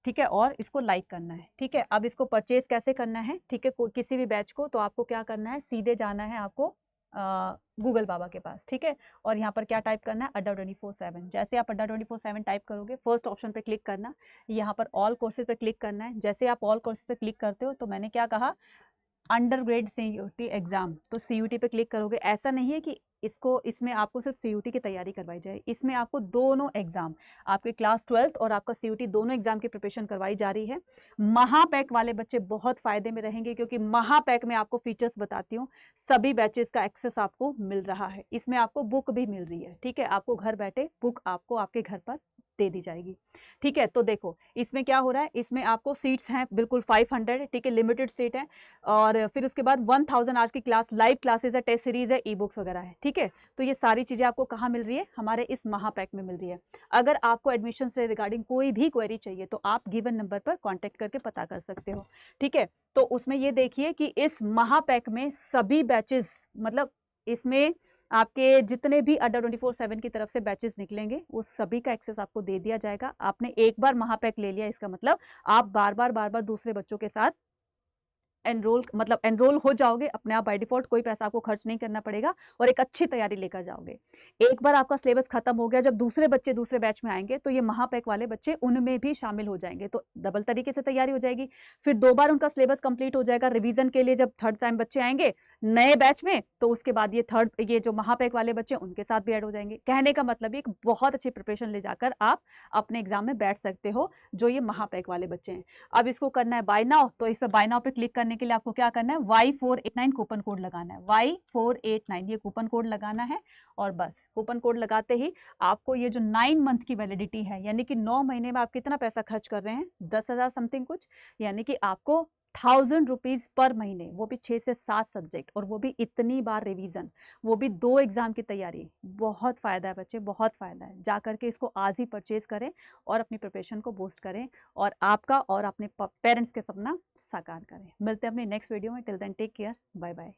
ठीक है, और इसको लाइक करना है, ठीक है। अब इसको परचेज कैसे करना है, ठीक है, किसी भी बैच को, तो आपको क्या करना है? सीधे जाना है आपको गूगल बाबा के पास, ठीक है, और यहाँ पर क्या टाइप करना है? अड्डा 24/7। जैसे आप अड्डा 24/7 टाइप करोगे, फर्स्ट ऑप्शन पे क्लिक करना, यहाँ पर ऑल कोर्सेज पे क्लिक करना है। जैसे आप ऑल कोर्सेज पे क्लिक करते हो, तो मैंने क्या कहा? अंडरग्रेड सीयूटी एग्जाम, तो सीयूटी पे क्लिक करोगे। ऐसा नहीं है कि इसमें आपको सिर्फ सीयूटी की तैयारी करवाई जाए, इसमें आपको दोनों एग्जाम, आपके क्लास 12th और आपका सीयूटी, दोनों एग्जाम की प्रिपरेशन करवाई जा रही है। महापैक वाले बच्चे बहुत फायदे में रहेंगे, क्योंकि महापैक में आपको फीचर्स बताती हूँ, सभी बैचेस का एक्सेस आपको मिल रहा है। इसमें आपको बुक भी मिल रही है, ठीक है, आपको घर बैठे बुक आपको आपके घर पर दे दी जाएगी, ठीक है। तो देखो इसमें क्या हो रहा है, इसमें आपको सीट्स हैं बिल्कुल 500, ठीक है, लिमिटेड सीट है। और फिर उसके बाद 1000 आवर्स की क्लास, लाइव क्लासेस है, टेस्ट सीरीज है, ई बुक्स वगैरह है, ठीक है। तो ये सारी चीजें आपको कहाँ मिल रही है? हमारे इस महापैक में मिल रही है। अगर आपको एडमिशन से रिगार्डिंग कोई भी क्वेरी चाहिए तो आप गिवन नंबर पर कॉन्टेक्ट करके पता कर सकते हो, ठीक है। तो उसमें ये देखिए कि इस महापैक में सभी बैचेस, मतलब इसमें आपके जितने भी अड्डा 24/7 की तरफ से बैचेस निकलेंगे उस सभी का एक्सेस आपको दे दिया जाएगा। आपने एक बार महापैक ले लिया, इसका मतलब आप बार-बार दूसरे बच्चों के साथ एनरोल हो जाओगे अपने आप बाय डिफॉल्ट, कोई पैसा आपको खर्च नहीं करना पड़ेगा और एक अच्छी तैयारी लेकर जाओगे। एक बार आपका सिलेबस खत्म हो गया, जब दूसरे बच्चे दूसरे बैच में आएंगे तो ये महापैक वाले बच्चे उनमें भी शामिल हो जाएंगे, तो डबल तरीके से तैयारी हो जाएगी। फिर 2 बार उनका सिलेबस कंप्लीट हो जाएगा रिवीजन के लिए। जब थर्ड टाइम बच्चे आएंगे नए बैच में तो उसके बाद ये जो महापैक वाले बच्चे उनके साथ भी ऐड हो जाएंगे। कहने का मतलब एक बहुत अच्छी प्रिपरेशन ले जाकर आप अपने एग्जाम में बैठ सकते हो जो ये महापैक वाले बच्चे हैं। अब इसको करना है बाय नाउ, तो इस पर बाय नाउ पे क्लिक करने के लिए आपको क्या करना है, Y489 कूपन कोड लगाना है। Y489 ये कूपन कोड लगाना है और बस कूपन कोड लगाते ही आपको ये जो 9 मंथ की वैलिडिटी है, यानी कि 9 महीने में आप कितना पैसा खर्च कर रहे हैं, 10,000 समथिंग कुछ, यानी कि आपको 1000 रुपीज पर महीने, वो भी 6 से 7 सब्जेक्ट और वो भी इतनी बार रिवीजन, वो भी 2 एग्जाम की तैयारी। बहुत फायदा है बच्चे, बहुत फायदा है। जा करके इसको आज ही परचेज करें और अपनी प्रिपरेशन को बूस्ट करें और आपका और अपने पेरेंट्स के सपना साकार करें। मिलते हैं अपने नेक्स्ट वीडियो में। Till then take care, bye bye.